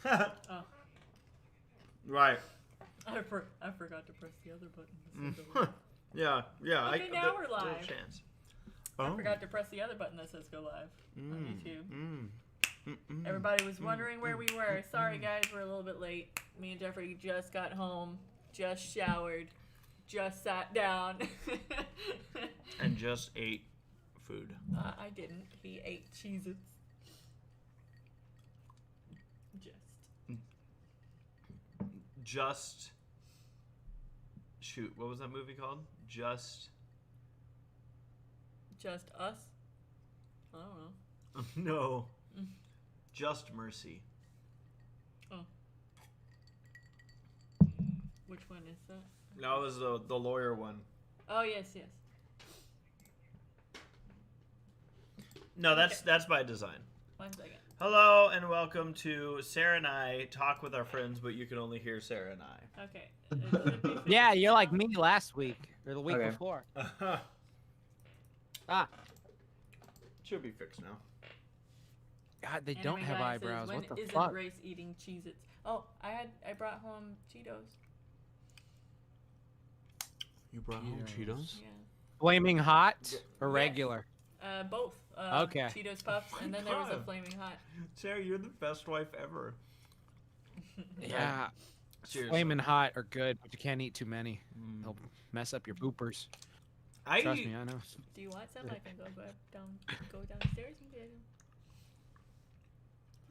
Oh. Right. I forgot to press the other button. Yeah. Okay, now we're live. There's a chance. I forgot to press the other button that says go live on YouTube. Everybody was wondering where we were. Sorry, guys, we're a little bit late. Me and Jeffrey just got home, just showered, just sat down. And just ate food. I didn't. He ate Cheez-Its. Just. Shoot, what was that movie called? Just Us? I don't know. No. Just Mercy. Oh. Which one is that? That was the lawyer one. Oh, yes. No, that's by design. 1 second. Hello and welcome to Sarah and I talk with our friends, but you can only hear Sarah and I. Okay. Yeah, you're like me last week or the week Okay. before. Should be fixed now. God, they don't have eyebrows. When What the isn't fuck? Grace eating Cheez-Its? Oh, I brought home Cheetos. You brought home Cheetos? Yeah. Flaming hot or Yes. regular? Both. Okay. Cheetos Puffs, and then there was a Flaming Hot. Sarah, you're the best wife ever. Yeah. Seriously. Flaming hot are good, but you can't eat too many. They'll mess up your poopers. Trust me, I know. Do you want some? I can go downstairs and get them.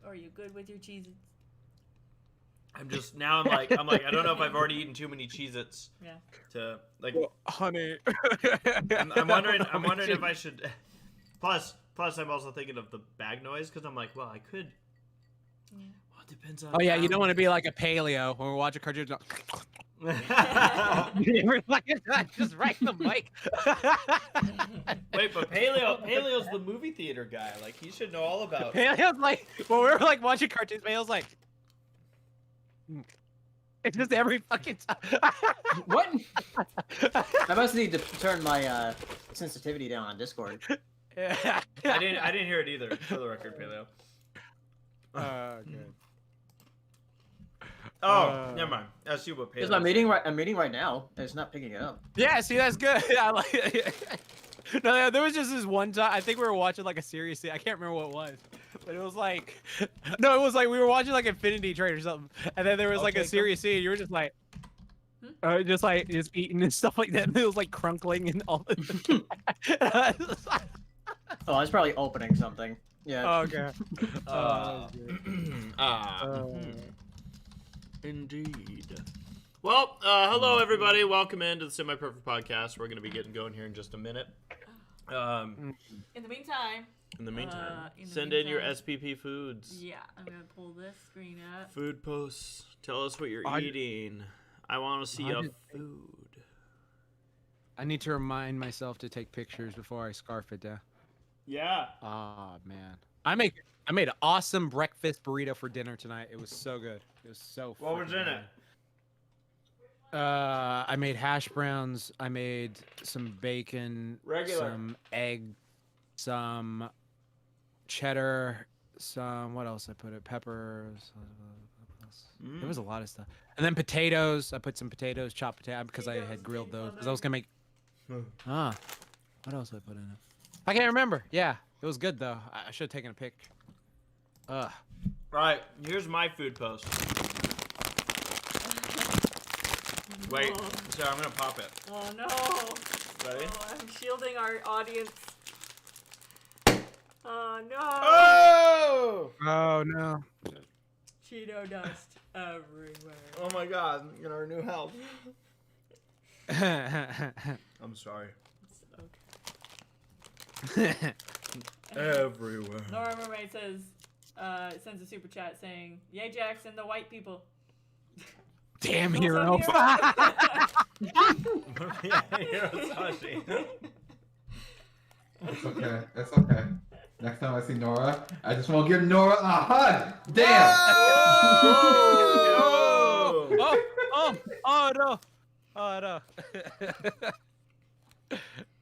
Or are you good with your Cheez-Its? I'm like I don't know if I've already eaten too many Cheez-Its. Yeah. To like Honey. I'm wondering if I should plus I'm also thinking of the bag noise because I'm like, well, I could. Yeah. Well, it depends on. Oh yeah, you don't want to be like a paleo when we're watching cartoons. Just right in the mic. Wait, but Paleo's the movie theater guy. Like he should know all about. Paleo's like when we were like watching cartoons. Paleo's like, it's just every fucking time. What? I must need to turn my sensitivity down on Discord. Yeah. I didn't hear it either. For the record, Paleo. Good. Oh, never mind. I see what Paleo. Because I'm meeting right now, and it's not picking it up. Yeah, see, that's good. I like it. No, there was just this one time. I think we were watching like a series. I can't remember what it was, but it was like, no, it was like we were watching like Infinity Train or something, and then there was like a serious scene. You were just like, just eating and stuff like that. And it was like crunkling and all. Oh, I was probably opening something. Yeah. Okay. Indeed. Well, hello everybody. Welcome into the Semi Perfect Podcast. We're going to be getting going here in just a minute. In the meantime. Send in your SPP foods. Yeah, I'm gonna pull this screen up. Food posts. Tell us what you're eating. I want to see your food. I need to remind myself to take pictures before I scarf it down. Yeah. Oh man, I made an awesome breakfast burrito for dinner tonight. It was so good. It was so. What was in it? I made hash browns. I made some bacon, some egg, some cheddar, some what else I put it? Peppers. There was a lot of stuff. And then potatoes. I put some potatoes, chopped potato, because I had grilled those. Because I was gonna make. What else did I put in it? I can't remember. Yeah, it was good though. I should have taken a pic. Right. Here's my food post. Wait, so I'm gonna pop it. Oh no! Ready? Oh, I'm shielding our audience. Oh no! Oh! Oh no! Cheeto dust everywhere. Oh my God! In our new house. I'm sorry. It's okay. Everywhere. Nora Mermaid says, sends a super chat saying, "Yay, Jackson, the white people." Damn hero! Yeah, Hirosashii. It's okay. It's okay. Next time I see Nora, I just want to give Nora a hug. Damn. Oh no! Oh no!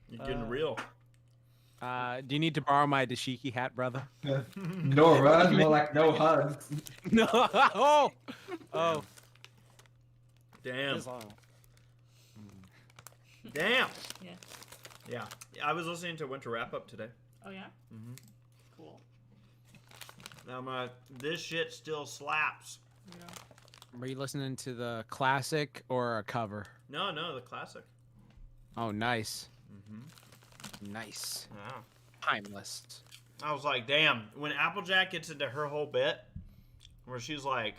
You're getting real. Do you need to borrow my dashiki hat, brother? Nora, more like no hugs. No. Oh. Oh. Damn. This long. Damn. Yeah. Yeah. I was listening to Winter Wrap Up today. Oh yeah. Mm-hmm. Cool. This shit still slaps. Yeah. Were you listening to the classic or a cover? No, the classic. Oh, nice. Mm-hmm. Nice. Yeah. Timeless. I was like, damn. When Applejack gets into her whole bit, where she's like,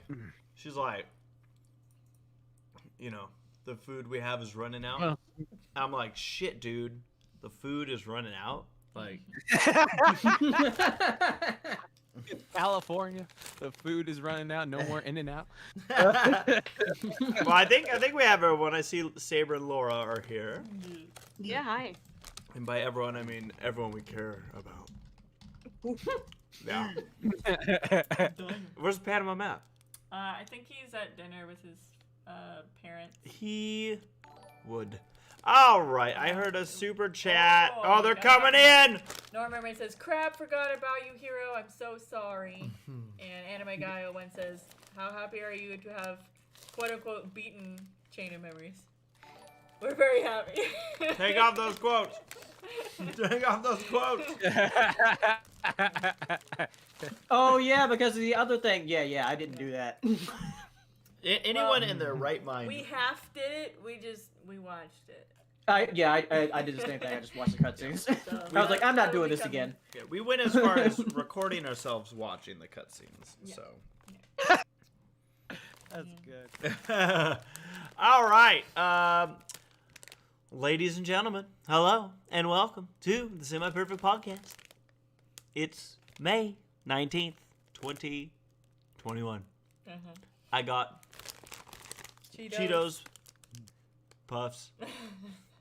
you know, the food we have is running out. Well. I'm like, shit, dude. The food is running out. Like, California, the food is running out. No more In and Out. well, I think we have everyone. I see Saber and Laura are here, Yeah, hi. and by everyone I mean everyone we care about. Yeah. Where's PanamaMatt? I think he's at dinner with his parents. He would. All right, I heard a super chat. Oh, Oh, they're God. coming in. Norma Ray says, "Crap, forgot about you, Hero. I'm so sorry." And Anime Guy 01 says, "How happy are you to have quote unquote beaten Chain of Memories?" We're very happy. Take off those quotes. Take off those quotes. Oh yeah, because of the other thing. Yeah, I didn't do that. Anyone in their right mind. We half did it. We watched it. I did the same thing. I just watched the cutscenes. So I was like, I'm not that'll doing this become- again. Yeah, we went as far as recording ourselves watching the cutscenes. Yeah. So. That's good. All right. Ladies and gentlemen, hello and welcome to the Semi Perfect Podcast. It's May 19th, 2021. I got Cheetos Puffs.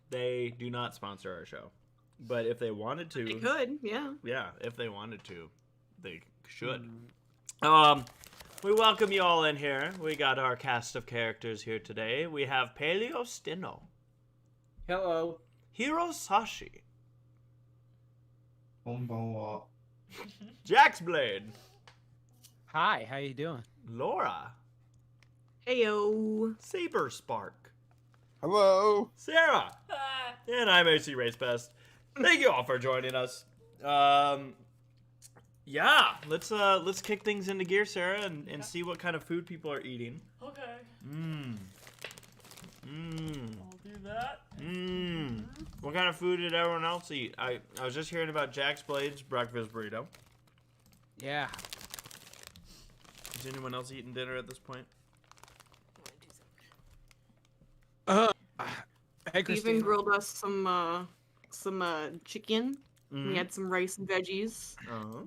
They do not sponsor our show. But if they wanted to, It could, yeah. yeah, if they wanted to, they should. We welcome you all in here. We got our cast of characters here today. We have Paleosteno, Hello. Hirosashii, Bonbon. Jaxblade, Hi, how you doing? Laura, Heyo. Saberspark, Hello. Sarah, Ah, and I'm ACRacebest. Thank you all for joining us. Yeah, let's kick things into gear, Sarah, and see what kind of food people are eating. okay. I'll do that. What kind of food did everyone else eat? I was just hearing about Jaxblade's breakfast burrito. Yeah. Is anyone else eating dinner at this point? Hey, We even Christine. grilled us some chicken. Mm-hmm. We had some rice and veggies. Uh-huh.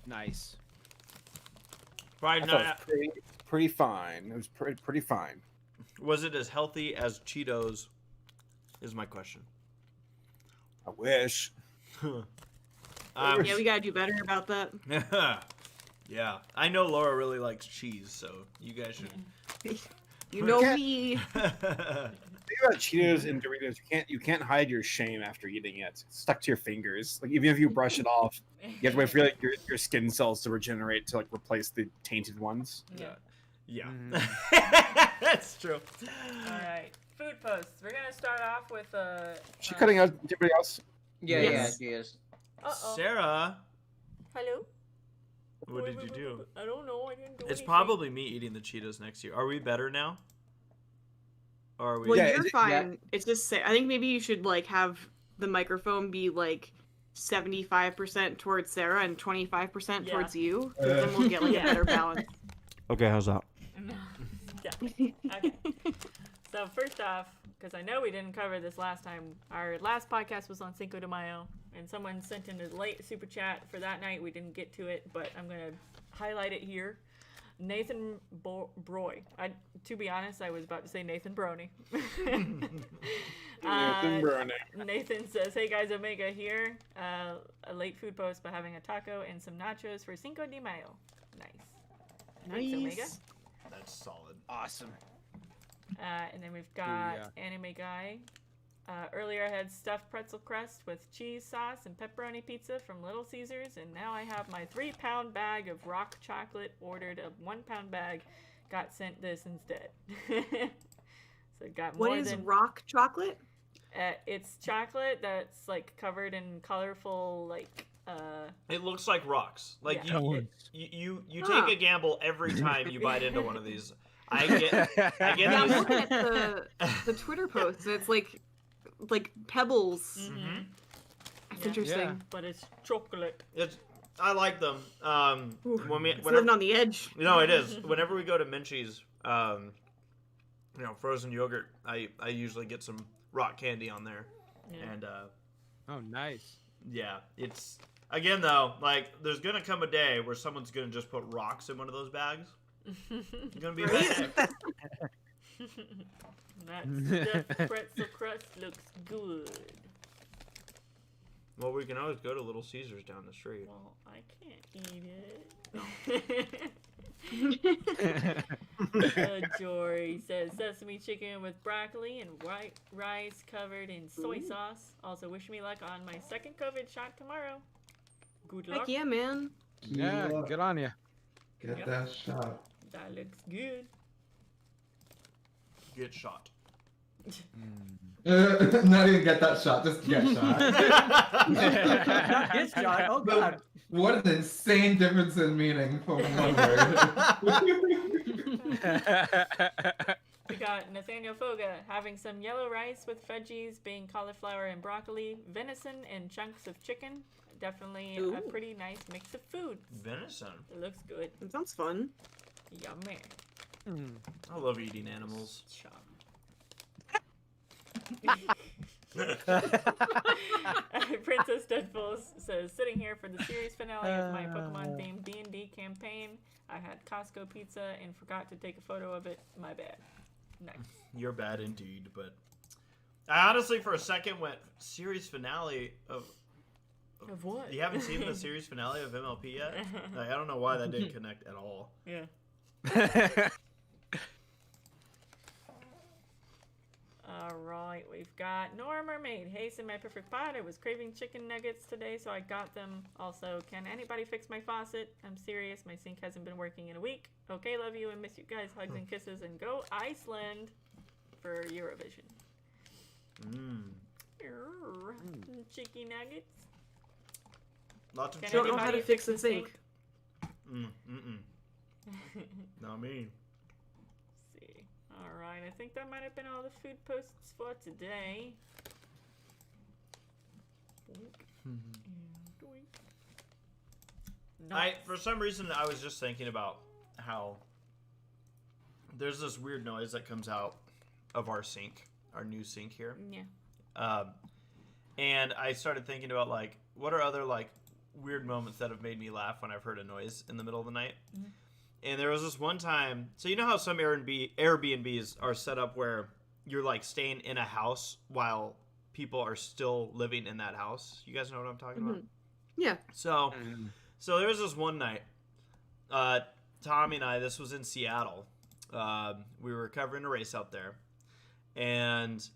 Nice. Probably I thought it not. was pretty fine. It was pretty fine. Was it as healthy as Cheetos? Is my question. I wish. Yeah, we gotta do better about that. Yeah, I know Laura really likes cheese, so you guys should. You know Okay. me. The thing about Cheetos and Doritos, you can't hide your shame after eating it. It's stuck to your fingers. Like even if you brush it off, you have to wait for your skin cells to regenerate to like replace the tainted ones. Yeah, Mhm. that's true. All right. Food posts. We're gonna start off with She cutting out everybody else. Yeah, Yes. she is. Uh-oh. Sarah, Hello. what did you do? I don't know. I didn't do It's anything. probably me eating the Cheetos next year. Are we better now? Or are we? Well, Yeah, you're is it- fine. It's just I think maybe you should like have the microphone be like 75% towards Sarah and 25% Yeah. towards you. 'Cause then we'll get like Yeah. a better balance. Okay, how's that? Yeah. Okay. So first off, because I know we didn't cover this last time, our last podcast was on Cinco de Mayo, and someone sent in a late super chat for that night. We didn't get to it, but I'm gonna highlight it here. Nathan Broy. To be honest, I was about to say Nathan Brony. Nathan Browning. Nathan says, "Hey guys, Omega here. A late food post by having a taco and some nachos for Cinco de Mayo. Nice. Thanks, Omega. Nice. That's solid. Awesome. And then we've got yeah. Anime Guy. Earlier I had stuffed pretzel crust with cheese sauce and pepperoni pizza from Little Caesars, and now I have my 3-pound bag of rock chocolate. Ordered a 1-pound bag, got sent this instead. So it got more What is than rock chocolate? it's chocolate that's like covered in colorful It looks like rocks. Like Yeah. you Huh. take a gamble every time you bite into one of these. I get Yeah, I'm these. looking at the Twitter post, and it's like pebbles. Mhm. That's Yeah. interesting. Yeah. but it's chocolate. I like them. Ooh, When we, it's living on the edge. no, it is. Whenever we go to Minchie's, frozen yogurt, I usually get some rock candy on there, Yeah. and Oh, nice. yeah, it's again though, like there's gonna come a day where someone's gonna just put rocks in one of those bags. It's gonna be a bad day. That stuffed pretzel crust looks good. Well, we can always go to Little Caesars down the street. Well, I can't eat it. Jory says sesame chicken with broccoli and white rice covered in soy sauce. Also, wish me luck on my second COVID shot tomorrow. Good luck. Heck yeah, man. Yeah, Look, good on you. Get Yep. that shot. That looks good. Get shot. Not even get that shot, just get shot. Not his shot. Oh god. What an insane difference in meaning from one word. We got Nathaniel Foga having some yellow rice with veggies, being cauliflower and broccoli, venison and chunks of chicken. Definitely a Ooh. pretty nice mix of foods. Venison. It looks good. That sounds fun. Yummy. I love eating animals. Chop. Princess Deadful says, sitting here for the series finale of my Pokemon themed D&D campaign. I had Costco pizza and forgot to take a photo of it. My bad. Nice. You're bad indeed, but I honestly for a second went series finale of. Of what? You haven't seen the series finale of MLP yet? Like, I don't know why that didn't connect at all. Yeah. Alright, we've got Nora Mermaid. Hey, Sim, my perfect pot. I was craving chicken nuggets today, so I got them. Also, can anybody fix my faucet? I'm serious. My sink hasn't been working in a week. Okay, love you and miss you guys. Hugs and kisses, and go Iceland for Eurovision. Chicken nuggets. Lots of Can chicken. Don't know how to fix the sink. Not me. See. Alright, I think that might have been all the food posts for today. For some reason, I was just thinking about how there's this weird noise that comes out of our sink, our new sink here. Yeah. And I started thinking about, like, what are other, like, weird moments that have made me laugh when I've heard a noise in the middle of the night? Mm-hmm. And there was this one time, so you know how some Airbnbs are set up where you're, like, staying in a house while people are still living in that house? You guys know what I'm talking about? Yeah. So there was this one night, Tommy and I, this was in Seattle. We were covering a race out there, and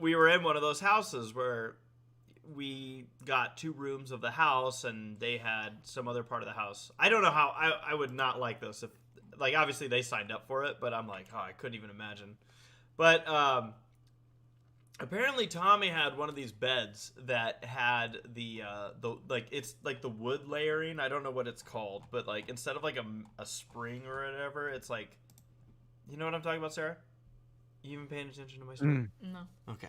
we were in one of those houses where we got 2 rooms of the house, and they had some other part of the house. I don't know how I would not like this if, like, obviously they signed up for it, but I'm like, oh, I couldn't even imagine. But apparently Tommy had one of these beds that had the like, it's like the wood layering. I don't know what it's called, but like instead of like a spring or whatever, it's like, you know what I'm talking about, Sarah? You even paying attention to my story? No. Okay.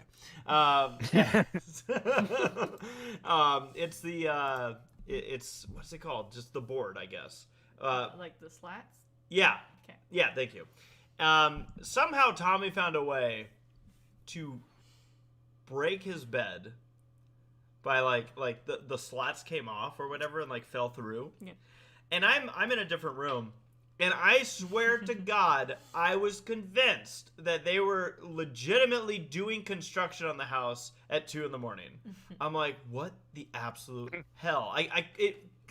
It's the it's what's it called? Just the board, I guess. Like the slats? Yeah. Okay. Yeah. Thank you. Somehow Tommy found a way to break his bed by like the slats came off or whatever and like fell through. Yeah. And I'm in a different room. And I swear to God, I was convinced that they were legitimately doing construction on the house at 2 a.m. I'm like, what the absolute hell?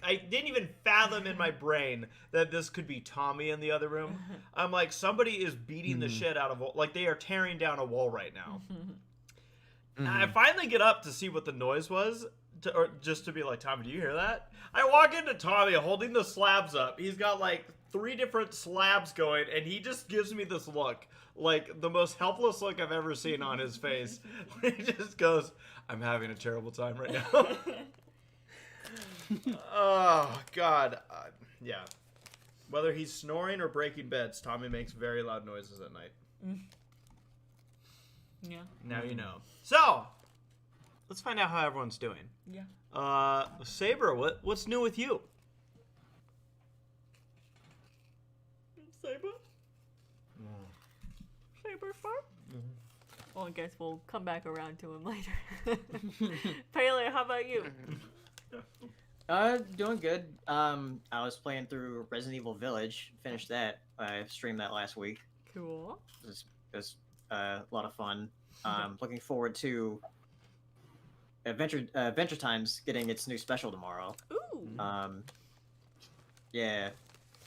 I didn't even fathom in my brain that this could be Tommy in the other room. I'm like, somebody is beating the shit out of, like, they are tearing down a wall right now. I finally get up to see what the noise was, or just to be like, Tommy, do you hear that? I walk into Tommy holding the slabs up. He's got like 3 different slabs going, and he just gives me this look, like the most helpless look I've ever seen on his face. He just goes, I'm having a terrible time right now. Oh, God. Yeah. Whether he's snoring or breaking beds, Tommy makes very loud noises at night. Yeah. Now you know. So, let's find out how everyone's doing. Yeah. Saber, what's new with you? Saber? Saberspark? Well, I guess we'll come back around to him later. Pele, how about you? Doing good. I was playing through Resident Evil Village. Finished that. I streamed that last week. Cool. It was a lot of fun. Looking forward to Adventure Time's getting its new special tomorrow. Ooh. Yeah,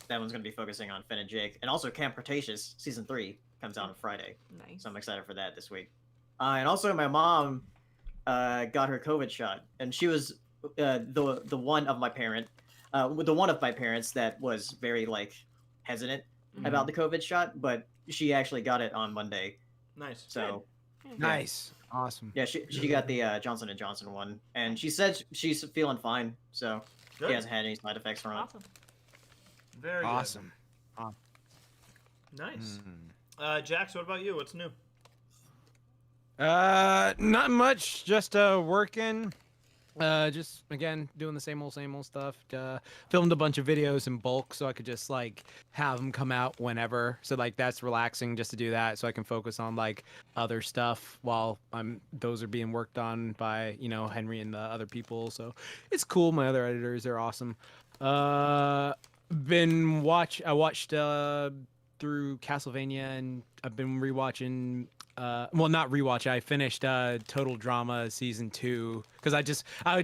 that one's gonna be focusing on Finn and Jake, and also Camp Cretaceous Season 3 comes out on Friday. Nice. So I'm excited for that this week. And also my mom got her COVID shot, and she was the one of my parents that was very like hesitant about the COVID shot, but she actually got it on Monday. Nice. So Nice. Awesome. yeah, she got the Johnson & Johnson one, and she said she's feeling fine, so Good. she hasn't had any side effects from it. Awesome. Very Awesome. good. Nice. Jax, what about you? What's new? Not much. Just working. Just again doing the same old stuff. Filmed a bunch of videos in bulk so I could just like have them come out whenever. So like that's relaxing just to do that, so I can focus on like other stuff while those are being worked on by Henry and the other people. So it's cool. My other editors are awesome. I watched through Castlevania, and I've been rewatching. Well, not rewatch. I finished Total Drama season 2 because I had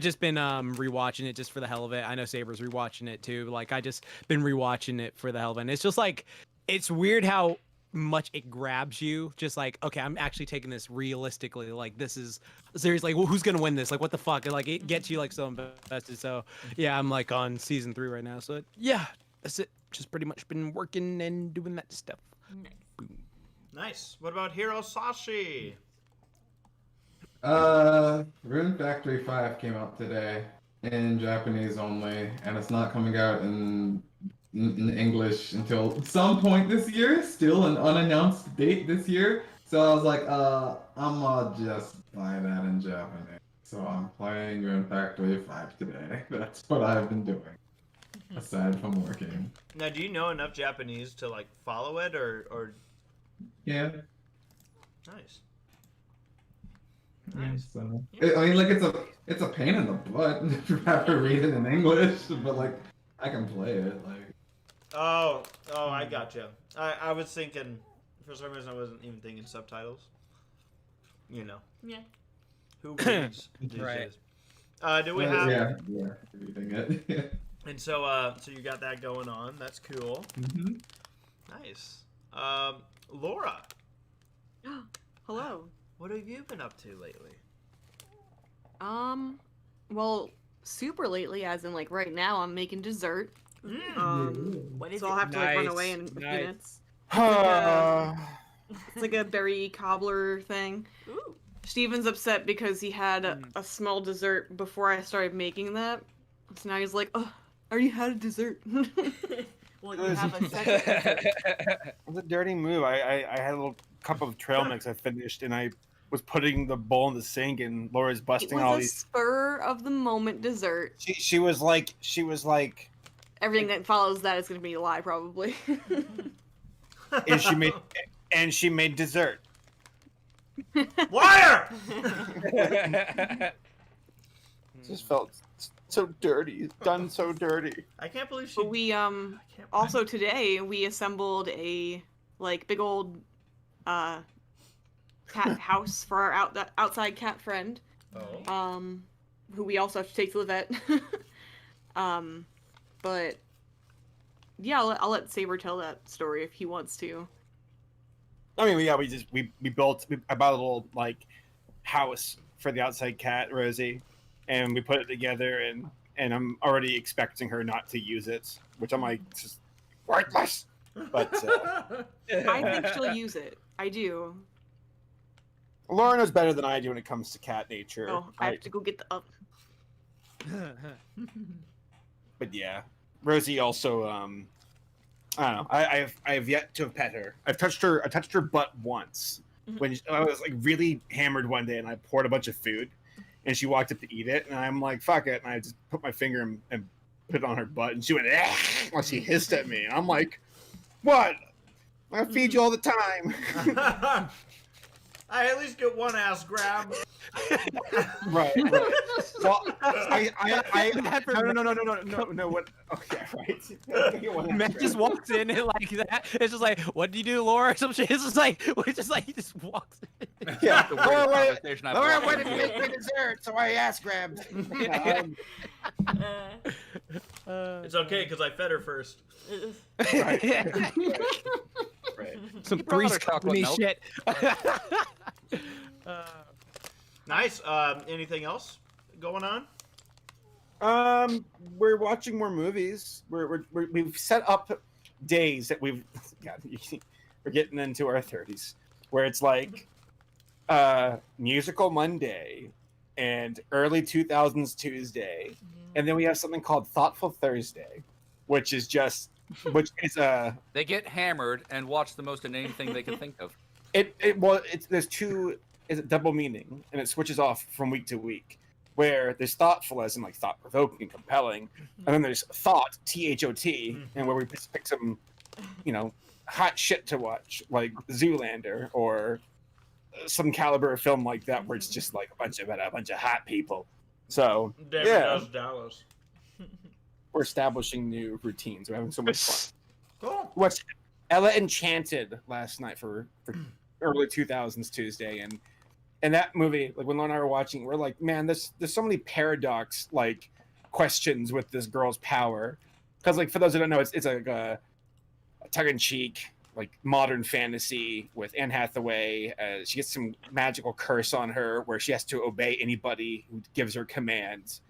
just been rewatching it just for the hell of it. I know Saber's rewatching it too. Like I just been rewatching it for the hell of it. And it's just like it's weird how much it grabs you. Just like, okay, I'm actually taking this realistically. Like this is seriously, like, who's gonna win this? Like what the fuck? And, like it gets you like so invested. So yeah, I'm like on season 3 right now. So yeah, that's it. Just pretty much been working and doing that stuff. Nice. Boom. Nice. What about Hirosashii? Rune Factory 5 came out today in Japanese only, and it's not coming out in English until some point this year. Still an unannounced date this year. So I was like, I'm gonna just buy that in Japanese. So I'm playing Rune Factory 5 today. That's what I've been doing, aside from working. Now, do you know enough Japanese to like follow it, or? Yeah. Nice. Yeah, Nice. so. I mean, like it's a pain in the butt to have to read it in English, but like I can play it. Like. Oh, I gotcha. I was thinking, for some reason, I wasn't even thinking subtitles. You know. Yeah. Who reads these Right. days? Do we have? Yeah, reading it. And so you got that going on. That's cool. Mm-hmm. Nice. Laura, Hello. what have you been up to lately? Well, super lately, as in like right now, I'm making dessert. What is So I'll it? have to like run Nice, away in a few nice. minutes. It's like a berry cobbler thing. Ooh. Steven's upset because he had a small dessert before I started making that. So now he's like, oh, I already had a dessert. Well, you have a second dessert. It was a dirty move. I had a little cup of trail mix I finished, and I was putting the bowl in the sink, and Laura's It busting all was a these. spur of the moment dessert. She was like, Everything that follows that is going to be a lie, probably. and she made dessert. Liar! Just felt so dirty. It's done so dirty. I can't believe she. But we also today we assembled a like big old cat house for our outside cat friend. Oh. Who we also have to take to the vet. But yeah, I'll let Saber tell that story if he wants to. I mean, yeah, I bought a little like house for the outside cat, Rosie, and we put it together, and I'm already expecting her not to use it, which I'm like, just worthless. But I think she'll use it. I do. Laura knows better than I do when it comes to cat nature. Oh, I have to go get the up. But yeah, Rosie also, I don't know. I have yet to have pet her. I touched her butt once when I was like really hammered one day, and I poured a bunch of food, and she walked up to eat it, and I'm like, fuck it, and I just put my finger and put it on her butt, and she went, while she hissed at me, and I'm like, what? I feed you all the time. I at least get one ass grab. Right. Well, no. What? Okay, right. Matt just walks in and like that. It's just like, what do you do, Laura? Some shit. It's just like, he just walks in. Yeah. Laura went and make me dessert, so I ass grabbed. It's okay because I fed her first. Right. Some brought Three's her chocolate Company milk. shit. Nice. Anything else going on? We're watching more movies. We've set up days that we've. God, we're getting into our 30s, where it's like musical Monday and early 2000s Tuesday, and then we have something called Thoughtful Thursday, which is They get hammered and watch the most inane thing they can think of. there's two. It's a double meaning, and it switches off from week to week. Where there's thoughtful, as in like thought provoking and compelling, and then there's thought, THOT, and where we pick some, hot shit to watch, like Zoolander or some caliber of film like that, where it's just like a bunch of hot people. So David does Dallas. we're establishing new routines. We're having so much fun. Cool. Watched Ella Enchanted last night for early 2000s Tuesday, and that movie, like when Lauren and I were watching, we're like, man, there's so many paradox like questions with this girl's power, because like for those who don't know, it's like a tongue-in-cheek like modern fantasy with Anne Hathaway. She gets some magical curse on her where she has to obey anybody who gives her commands.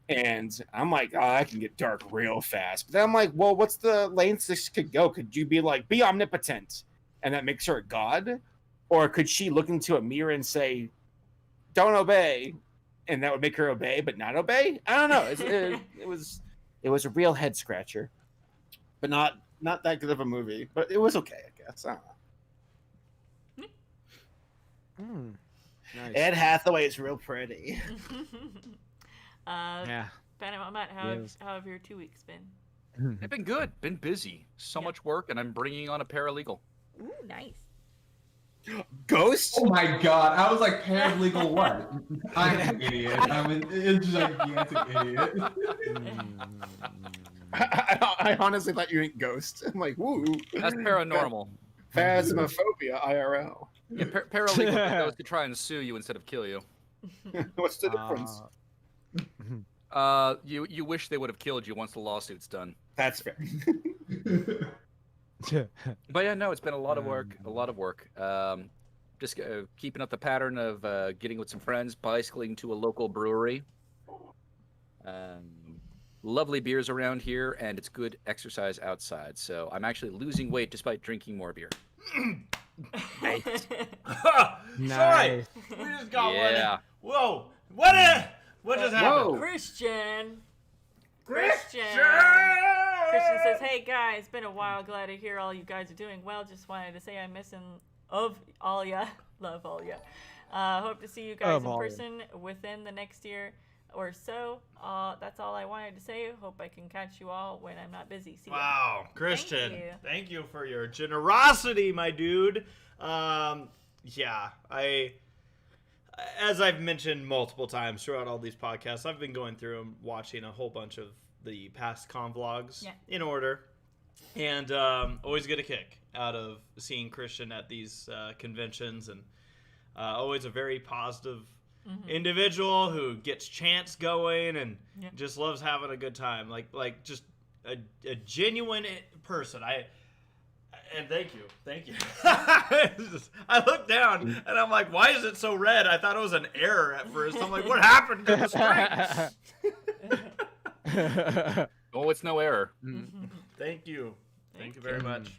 And I'm like, oh, I can get dark real fast. But then I'm like, well, what's the lengths this could go? Could you be like, be omnipotent, and that makes her a god? Or could she look into a mirror and say, don't obey, and that would make her obey but not obey? I don't know. It was a real head scratcher, but not that good of a movie. But it was okay, I guess. I don't know. Nice. Anne Hathaway is real pretty. Yeah. PanamaMatt, how have your 2 weeks been? They've been good. Been busy. So much work, and I'm bringing on a paralegal. Ooh, nice. Ghost? Oh my god, I was like, paralegal what? I'm an idiot. I'm a gigantic idiot. I honestly thought you meant Ghost. I'm like, woo. That's paranormal. Phasmophobia IRL. Yeah, paralegal are those who try and sue you instead of kill you. What's the difference? You wish they would have killed you once the lawsuit's done. That's fair. But yeah, no, it's been a lot of work. Just keeping up the pattern of getting with some friends, bicycling to a local brewery. Lovely beers around here, and it's good exercise outside. So I'm actually losing weight despite drinking more beer. Nice. Nice. We just got Yeah. one. Whoa. What just happened? Whoa. Christian Christian! says, hey guys, been a while, glad to hear all you guys are doing well. Just wanted to say I'm missing of all ya. Love all ya. Hope to see you guys in person within the next year or so. That's all I wanted to say. Hope I can catch you all when I'm not busy. See ya. Wow, Christian, Thank you. for your generosity, my dude. Yeah, as I've mentioned multiple times throughout all these podcasts, I've been going through and watching a whole bunch of the past con vlogs in order, and always get a kick out of seeing Christian at these conventions, and always a very positive individual who gets chants going and Yeah. just loves having a good time. Like just a genuine person. And thank you. I looked down and I'm like, why is it so red? I thought it was an error at first. I'm like, what happened to the screen? Oh, it's no error. Thank you. Thank you very much.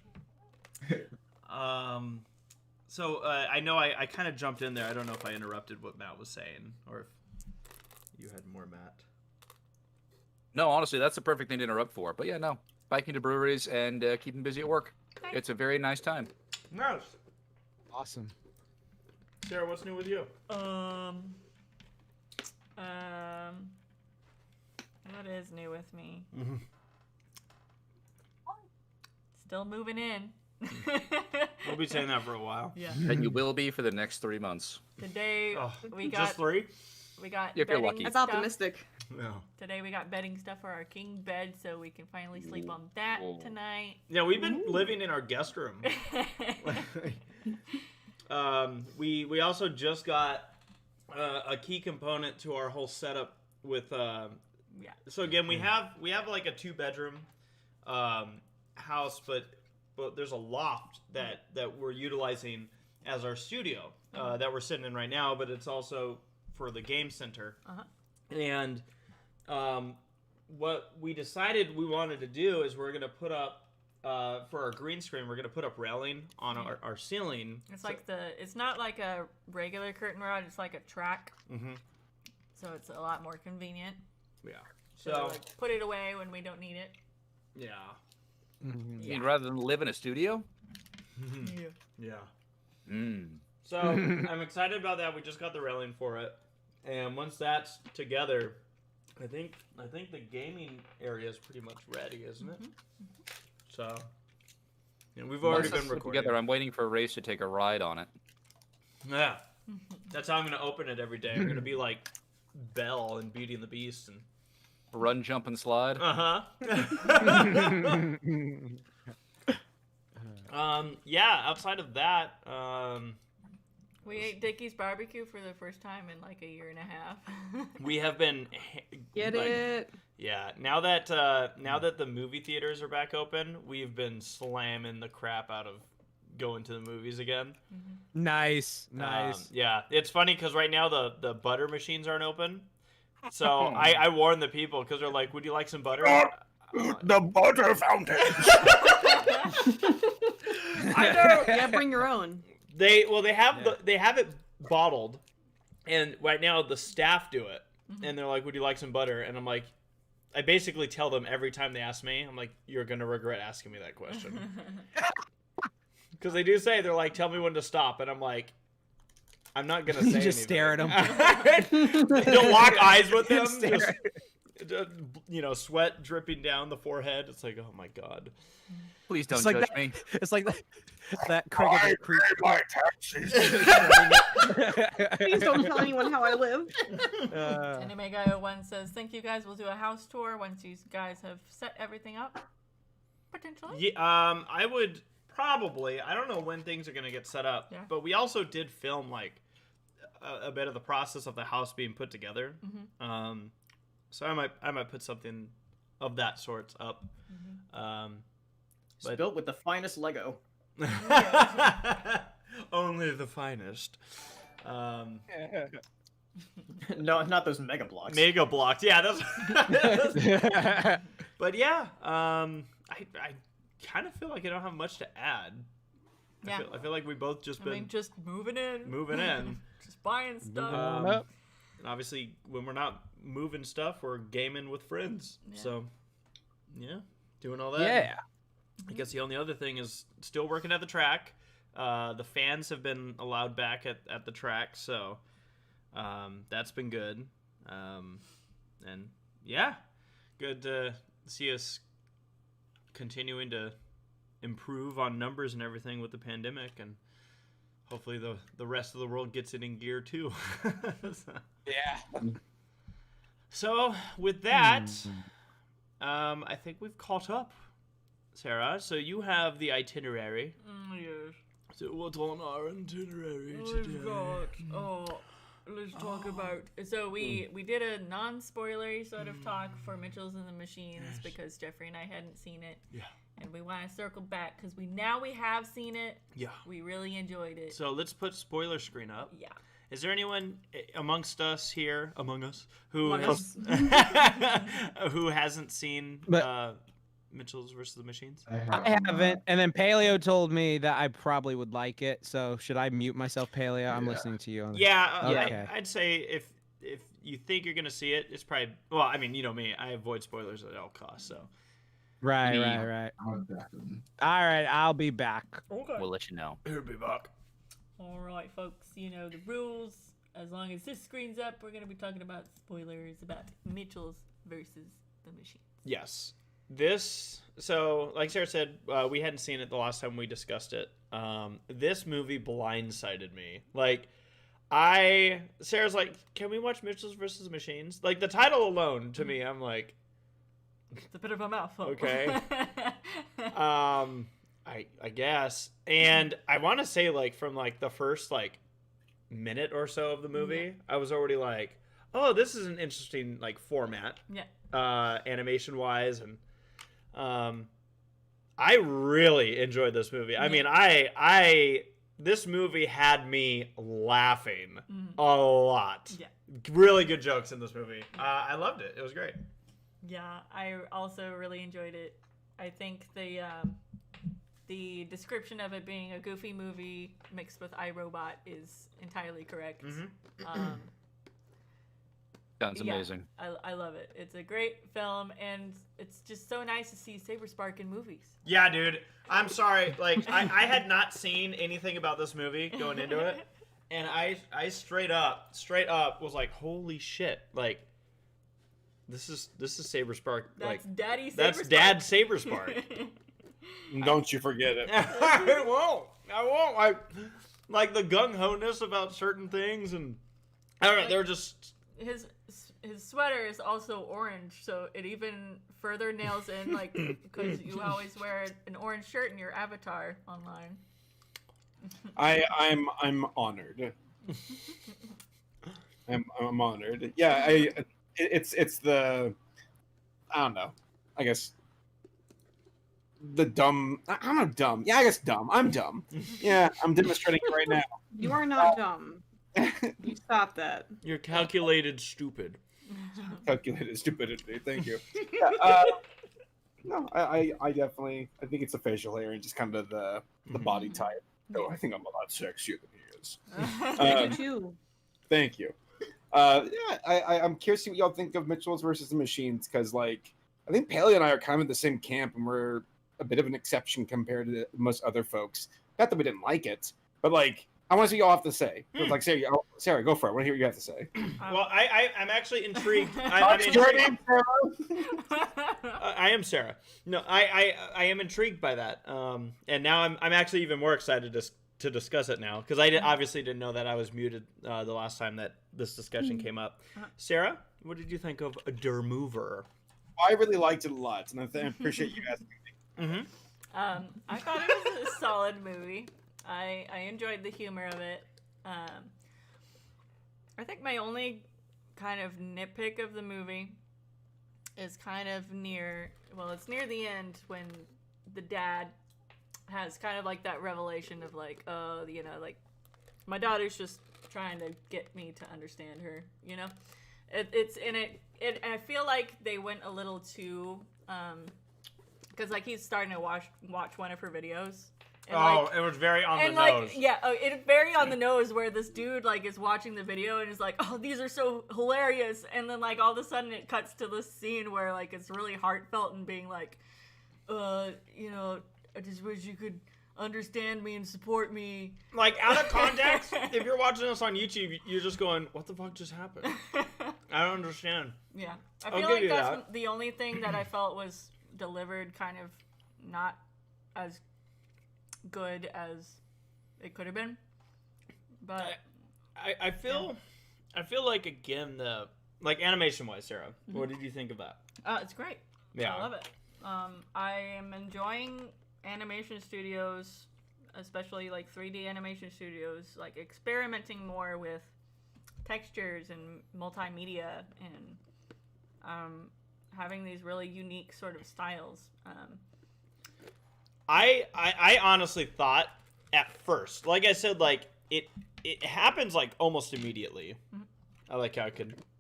So I know I kind of jumped in there. I don't know if I interrupted what Matt was saying or if you had more, Matt. No, honestly, that's the perfect thing to interrupt for. But yeah, no. Biking to breweries and keeping busy at work. It's a very nice time. Nice. Awesome. Sarah, what's new with you? What is new with me? Still moving in. We'll be saying that for a while. Yeah. And you will be for the next 3 months. Today we got just 3? We got If you're bedding lucky. That's stuff. optimistic. No. Today we got bedding stuff for our king bed, so we can finally sleep on that tonight. Yeah, we've been living in our guest room. We also just got a key component to our whole setup with Yeah. So again, we have like a 2-bedroom house, but there's a loft that we're utilizing as our studio that we're sitting in right now, but it's also for the game center. And what we decided we wanted to do is we're gonna put up for our green screen, we're gonna put up railing on our ceiling. It's like it's not like a regular curtain rod, it's like a track. So it's a lot more convenient. Yeah. So like, put it away when we don't need it. Yeah. You mean rather than live in a studio? Yeah. Mm. So I'm excited about that. We just got the railing for it, and once that's together, I think the gaming area is pretty much ready, isn't it? So, and we've already been recording. Together, I'm waiting for Race to take a ride on it. Yeah, that's how I'm gonna open it every day. I'm gonna be like Belle and Beauty and the Beast and Run, jump, and slide. Yeah. Outside of that, We ate Dickie's barbecue for the first time in like a year and a half. we have been Get like, it? Yeah, now that the movie theaters are back open, we've been slamming the crap out of going to the movies again. Nice. Yeah, it's funny because right now the butter machines aren't open, so I warn the people because they're like, "Would you like some butter?" The butter fountain. I know. Yeah, bring your own. They have it bottled, and right now the staff do it, and they're like, "Would you like some butter?" And I'm like, I basically tell them every time they ask me, I'm like, "You're gonna regret asking me that question," because they do say they're like, "Tell me when to stop," and I'm like, I'm not gonna say anything. Just stare at them. Don't lock eyes with them. Just, sweat dripping down the forehead. It's like, oh my god. Please don't It's like judge that, me. It's like that cricket that creeps. my taxes. Please don't tell anyone how I live. Anime-Guy01 says, "Thank you guys. We'll do a house tour once you guys have set everything up. Potentially." Yeah, I would probably. I don't know when things are gonna get set up, Yeah. but we also did film like a bit of the process of the house being put together. So I might put something of that sort up. It's built with the finest Lego. Only the finest. No, not those Mega Blocks. Mega blocks. Yeah, that's. But yeah, I kind of feel like I don't have much to add. Yeah. I feel like we both just been just moving in. moving in. Just buying stuff. And obviously, when we're not moving stuff, we're gaming with friends. Yeah. So, yeah, doing all that. Yeah. I guess the only other thing is still working at the track. The fans have been allowed back at the track, so that's been good. And yeah, good to see us continuing to improve on numbers and everything with the pandemic, and hopefully the rest of the world gets it in gear too. Yeah. So with that, I think we've caught up, Sarah. So you have the itinerary. Yes. So what's on our itinerary We've today? got let's talk about. So we did a non-spoilery sort of talk for Mitchells and the Machines because Jeffrey and I hadn't seen it. Yeah. And we want to circle back because we have seen it. Yeah. We really enjoyed it. So let's put spoiler screen up. Yeah. Is there anyone amongst us here, who who hasn't seen Mitchells versus the Machines? I haven't. And then Paleo told me that I probably would like it. So should I mute myself, Paleo? I'm listening to you. Okay. I'd say if you think you're gonna see it, it's probably. Well, I mean, you know me. I avoid spoilers at all costs. So. Right. I'm back. All right, I'll be back. Okay. We'll let you know. He'll be back. All right, folks. You know the rules. As long as this screen's up, we're gonna be talking about spoilers about Mitchells versus the Machines. Yes. So like Sarah said, we hadn't seen it the last time we discussed it. This movie blindsided me. Like, Sarah's like, can we watch Mitchells versus Machines? Like, the title alone, to me, I'm like... It's a bit of a mouthful. Okay. I guess. And I want to say, like, from, like, the first, like, minute or so of the movie, I was already like, oh, this is an interesting, like, format. Yeah. Animation-wise, and... I really enjoyed this movie. I mean, this movie had me laughing a lot. Yeah. Really good jokes in this movie. I loved it. It was great. Yeah, I also really enjoyed it. I think the description of it being a goofy movie mixed with iRobot is entirely correct. Sounds amazing. I love it. It's a great film, and it's just so nice to see Saberspark in movies. Yeah, dude. I'm sorry. Like, I had not seen anything about this movie going into it, and I straight up was like, holy shit! Like, this is Saberspark. That's like, Daddy Saberspark. That's Dad Saberspark. Don't you forget it. I won't. Like the gung-ho-ness about certain things, and I don't know. They're just his sweater is also orange, so it even further nails in, like, because you always wear an orange shirt in your avatar online. I'm honored. I'm honored. Yeah, it's the, I don't know. I guess the dumb. I'm not dumb. Yeah, I guess dumb. I'm dumb. Yeah, I'm demonstrating it right now. You are not dumb. You stop that. You're calculated stupid. Calculated stupidity. Thank you. No, I definitely. I think it's the facial hair and just kind of the body type. So I think I'm a lot sexier than he is. You too. Thank you. I'm curious to see what y'all think of Mitchells versus the Machines, because, like, I think Paley and I are kind of in the same camp, and we're a bit of an exception compared to most other folks. Not that we didn't like it, but, like, I want to see what y'all have to say. Like, Sarah, go for it. I want to hear what you have to say. Well, I'm actually intrigued. I am Sarah. No, I am intrigued by that. And now I'm actually even more excited to discuss it now, because I obviously didn't know that I was muted the last time that this discussion came up. Sarah, what did you think of Der Mover? I really liked it a lot, and I appreciate you asking me. I thought it was a solid movie. I enjoyed the humor of it. I think my only kind of nitpick of the movie is kind of it's near the end when the dad has kind of like that revelation of like, oh, you know, like, my daughter's just trying to get me to understand her, you know? I feel like they went a little too, because, like, he's starting to watch one of her videos. And, it was very on the nose. Yeah, it's very on the nose, where this dude, like, is watching the video and is like, oh, these are so hilarious. And then, like, all of a sudden it cuts to this scene where, like, it's really heartfelt and being like, you know, I just wish you could understand me and support me. Like, out of context, if you're watching this on YouTube, you're just going, what the fuck just happened? I don't understand. Yeah. I feel like that's the only thing that I felt was delivered kind of not as good as it could have been. But I feel like, again, like, animation wise, Sarah, what did you think of that? It's great. Yeah. I love it. I am enjoying animation studios, especially like 3D animation studios, like experimenting more with textures and multimedia and having these really unique sort of styles. I honestly thought at first, like I said, like it happens like almost immediately. Mhm. I like how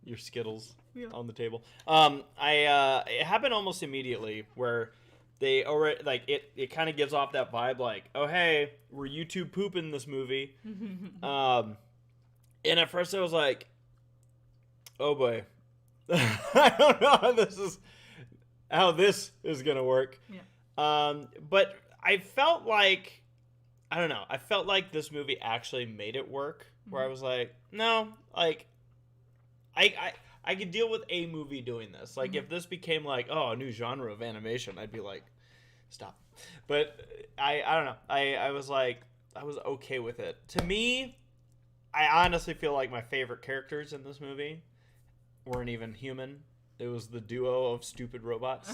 your Skittles Yeah. on the table. It happened almost immediately where they already like it kind of gives off that vibe like, oh hey, we're YouTube pooping this movie. And at first I was like, oh boy, I don't know how this is gonna work. Yeah. But I felt like, I don't know, I felt like this movie actually made it work. Where I was like, no, like, I could deal with a movie doing this. Like, if this became like, oh, a new genre of animation, I'd be like, stop. But I don't know. I was like, I was okay with it. To me, I honestly feel like my favorite characters in this movie weren't even human. It was the duo of stupid robots.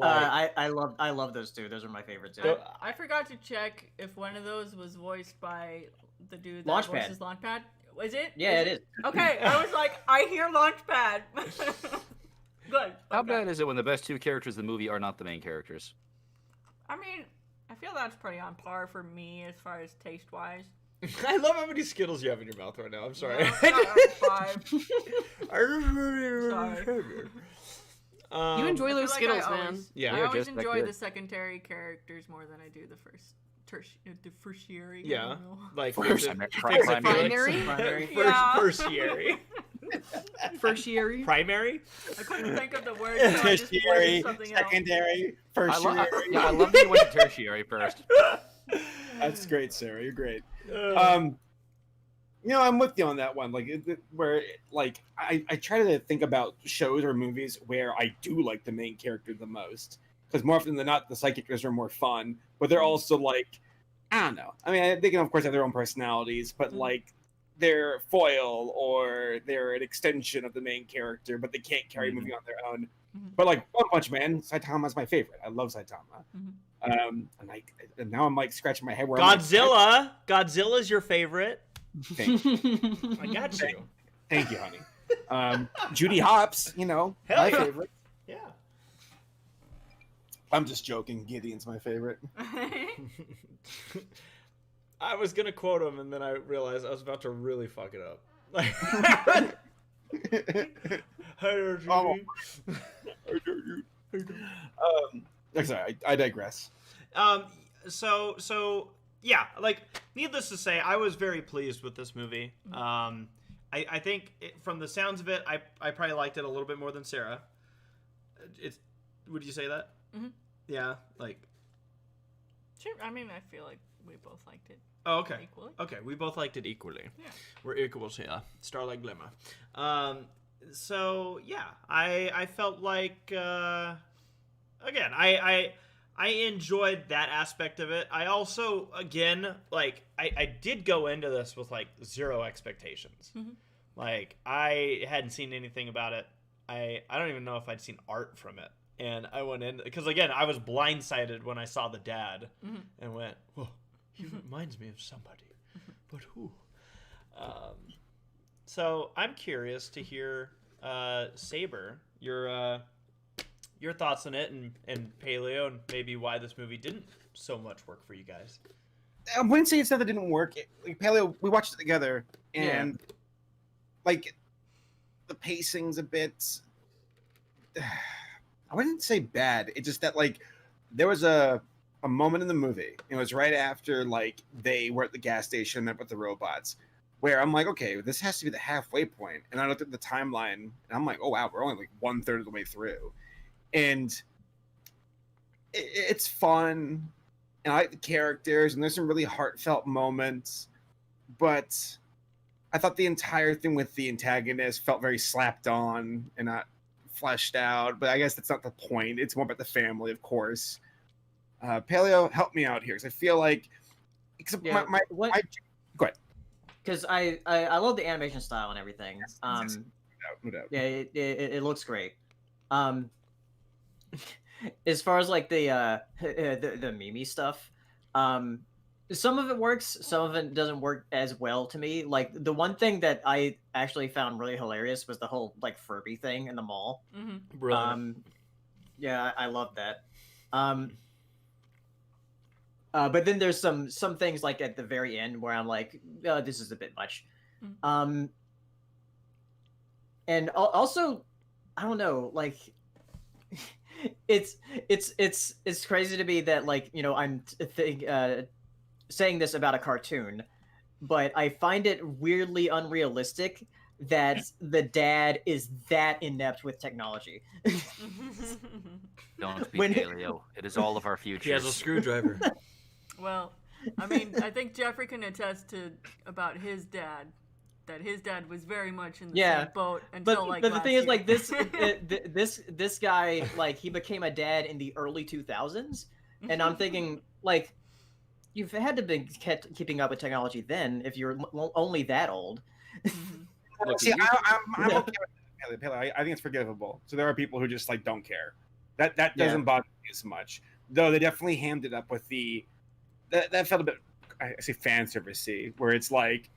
I love those two. Those are my favorite too. I forgot to check if one of those was voiced by the dude that Launchpad. voices Launchpad. Was it? Yeah, it is. Okay, I was like, I hear Launchpad. Good. How okay. bad is it when the best two characters in the movie are not the main characters? I mean, I feel that's pretty on par for me as far as taste wise. I love how many Skittles you have in your mouth right now. I'm sorry. Five. You enjoy I those feel Skittles, I man. always, Yeah. I You're always just that enjoy good. the secondary characters more than I do the the tertiary. I Yeah, don't know. like First- the primary? Primary? Yeah. tertiary, Tertiary. primary. I couldn't think of the word. So I just worded Tertiary, something else. secondary, I love tertiary. that you went to tertiary first. That's great, Sarah. You're great. Uh, I'm with you on that one. Like, I try to think about shows or movies where I do like the main character the most, because more often than not, the side characters are more fun, but they're also like, I don't know. I mean, they can of course have their own personalities, but like, they're foil or they're an extension of the main character, but they can't carry a movie on their own. But like One Punch Man, Saitama's my favorite. I love Saitama. And now I'm like scratching my head. Where Godzilla. Godzilla's your favorite. Thank you. I got you. Thank you, honey. Judy Hopps, Hell my yeah. favorite. Yeah. I'm just joking. Gideon's my favorite. I was gonna quote him, and then I realized I was about to really fuck it up. Like, Sorry, I digress. So yeah, like, needless to say, I was very pleased with this movie. I think from the sounds of it, I probably liked it a little bit more than Sarah. Would you say that? Mm-hmm. Yeah, like. Sure. I mean, I feel like we both liked it. Oh, okay. Equally. Okay, we both liked it equally. Yeah. We're equals here. Starlight Glimmer. So yeah, I felt like again, I enjoyed that aspect of it. I also, again, like, I did go into this with like zero expectations. Mm-hmm. Like, I hadn't seen anything about it. I don't even know if I'd seen art from it. And I went in because, again, I was blindsided when I saw the dad and went, whoa, he reminds me of somebody, but who? So I'm curious to hear, Saber, your thoughts on it, and Paleo, and maybe why this movie didn't so much work for you guys. I wouldn't say it's not that it didn't work. Like, Paleo, we watched it together, and like, the pacing's a bit. I wouldn't say bad. It's just that, like, there was a moment in the movie. It was right after, like, they were at the gas station and met with the robots, where I'm like, okay, this has to be the halfway point. And I looked at the timeline, and I'm like, oh wow, we're only like 1/3 of the way through, and it's fun, and I like the characters, and there's some really heartfelt moments, but I thought the entire thing with the antagonist felt very slapped on and not fleshed out. But I guess that's not the point. It's more about the family, of course. Paleo, help me out here, because I feel like, go ahead. Because I love the animation style and everything. No doubt. Yeah, it looks great. As far as like the Mimi stuff, some of it works, some of it doesn't work as well to me. Like the one thing that I actually found really hilarious was the whole like Furby thing in the mall. Mm-hmm. Brilliant. Yeah, I love that. But then there's some things like at the very end where I'm like, oh, this is a bit much. Mm. And also, I don't know, like it's crazy to me that like, you know, I'm saying this about a cartoon, but I find it weirdly unrealistic that the dad is that inept with technology. Don't be When- paleo. It is all of our future. He has a screwdriver. Well, I mean, I think Jeffrey can attest to about his dad, that his dad was very much in the same boat until but the last thing is, year. like this guy, like he became a dad in the early 2000s, and I'm thinking like you've had to be keeping up with technology then if you're only that old. Look, See, I'm okay with paleo. I think it's forgivable. So there are people who just like don't care. That doesn't bother me as much. Though they definitely hammed it up with that felt a bit, I say, fan servicey, where it's like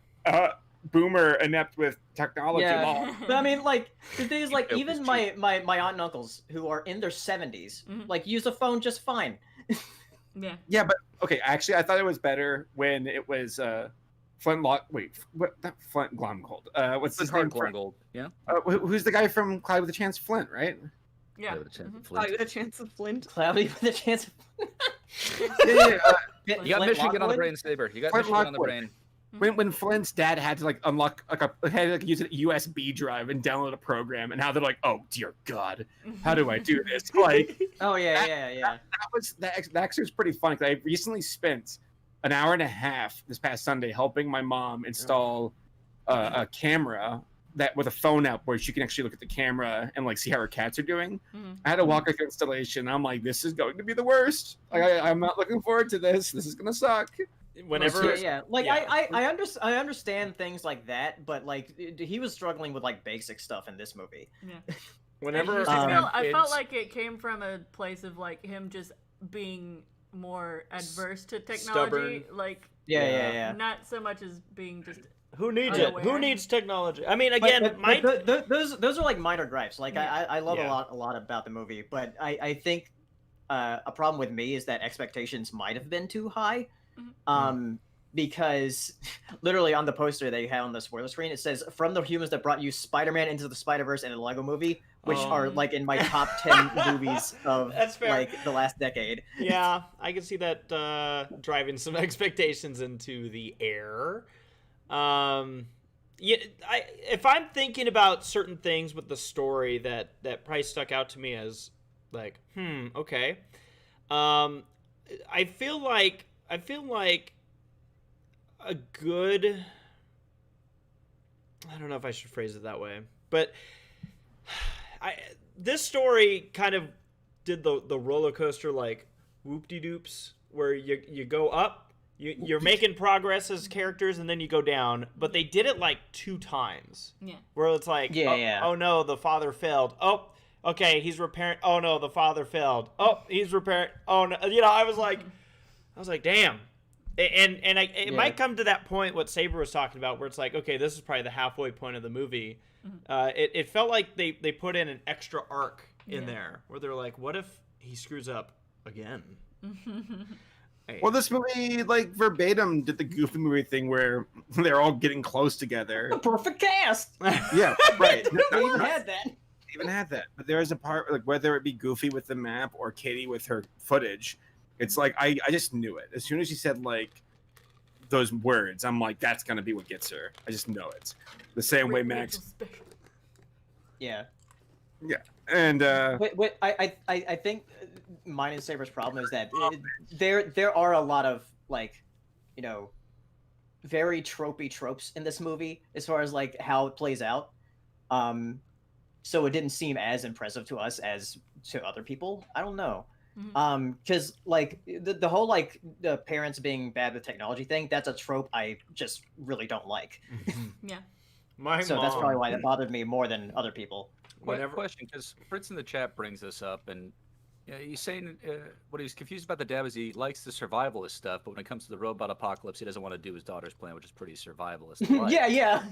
boomer inept with technology. Yeah, but I mean, like the thing is, like Dope even is my aunt and uncles who are in their 70s, like use a phone just fine. Yeah, but okay. Actually, I thought it was better when it was Flintlock. Wait, what? Not Flint Glomgold. What's his name? Glomgold. Yeah. Who's the guy from Clyde with a Chance of Flint? Right? Yeah. With a chance of I Flint. had a chance of Flint. Cloudy with a chance of. Yeah. You got Flint Michigan on the Lockwood? brain, Saber. You got Flint Michigan on the Lockwood. brain. When Flint's dad had to like unlock use a USB drive and download a program, and how they're like, oh dear God, how do I do this? Like, Oh yeah. that actually was pretty fun because I recently spent an hour and a half this past Sunday helping my mom install a camera that with a phone app where she can actually look at the camera and like see how her cats are doing. I had to walk her through installation. I'm like, this is going to be the worst. Like, I'm not looking forward to this. This is gonna suck. Whenever Like yeah. I understand things like that, but like he was struggling with like basic stuff in this movie. Whenever I felt like it came from a place of like him just being more adverse to technology, Stubborn. like Yeah. not so much as being just who needs it? Who unaware. needs technology? I mean, again, those are like minor gripes. Like I love Yeah. a lot about the movie, but I think a problem with me is that expectations might have been too high. Because literally on the poster they had on the spoiler screen, it says from the humans that brought you Spider-Man Into the Spider-Verse and the Lego Movie, which are like in my top 10 movies of That's fair. like the last decade. Yeah, I can see that driving some expectations into the air. If I'm thinking about certain things with the story that probably stuck out to me as like, okay. I feel like a good, I don't know if I should phrase it that way, but this story kind of did the roller coaster like whoop-de-doops, where you go up, you're making progress as characters, and then you go down, but they did it like 2 times. Yeah. Where it's like, oh no, the father failed. Oh, okay, he's repairing. Oh no, the father failed. Oh, he's repairing. Oh no, I was like, damn. And it might come to that point what Saber was talking about, where it's like, okay, this is probably the halfway point of the movie. It felt like they put in an extra arc in there, where they're like, what if he screws up again? Well, this movie, like, verbatim did the Goofy movie thing where they're all getting close together. The perfect cast. Yeah, right. They even had that. Even had that. But there is a part, like, whether it be Goofy with the map or Katie with her footage, it's like, I just knew it. As soon as she said, like, those words, I'm like, that's going to be what gets her. I just know it. The same way Max. Yeah. Yeah. And, Wait, I think mine and Saber's problem is that there are a lot of, like, very tropey tropes in this movie as far as, like, how it plays out. So it didn't seem as impressive to us as to other people. I don't know. Because like the whole like the parents being bad with technology thing, that's a trope I just really don't like. Yeah. That's probably why that bothered me more than other people. Question, because Fritz in the chat brings this up, and Yeah, he's saying what he's confused about the dad is he likes the survivalist stuff, but when it comes to the robot apocalypse, he doesn't want to do his daughter's plan, which is pretty survivalist. Yeah.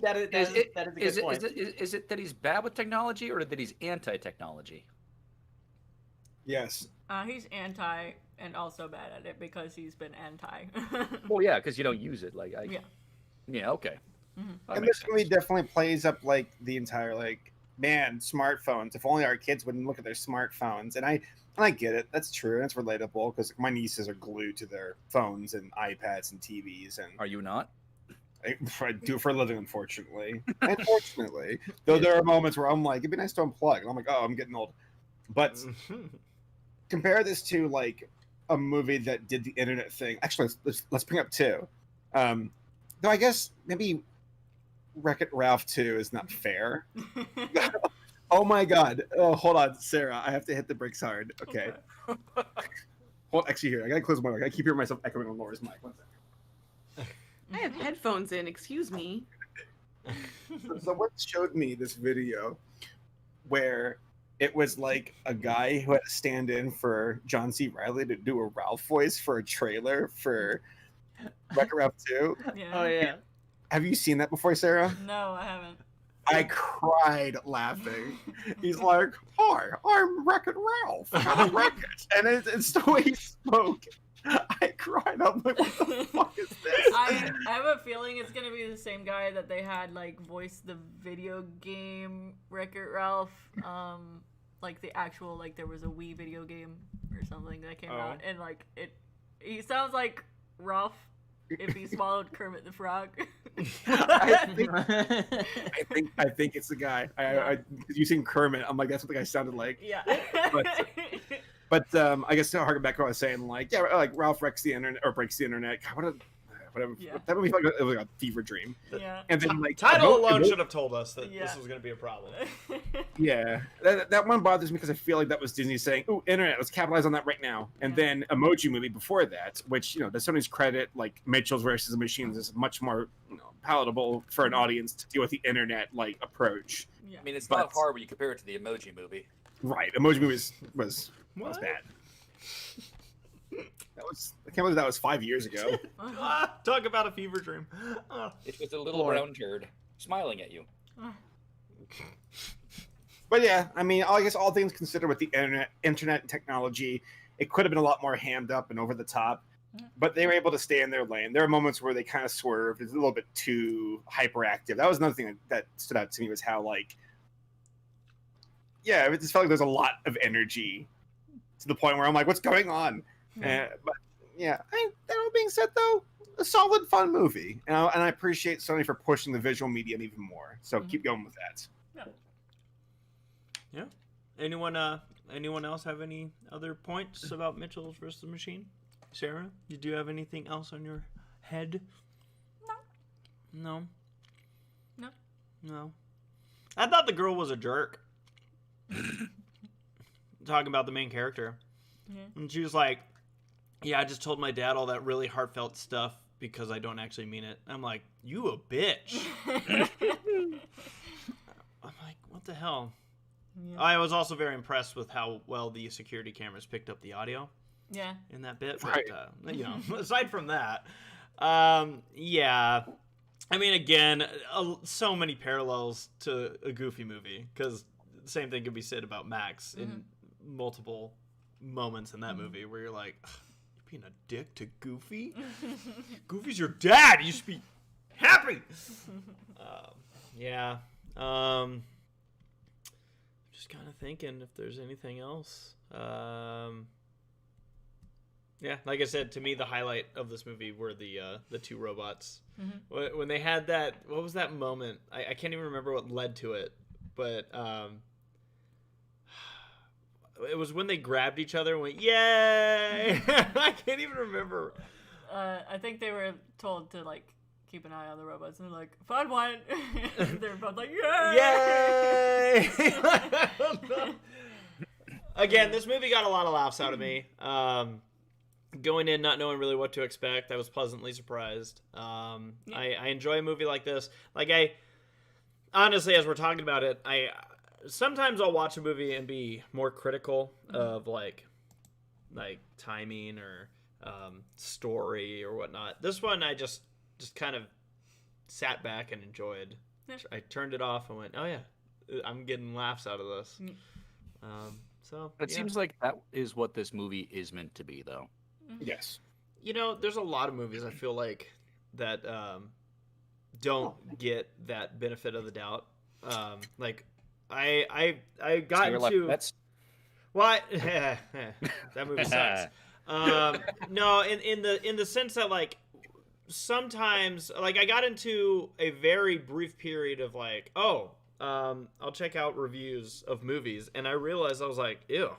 that is a good point. Is it that he's bad with technology or that he's anti-technology? Yes. He's anti and also bad at it because he's been anti. Well, yeah, because you don't use it. Yeah. Yeah. Okay. And this movie definitely plays up like the entire like, man, smartphones. If only our kids wouldn't look at their smartphones. And I get it. That's true. And it's relatable because my nieces are glued to their phones and iPads and TVs. And Are you not? I do it for a living, unfortunately. Unfortunately, though there are moments where I'm like, it'd be nice to unplug. And I'm like, oh, I'm getting old. But compare this to like a movie that did the internet thing. Actually, let's bring up two. Though I guess maybe Wreck-It Ralph 2 is not fair. Oh my god. Oh, hold on, Sarah. I have to hit the brakes hard. Okay. Actually, here. I gotta close my mic. I keep hearing myself echoing on Laura's mic. 1 second. I have headphones in. Excuse me. So what showed me this video where it was like a guy who had to stand in for John C. Reilly to do a Ralph voice for a trailer for Wreck-It Ralph 2. Yeah. Oh yeah. Have you seen that before, Sarah? No, I haven't. I cried laughing. He's like, "Hi, I'm Wreck-It Ralph. I'm Wreck-It," and it's the way he spoke. I cried. I'm like, "What the fuck is this?" I have a feeling it's gonna be the same guy that they had like voice the video game Wreck-It Ralph, like the actual like there was a Wii video game or something that came out, and like he sounds like Ralph if he swallowed Kermit the Frog. I think it's the guy. You seen Kermit? I'm like, that's what the guy sounded like. Yeah. But I guess to harken back to what I was saying, like, yeah, like Ralph wrecks the internet or breaks the internet. God, whatever. Yeah. That movie felt like it was like a fever dream. Yeah. And then like Title alone should have told us that Yeah. this was going to be a problem. Yeah, that one bothers me because I feel like that was Disney saying, "Ooh, internet, let's capitalize on that right now." And then Emoji Movie before that, which to Sony's credit, like Mitchell's versus the Machines is much more palatable for an audience to deal with the internet like approach. Yeah. I mean, it's not hard when you compare it to the Emoji Movie. Right, Emoji Movie was bad. I can't believe that was 5 years ago. Talk about a fever dream. It was a little brown turd smiling at you. But yeah, I mean, I guess all things considered with the internet technology, it could have been a lot more hammed up and over the top. But they were able to stay in their lane. There are moments where they kind of swerved. It's a little bit too hyperactive. That was another thing that stood out to me was how, like, it just felt like there's a lot of energy to the point where I'm like, what's going on? But yeah, that all being said, though, a solid, fun movie. And I appreciate Sony for pushing the visual medium even more. So keep going with that. Yeah. Anyone else have any other points about Mitchell's versus the Machine? Sarah, did you have anything else on your head? No. I thought the girl was a jerk. Talking about the main character. And she was like, yeah, I just told my dad all that really heartfelt stuff because I don't actually mean it. I'm like, you a bitch. I'm like, what the hell? Yeah. I was also very impressed with how well the security cameras picked up the audio. Yeah. In that bit. Right. But, aside from that, yeah. I mean, again, so many parallels to a Goofy movie because the same thing could be said about Max in multiple moments in that movie where you're like, you're being a dick to Goofy? Goofy's your dad. You should be happy. Yeah. Just kind of thinking if there's anything else. Yeah, like I said, to me, the highlight of this movie were the two robots. When they had that, what was that moment? I can't even remember what led to it, but it was when they grabbed each other and went, yay! I can't even remember. I think they were told to, like, keep an eye on the robots, and they're like, found one! They're both like, yay! Yay! Again, this movie got a lot of laughs out of me. Going in not knowing really what to expect, I was pleasantly surprised. I enjoy a movie like this. Like, honestly, as we're talking about it, sometimes I'll watch a movie and be more critical of like timing or story or whatnot. This one I just kind of sat back and enjoyed. Yeah. I turned it off and went, oh yeah, I'm getting laughs out of this. So It seems like that is what this movie is meant to be, though. Yes. you know, there's a lot of movies I feel like that don't get that benefit of the doubt. Like I got into That's well, that movie sucks. No, in the sense that like sometimes like I got into a very brief period of like, I'll check out reviews of movies, and I realized I was like, ew.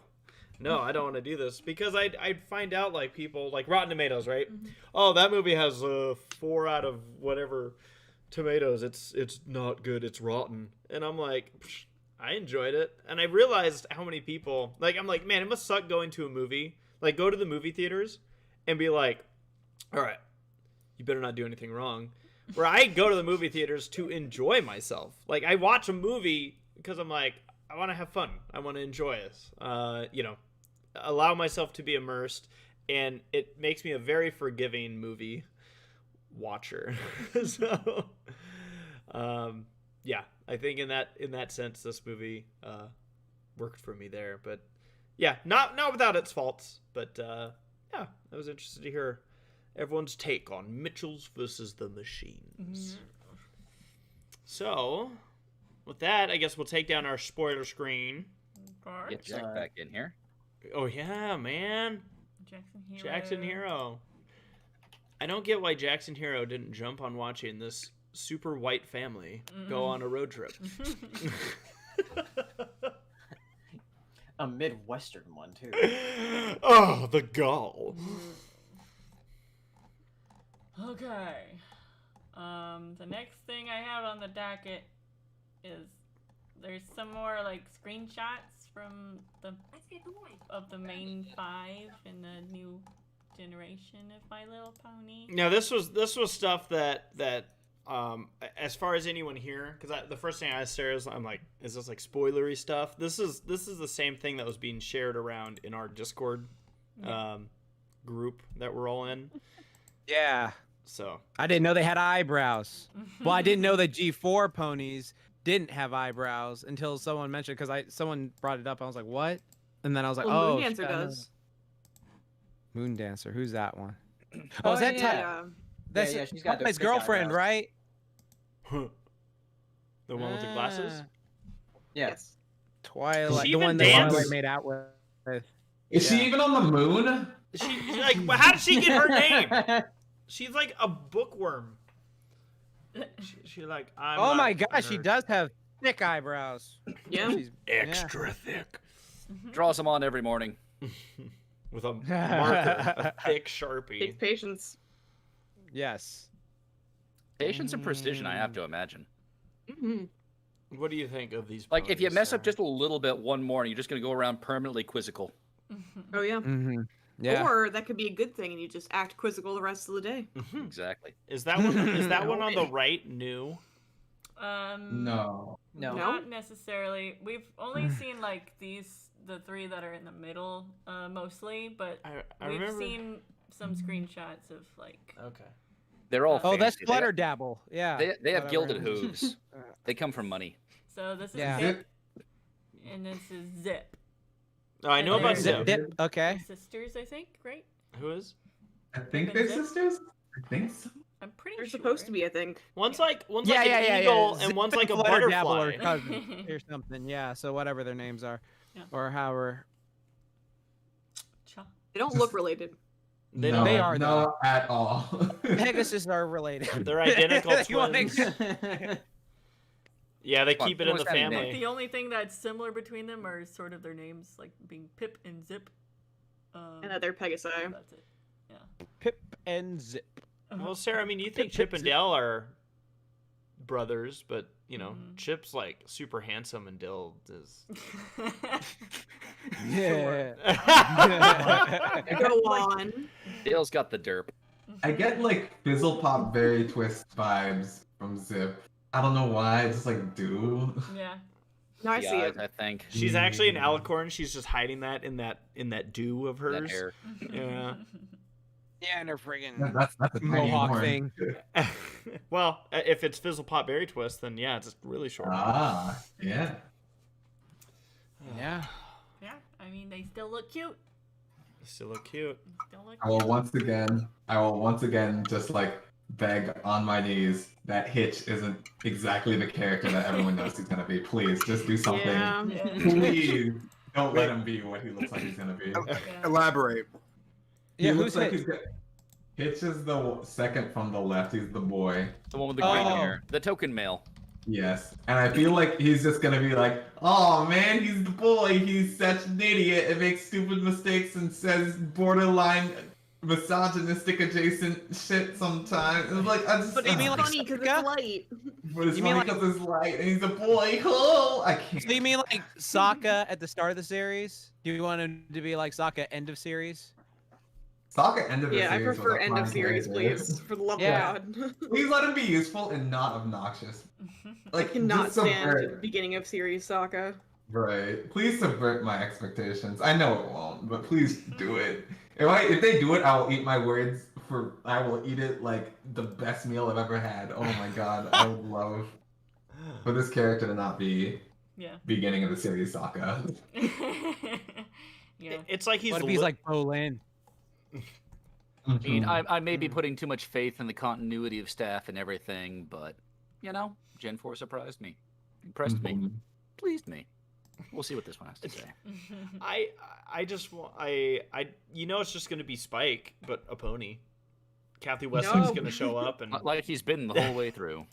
No, I don't want to do this, because I'd find out like people like Rotten Tomatoes, right? Mm-hmm. Oh, that movie has 4 out of whatever tomatoes. It's not good. It's rotten. And I'm like, I enjoyed it, and I realized how many people like. I'm like, man, it must suck going to a movie, like go to the movie theaters, and be like, all right, you better not do anything wrong. Where I go to the movie theaters to enjoy myself. Like I watch a movie because I'm like, I want to have fun. I want to enjoy this. Allow myself to be immersed, and it makes me a very forgiving movie watcher. So, yeah, I think in that sense, this movie worked for me there. But yeah, not without its faults. But yeah, I was interested to hear everyone's take on Mitchells versus the Machines. Mm-hmm. So, with that, I guess we'll take down our spoiler screen. Get Jack back in here. Oh yeah, man. Jackson Hero. I don't get why Jackson Hero didn't jump on watching this super white family go on a road trip. A Midwestern one too. Oh, the gall. Okay. The next thing I have on the docket is there's some more like screenshots from the main 5 in the new generation of My Little Pony. Now this was stuff that as far as anyone here, because the first thing I asked Sarah is, I'm like, is this like spoilery stuff? This is the same thing that was being shared around in our Discord group that we're all in. Yeah. So I didn't know they had eyebrows. Well, I didn't know that G4 ponies didn't have eyebrows until someone mentioned, because someone brought it up. I was like, what? And then I was like, well, oh, Moon Dancer does. Moon Dancer, who's that one? Oh, is that that's she's got his girlfriend, right? The one with the glasses? Yes. Twilight, the one that Twilight made out with. Is she even on the moon? She's like, how did she get her name? She's like a bookworm. She like, oh my gosh, she does have thick eyebrows. Yeah. She's extra thick. Draws them on every morning. With a marker, a thick Sharpie. Takes patience. Yes. Patience and precision, I have to imagine. Mm-hmm. What do you think of these? Like, if you mess Sarah? up just a little bit one morning, you're just going to go around permanently quizzical. Oh, yeah. Mm-hmm. Yeah. Or that could be a good thing, and you just act quizzical the rest of the day. Exactly. Is that one? Is that one on the right new? No. Not necessarily. We've only seen like the 3 that are in the middle, mostly, but we've seen some screenshots of like. Okay. They're all. Oh, fancy. that's Flutter Dabble. Yeah. They have gilded hooves. They come from money. So this is Zip, and this is Zip. Oh, I know And about they're Zip. Okay. Sisters, I think, right? Who is? I think they're sisters. I think so. I'm pretty They're sure. supposed to be, I think. One's like an eagle, and Zip one's like a Flutter Dabble butterfly. or cousin or something. Yeah. So whatever their names are, or however. They don't look related. They No, They are, not at all. Pegasus are related. They're identical They want twins. Yeah, they keep it in the what's that name? family. The only thing that's similar between them are sort of their names, like being Pip and Zip. And that they're Pegasi. That's it. Yeah. Pip and Zip. Well, Sarah, I mean, you think Chip and Dale are brothers, but you know, Chip's like super handsome, and Dale is. Yeah. Go on. Dale's got the derp. I get like Fizzle Pop Very Twist vibes from Zip. I don't know why, I just like do. Yeah. No, I the see eyes, it. I think. She's actually an alicorn. She's just hiding that in that dew of That hers. hair. Yeah. Yeah, and her friggin' That's a tiny mohawk horn. thing. Well, if it's Fizzlepot Berry Twist, then yeah, it's really short. Ah, yeah. Yeah. Yeah, I mean, they still look cute. Still look cute. Still look I will cute. once again just like beg on my knees that Hitch isn't exactly the character that everyone knows he's gonna be. Please, just do something. Yeah. Yeah. Please don't let him be what he looks like he's gonna be. Yeah. Elaborate. Yeah, He who's looks like Hitch? he's got... Hitch is the second from the left. He's the boy. The one with the green Oh. hair. The token male. Yes, and I feel like he's just gonna be like, "Oh man, he's the boy. He's such an idiot and makes stupid mistakes and says borderline misogynistic adjacent shit sometimes." It's like I just. But you mean like Funny because Sokka? it's light. But it's you mean funny because it's light and he's a boy. Oh, I can't. So you mean like Sokka at the start of the series? Do you want him to be like Sokka end of series? Sokka end of the Yeah, I series was prefer a end of fine series, character. please. For the love Yeah. of God. Please let him be useful and not obnoxious. I Like cannot just stand the subvert. beginning of series Sokka. Right. Please subvert my expectations. I know it won't, but please do it. If they do it, I will eat my words. I will eat it like the best meal I've ever had. Oh my god, I would love for this character to not be Yeah. beginning of the series Sokka. Yeah. It's like he's. What if he's like Bolin? I mean, I may be putting too much faith in the continuity of staff and everything, but you know, Gen 4 surprised me, impressed me, pleased me. We'll see what this one has to say. I just want it's just gonna be Spike, but a pony. Kathy Westlake's No. gonna show up and Like he's been the whole way through.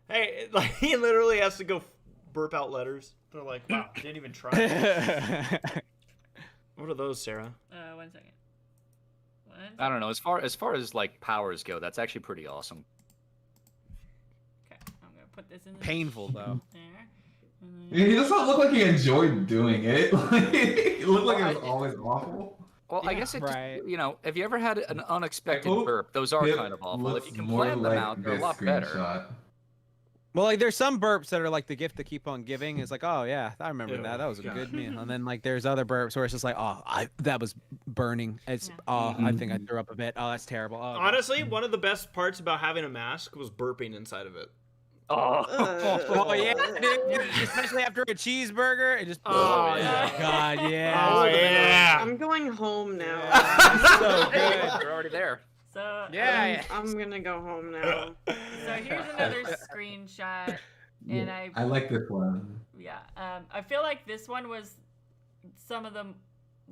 hey, like he literally has to go burp out letters. They're like, wow, didn't even try. What are those, Sarah? 1 second. I don't know. As far as like powers go, that's actually pretty awesome. Okay, I'm gonna put this in. Painful though. There. He doesn't look like he enjoyed doing it. It looked like it was always awful. Well, I guess it just, right. you know, have you ever had an unexpected hope burp? Those are It kind of awful. If looks you can more plan them like out, they're a this lot better. screenshot. Well, like there's some burps that are like the gift to keep on giving. It's like, oh yeah, I remember Ew, that. That was a God. good meal. And then like there's other burps where it's just like, oh, that was burning. It's Yeah. I think I threw up a bit. Oh, that's terrible. Oh, God. Honestly, one of the best parts about having a mask was burping inside of it. Oh yeah, dude. Especially after a cheeseburger, it just. Oh, yeah. God, yeah. Oh yeah. I'm going home now. It's so good. You're already there. So Yeah. I'm gonna go home now. So here's another screenshot, and I like this one. I feel like this one was some of them,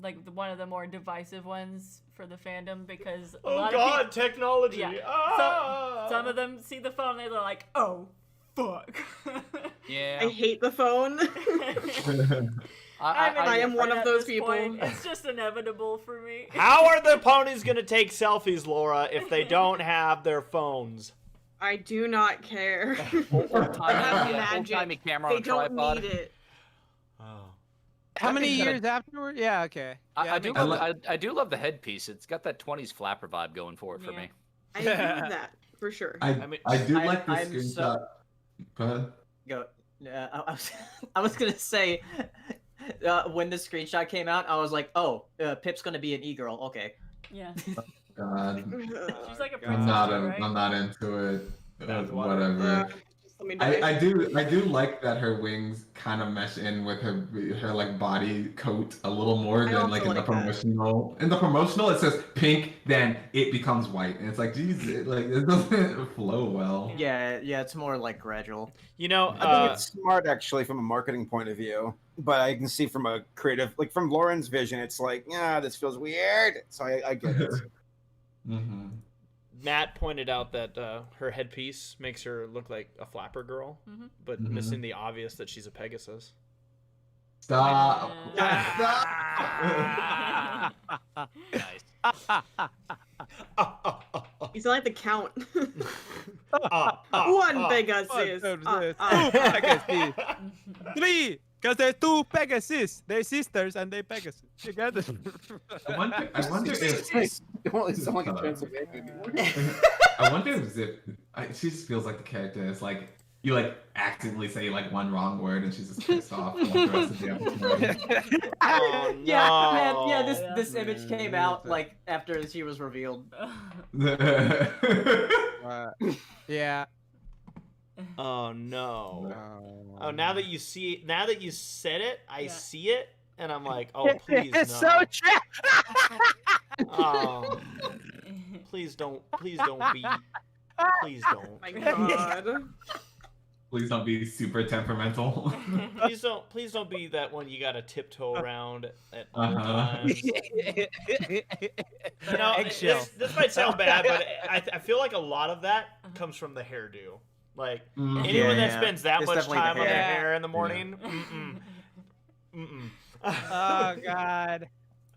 like one of the more divisive ones for the fandom because a Oh lot God, of people, technology. Yeah. Ah! some of them see the phone, they're like, oh fuck. Yeah. I hate the phone. I am one of those people. It's just inevitable for me. How are the ponies gonna take selfies, Laura, if they don't have their phones? I do not care. Old-timey camera on They a don't tripod. need it. Oh. How many think that years afterward? Yeah, okay. Yeah, I do makes love, sense. I do love the headpiece. It's got that 20s flapper vibe going for it for Yeah. me. I agree with that for sure. I mean, do I- like this I'm screenshot. so- Go ahead. Go. I was gonna say, when the screenshot came out, I was like, oh, Pip's gonna be an e-girl. Okay. Yeah. God, She's like a I'm princess, not. too, right? I'm not into it. That's Whatever. Just let me die. I do like that her wings kind of mesh in with her like body coat a little more I than like also in the like that. promotional. In the promotional, it says pink, then it becomes white, and it's like, geez, it doesn't flow well. Yeah, it's more like gradual. You know, I think it's smart actually from a marketing point of view, but I can see from a creative, like from Lauren's vision, it's like, yeah, this feels weird. So I get it. Mm-hmm. Matt pointed out that her headpiece makes her look like a flapper girl, but Mhm. missing the obvious that she's a Pegasus. Stop. Yeah. Stop. Nice. You sound like the Count. Ah, One Pegasus. Pegasus. Three, because there's two Pegasus. They're sisters and they Pegasus together. I wonder if You only sound like a Transylvania. I wonder if Zip. She just feels like the character is like you like accidentally say like one wrong word and she's just pissed off for like, the rest of the episode. Oh, no. Yeah. This image came out like after she was revealed. Yeah. Oh no. No. Oh, now that you said it, I Yeah. see it, and I'm like, oh, please It's no. so true. Oh, please don't be. Please don't. Oh my god. Please don't be super temperamental. Please don't be that one you gotta tiptoe around at all Uh-huh. times. You know, Eggshell. this might sound bad, but I feel like a lot of that comes from the hairdo. Like anyone that spends that It's much definitely the time on their hair. hair in the morning, Oh God.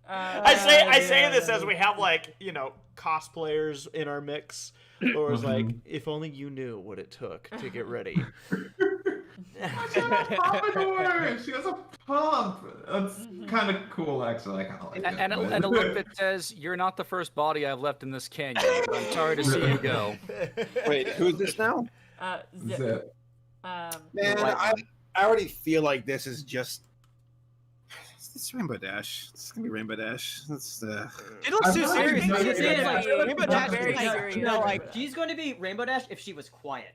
I say this as we have like, you know, cosplayers in our mix. Or it's like, if only you knew what it took to get ready. She has a pompadour! She has a pump! That's kind of cool, actually. I kind of like it. And a look that says, "You're not the first body I've left in this canyon. But I'm sorry to see you go." Wait, who's this now? Zip. Man, I already feel like this is just. It's Rainbow Dash. It's gonna be Rainbow Dash. It's It looks too I serious. think It's it is. like Rainbow It's Dash very is like, serious. you know, like She's going to be Rainbow Dash if she was quiet.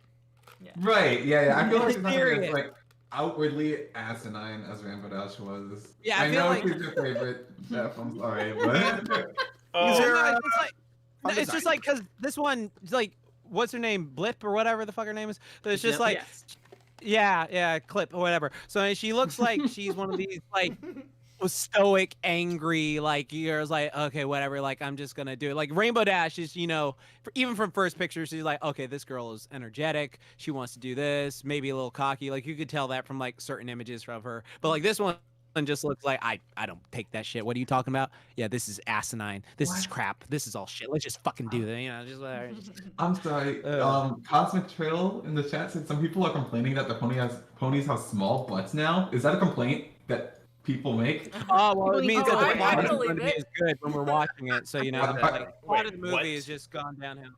Right, yeah. I feel like she's not gonna Serious. be like outwardly asinine as Rainbow Dash was. Yeah, I I feel know like- she's your favorite, Jeff. I'm sorry, but Oh, Is there, there, it's just like because this one, like, what's her name, Blip or whatever the fuck her name is. But it's just like, yeah, Clip or whatever. So she looks like she's one of these like stoic, angry, like you're like, okay, whatever. Like I'm just gonna do it. Like Rainbow Dash is, you know, even from first pictures, she's like, okay, this girl is energetic. She wants to do this. Maybe a little cocky. Like you could tell that from like certain images from her. But like this one just looks like I don't take that shit. What are you talking about? Yeah, this is asinine. This is crap. This is all shit. Let's just fucking do that. You know, just whatever. I'm sorry. Cosmic Trail in the chat said some people are complaining that the ponies have small butts now. Is that a complaint that people make? Oh well, it means Oh, that the I plot is believe going to be it. as good when we're watching it. So you know, the like, plot of the movie what? has just gone downhill.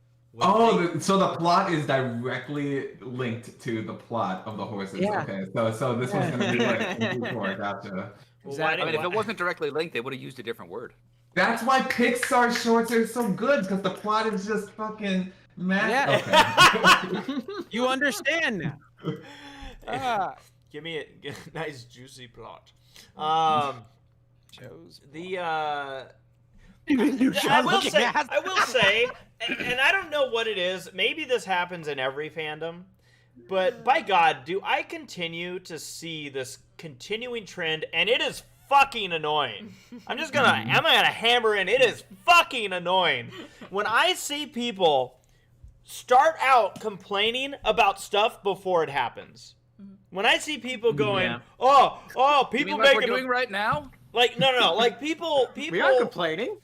So the plot is directly linked to the plot of the horses. Yeah. Okay, so this one's gonna be like before. Gotcha. Why I mean, if did- it wasn't directly linked, they would have used a different word. That's why Pixar shorts are so good, because the plot is just fucking mad. Yeah. Okay. You understand now. Ah. Give me a nice juicy plot. Shows. I will say, and I don't know what it is. Maybe this happens in every fandom, but by God, do I continue to see this continuing trend, and it is fucking annoying. I'm gonna hammer in. It is fucking annoying when I see people start out complaining about stuff before it happens. When I see people going, oh, You people mean like we're making doing right now? like no, like people We are complaining.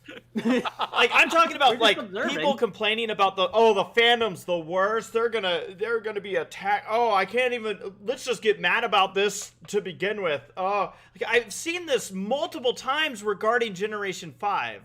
like I'm talking about We're like just observing. people complaining about the fandom's the worst. They're gonna be attacked. Oh, I can't even. Let's just get mad about this to begin with. Oh, like, I've seen this multiple times regarding Generation 5.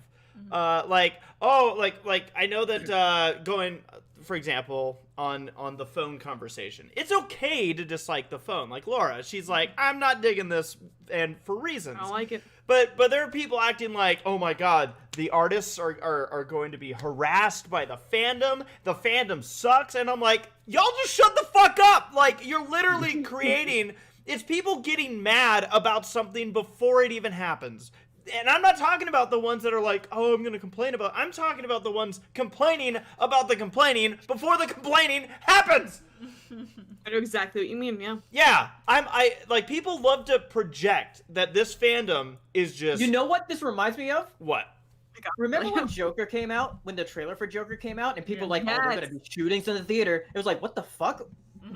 Like I know that going, for example, on the phone conversation, it's okay to dislike the phone. Like Laura, she's like, I'm not digging this, and for reasons. I don't like it. But there are people acting like, oh my god, the artists are going to be harassed by the fandom. The fandom sucks. And I'm like, y'all just shut the fuck up. Like, you're literally creating, it's people getting mad about something before it even happens. And I'm not talking about the ones that are like, oh, I'm going to complain about. I'm talking about the ones complaining about the complaining before the complaining happens. I know exactly what you mean, yeah. Yeah, I like people love to project that this fandom is just. You know what this reminds me of? What? Remember when Joker came out? When the trailer for Joker came out, and people like, oh, Yes. there's gonna be shootings in the theater. It was like, what the fuck?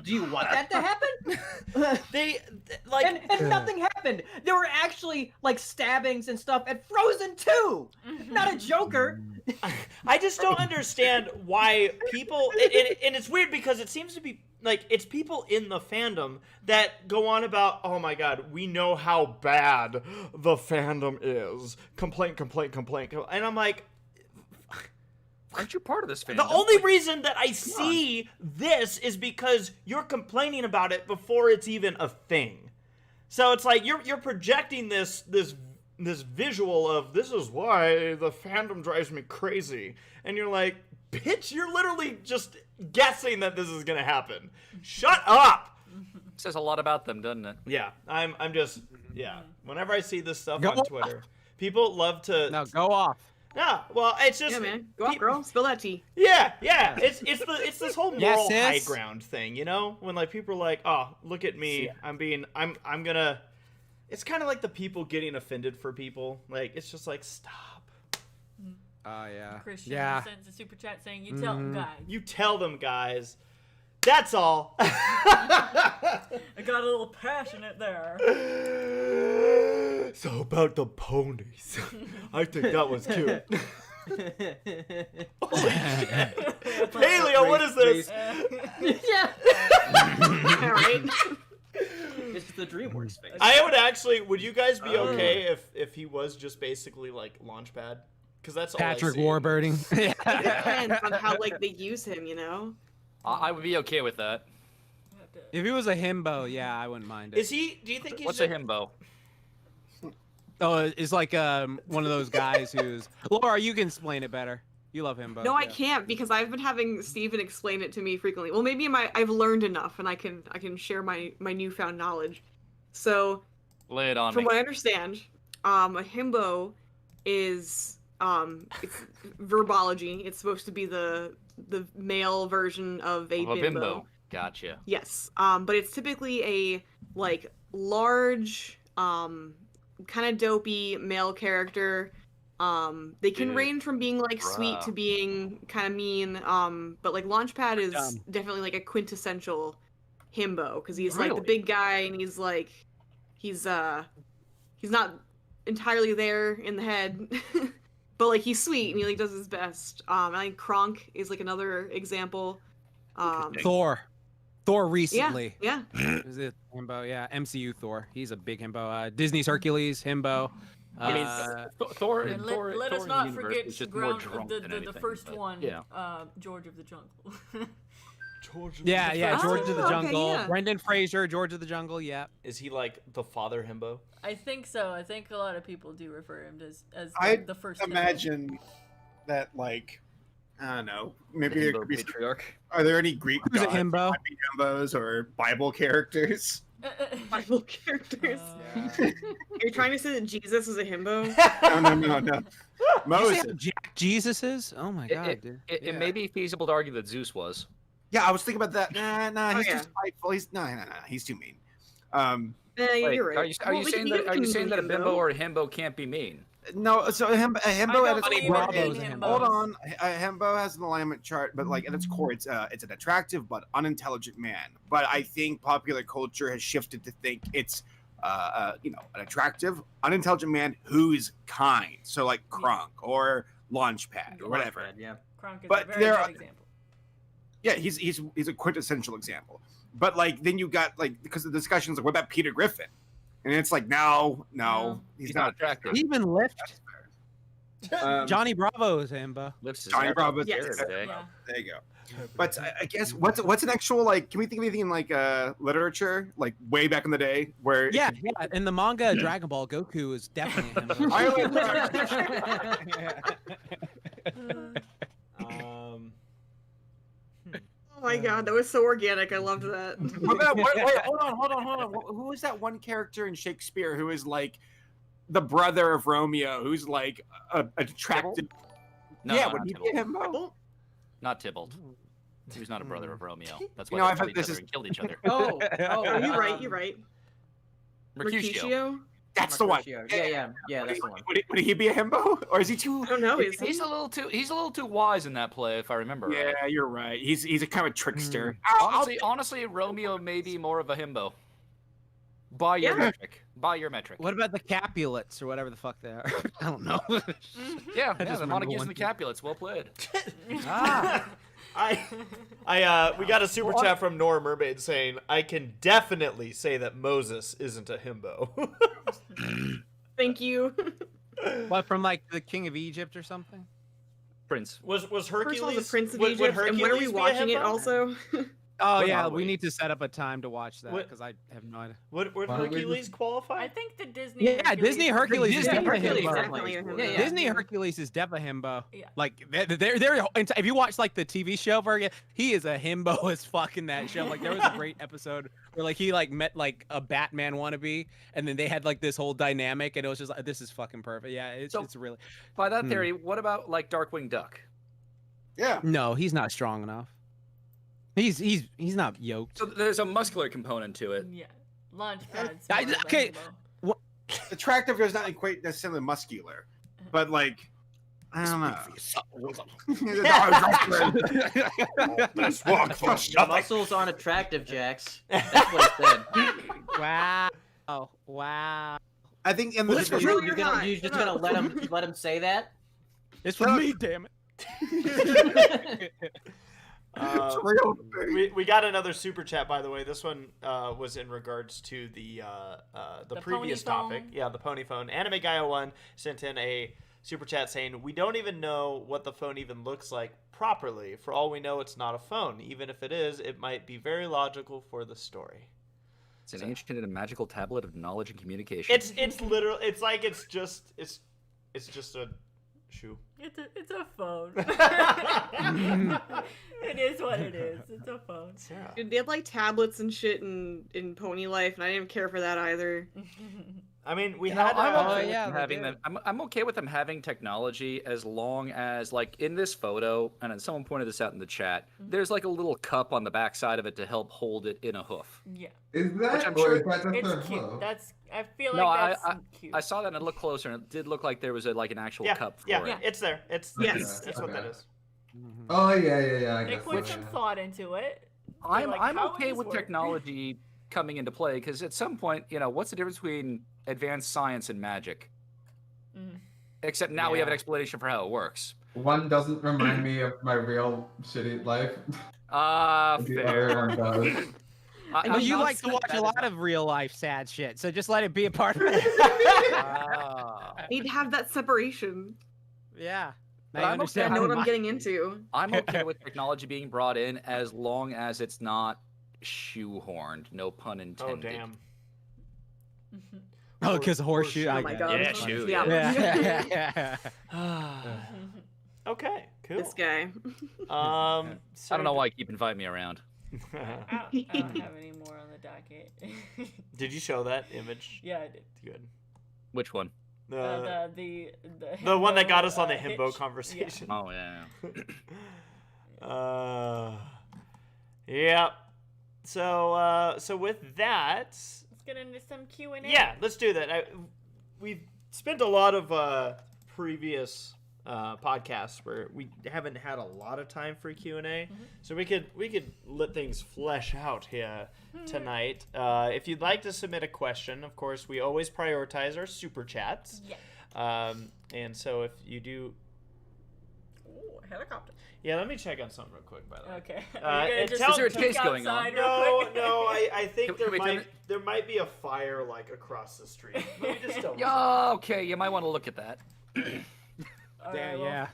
Do you want that to happen? They like and nothing happened. There were actually like stabbings and stuff at Frozen 2. Not a Joker. I just don't understand why people and it's weird because it seems to be like it's people in the fandom that go on about, oh my god, we know how bad the fandom is. Complaint. And I'm like, Aren't you part of this fandom? The only reason that I see this is because you're complaining about it before it's even a thing. So it's like you're projecting this visual of this is why the fandom drives me crazy, and you're like, bitch, you're literally just guessing that this is gonna happen. Shut up. Says a lot about them, doesn't it? Yeah, I'm just whenever I see this stuff on Twitter, people love to go off. Yeah, well, it's just man. Go off, girl. Spill that tea. Yeah. It's this whole moral sis. high ground thing, when like people are like, oh, look at me, I'm gonna. It's kind of like the people getting offended for people. Like it's just like stop. Oh yeah. Christian sends a super chat saying, "You tell them guys." You tell them guys. That's all. I got a little passionate there. So about the ponies, I think that was cute. Holy shit. Paleo, what is this? Yeah. All right. It's the DreamWorks face. Would you guys be okay if he was just basically like Launchpad? Because that's all Patrick I see. Warburton. It depends on how they use him, I would be okay with that. If he was a himbo, yeah, I wouldn't mind it. Is he? Do you think he's What's a himbo? Oh, it's like one of those guys who's Laura. You can explain it better. You love himbo. No, I can't because I've been having Steven explain it to me frequently. Well, maybe I've learned enough and I can share my newfound knowledge. So, Lay it on from me. what I understand, a himbo is it's verbology. It's supposed to be the male version of a bimbo. Gotcha. Yes. But it's typically a large kind of dopey male character. They can range from being sweet to being kind of mean. But Launchpad is definitely a quintessential himbo because he's the big guy and he's he's not entirely there in the head. But he's sweet and he does his best. I think Kronk is another example. Thor recently. Yeah. Is it himbo? Yeah, MCU Thor. He's a big himbo. Disney's Hercules himbo. I mean, Thor. And Thor. let Thor us in not the universe forget is just more drunk than the anything, first but, one, yeah. George of the Jungle. George? Yeah, George of the okay, Jungle. yeah. Brendan Fraser, George of the Jungle. Yeah. Is he like the father himbo? I think so. I think a lot of people do refer him as I'd the first. imagine that I don't know. Maybe there himbo could be. patriarch. Are there any Greek Who's a gods, himbo? himbos, or Bible characters? Bible characters. You're trying to say that Jesus is a himbo? No. You Moses. say Jack Jesus is? Oh my god, dude. It may be feasible to argue that Zeus was. Yeah, I was thinking about that. Nah, Oh, he's yeah. just spiteful. He's too mean. You're right. Are you saying that a bimbo or a himbo can't be mean? No, so a himbo at its believe core. Bravo's in a himbos. himbo. Hold on, a himbo has an alignment chart, but at its core, it's an attractive but unintelligent man. But I think popular culture has shifted to think it's an attractive, unintelligent man who's kind. So Kronk or Launchpad or whatever. Yeah. Kronk is But a very there good are- example. Yeah, he's a quintessential example. But then you got because the discussions what about Peter Griffin? And it's no, he's not attractive. He even lift. Um, Johnny Bravo is a himbo. Lifts his Johnny hair Bravo. up Yes. there today. Yeah. There you go. But I guess what's an actual can we think of anything in literature way back in the day where Yeah. In the manga Dragon Ball, Goku is definitely a himbo. Oh my god, that was so organic. I loved that. What about, wait, hold on. Who is that one character in Shakespeare who is the brother of Romeo, who's attractive? No, Yeah, not would he be a Tybalt. himbo? Not Tybalt. He was not a brother of Romeo. That's You why know, they I've killed had each this other is- and killed each other. You're right. Mercutio. That's the one. Yeah, that's the one. Would he be a himbo, or is he too? I don't know. Is He's a little too wise in that play, if I remember Yeah, right. you're right. He's a kind of a trickster. Honestly, Romeo may be more of a himbo. By your Yeah. metric. By your metric. What about the Capulets or whatever the fuck they are? I don't know. Yeah, I just the remember Montagues one and the thing. Capulets. Well played. We got a super chat from Nora Mermaid saying, I can definitely say that Moses isn't a himbo. Thank you. What, from the King of Egypt or something? Prince. Was First of all, Hercules the Prince of would Egypt, and when are we Hercules be a watching it himbo? also? Oh When yeah, are we we? need to set up a time to watch that What- because I have no idea. Would Why don't we Hercules just- qualify? I think the Disney. Yeah, Disney Hercules is Disney definitely Hercules himbo. definitely. Definitely. Yeah, yeah. Disney Hercules is definitely himbo. Yeah. Like they're if you watch like the TV show for it, he is a himbo as fuck in that show. Like there was a great episode where like he like met like a Batman wannabe, and then they had like this whole dynamic, and it was just like this is fucking perfect. Yeah, it's really By that theory, what about like Darkwing Duck? Yeah. no, he's not strong enough. He's not yoked. So there's a muscular component to it. Yeah. Launch pads. I- okay. Attractive does not equate necessarily muscular, but like I don't know. Let's walk for The muscles aren't attractive, Jax. That's what he said. Wow. Oh wow. I think in You're this Well, video, really gonna, not. you just Shut gonna up. let him say that? It's for me, damn it. We got another super chat, by the way. This one was in regards to the previous pony topic. phone. Yeah, the pony phone. Anime Guy 01 sent in a super chat saying, "We don't even know what the phone even looks like properly. For all we know, it's not a phone. Even if it is, it might be very logical for the story." It's an ancient and magical tablet of knowledge and communication. It's literal. It's like it's just a shoe. It's a phone. It is what it is. It's a phone. Sarah. Dude, they had like tablets and shit in Pony Life, and I didn't care for that either. I mean, we You know, had. I'm okay with yeah, them they having did. them. I'm okay with them having technology as long as, like, in this photo, and someone pointed this out in the chat. There's like a little cup on the back side of it to help hold it in a hoof. Yeah. Is that I'm or sure is that just It's a cute. hoe? That's. I feel No, like that's cute. I saw that and it looked closer, and it did look like there was like an actual Yeah, cup for yeah, it. it's there. It's Yes. That's what Okay. that is. Oh yeah. I They guess. put so, some yeah. thought into it. I'm like, I'm how would okay this with work? technology coming into play because at some point, you know, what's the difference between advanced science and magic? Mm. Except now we have an Yeah. explanation for how it works. One doesn't remind me of my real shitty life. The Fair. other one does. I- Well, I'm you not like to saying watch that a is lot not- of real life sad shit, so just let it be a part of it. Ah. I need to have that separation. Yeah. But Now you I'm okay I understand know how what I'm my- getting into. I'm okay with technology being brought in as long as it's not shoehorned. No pun Oh intended. damn. Oh, because horseshoe. Oh I my get god. it. Yeah, shoot. Yeah. Yeah. Okay, cool. This guy. I don't know why you keep inviting me around. I don't have any more on the docket. Did you show that image? Yeah, I did. Good. Which one? The The one that himbo, got us on the himbo hitch. conversation. Oh yeah. Yeah. So with that, Let's get into some Q&A. yeah, let's do that. We've spent a lot of previous podcasts where we haven't had a lot of time for Q&A, so we could let things flesh out here tonight. If you'd like to submit a question, of course, we always prioritize our super chats. Yeah. And so if you do, Ooh, helicopter. yeah, let me check on something real quick. By the way. Okay. and Just tell- Is there a peek chase going on? outside real No, quick? no, I think Can we turn there might be a fire like across the street. Let me just double check. Yeah. Okay. You might want to look at that. All Yeah, right, well, yeah.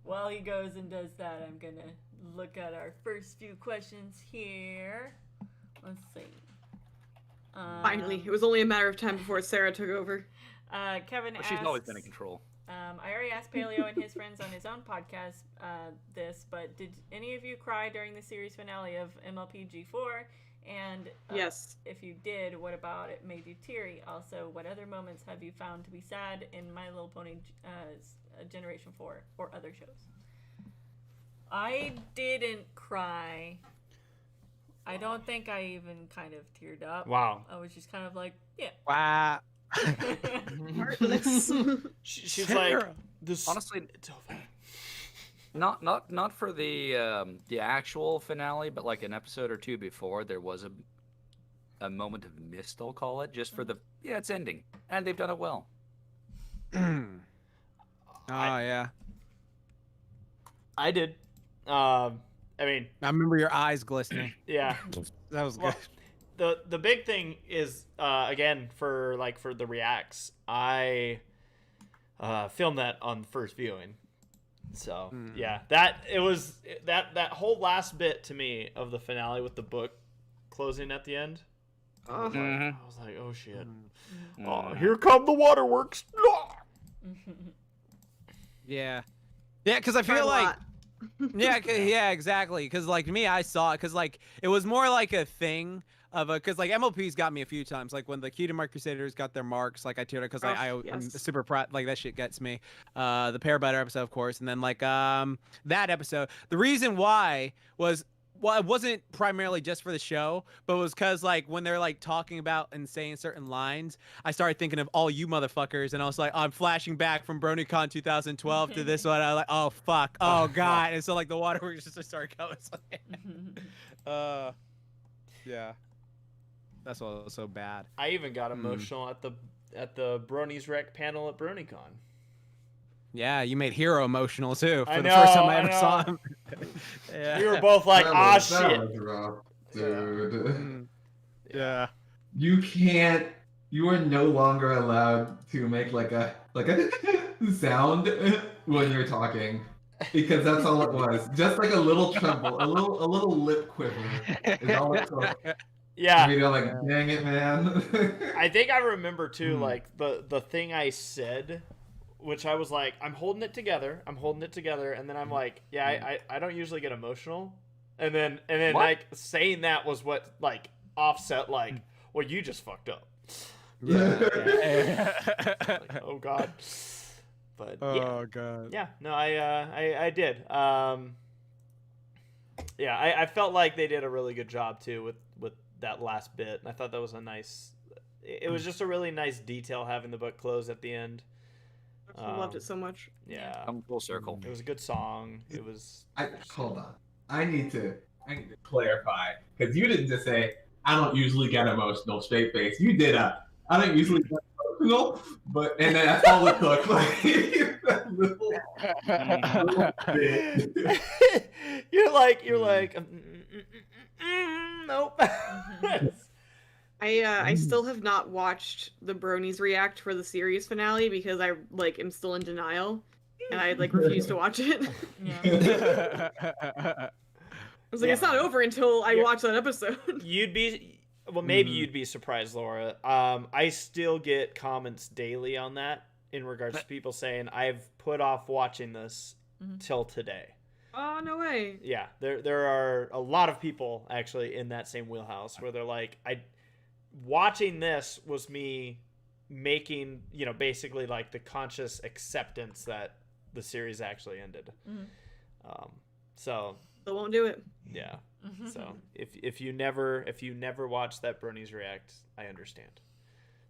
While he goes and does that, I'm gonna look at our first few questions here. Let's see. Finally, it was only a matter of time before Sarah took over. Kevin Well, asks, she's always been in control. I already asked Paleo and his friends on his own podcast this, but did any of you cry during the series finale of MLP G4? And Yes. if you did, what about it made you teary? Also, what other moments have you found to be sad in My Little Pony Generation 4 or other shows? I didn't cry. I don't think I even kind of teared up. Wow. I was just kind of like, yeah. Wow. Heartless. She's like, this. Honestly, it's over. not for the actual finale, but like an episode or two before, there was a moment of mist, I'll call it, just for the it's ending, and they've done it well. Oh yeah. I did. I mean, I remember your eyes glistening. yeah. That was Well, good. the big thing is again for the reacts. I filmed that on the first viewing, So yeah, that whole last bit to me of the finale with the book closing at the end. I was like, oh shit! Oh, here come the waterworks. Yeah, because I feel like. Yeah, exactly. Because like me, I saw it because like it was more like a thing of a because like MLP's got me a few times. Like when the Kingdom Mark Crusaders got their marks, like I teared it because I'm super proud. Like that shit gets me. The Pair Butter episode, of course, and then like that episode. The reason why was. Well, it wasn't primarily just for the show, but it was because, like, when they're, like, talking about and saying certain lines, I started thinking of all you motherfuckers, and I was like, I'm flashing back from BronyCon 2012 to this one. I was like, oh, fuck. Oh, God. And so, like, the waterworks just started going. Yeah. That's why was so bad. I even got emotional at the Bronies Rec panel at BronyCon. Yeah, you made Hero emotional, too, for the know, first time I ever saw him. Yeah. We were both like, ah, shit. That was rough, dude. Yeah. You are no longer allowed to make like a sound when you're talking. Because that's all it was. Just like a little tremble, a little lip quiver is all it took. Yeah. Maybe like, dang it, man. I think I remember too, like the thing I said, which I was like, I'm holding it together, and then I'm like, yeah, I don't usually get emotional, and then what? Like saying that was what like offset like, well, you just fucked up. Yeah. Like, oh God. But oh God. Yeah, no, I did. Yeah, I felt like they did a really good job too with that last bit. I thought that was a nice. It was just a really nice detail having the book close at the end. I loved it so much. Yeah, I'm full circle. It was a good song. It was. Hold on. I need to clarify because you didn't just say I don't usually get emotional straight face. You did I don't usually get emotional, and then that's all it took. Like that little bit. You're like nope. I still have not watched the Bronies react for the series finale because I like am still in denial and I like refuse to watch it. Yeah. I was like, it's not over until I watch that episode. Maybe you'd be surprised, Laura. I still get comments daily on that in regards to people saying I've put off watching this till today. Oh, no way. Yeah, there are a lot of people actually in that same wheelhouse where they're like, watching this was me making, basically like the conscious acceptance that the series actually ended. So they won't do it. Yeah. So if you never watch that Bronies react, I understand.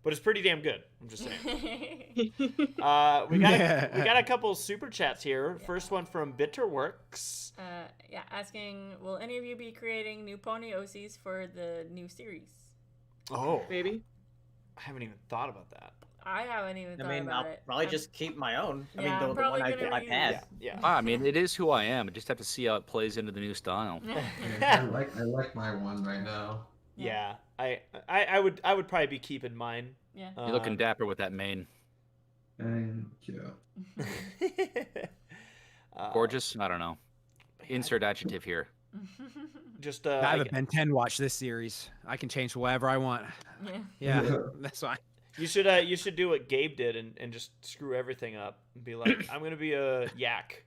But it's pretty damn good. I'm just saying. We got a couple super chats here. Yeah. First one from Bitterworks. Asking, will any of you be creating new pony OCs for the new series? Oh, maybe. I haven't even thought about that. I haven't even thought about I'll it. probably just keep my own. Yeah, the one I had. Yeah. I mean, it is who I am. I just have to see how it plays into the new style. I like my one right now. Yeah. I would probably be keeping mine. Yeah. You're looking dapper with that mane. Thank you. Gorgeous? I don't know. Insert adjective here. Just I have a Ben 10 watch this series. I can change whatever I want. Yeah, that's fine. You should do what Gabe did and just screw everything up and be like, I'm gonna be a yak.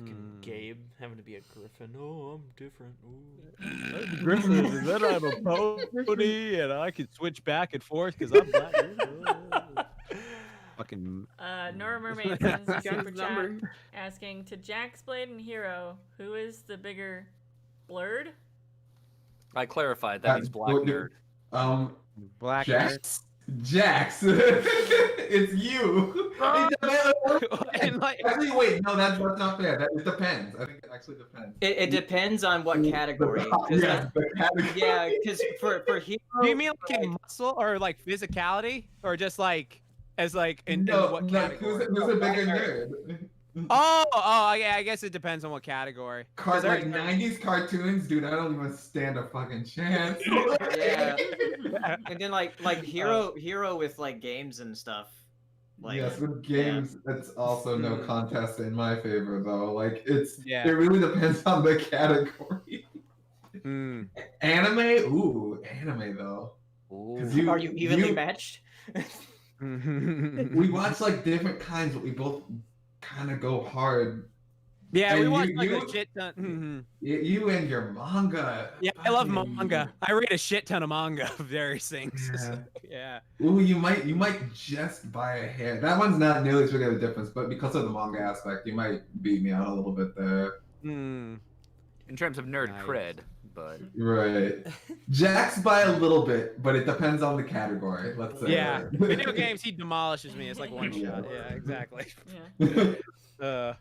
Freaking Gabe having to be a griffin. Oh, I'm different. I'm a griffin, and then I'm a pony, and I can switch back and forth because I'm black. Fucking. Nora Mermaid sends a super chat asking, to Jax, Blade, and Hero, who is the bigger blurred? I clarified that means black nerd. Black Jax. Jax, it's you. Actually, wait, no, that's not fair. It depends. I think it actually depends. It depends on what category. Yeah, because for Hero. Do you mean like in muscle or like physicality, or just like as like in no, what category? Who's a bigger nerd? Yeah. I guess it depends on what category. Like 90s cartoons, dude. I don't even stand a fucking chance. Yeah. And then like hero with like games and stuff. Like, yes, with games, it's also no contest in my favor though. Like it really depends on the category. Anime, anime though. Are you evenly matched? We watch like different kinds, but we both kind of go hard. Yeah, and we watch like a shit ton. You and your manga. Yeah, I love manga. I read a shit ton of manga of various things. Yeah. Ooh, you might just buy a hair. That one's not nearly as big of a difference, but because of the manga aspect, you might beat me out a little bit there. In terms of nerd cred, but right. Jack's by a little bit, but it depends on the category. Let's say. Yeah. Video games, he demolishes me. It's like one shot. Yeah, exactly. Yeah.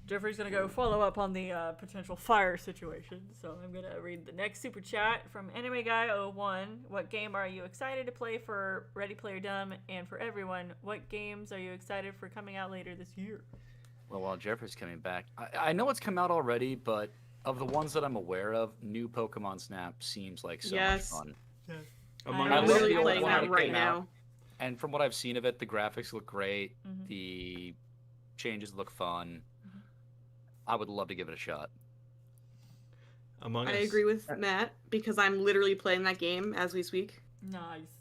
Jeffrey's gonna go follow up on the potential fire situation, so I'm gonna read the next super chat from Anime Guy 01. What game are you excited to play for Ready Player Dumb? And for everyone, what games are you excited for coming out later this year? Well, while Jeffrey's coming back, I know it's come out already, but of the ones that I'm aware of, new Pokemon Snap seems like so much fun. Yes. I'm literally playing that right now. And from what I've seen of it, the graphics look great. The changes look fun. I would love to give it a shot. I agree with Matt because I'm literally playing that game as we speak. Nice.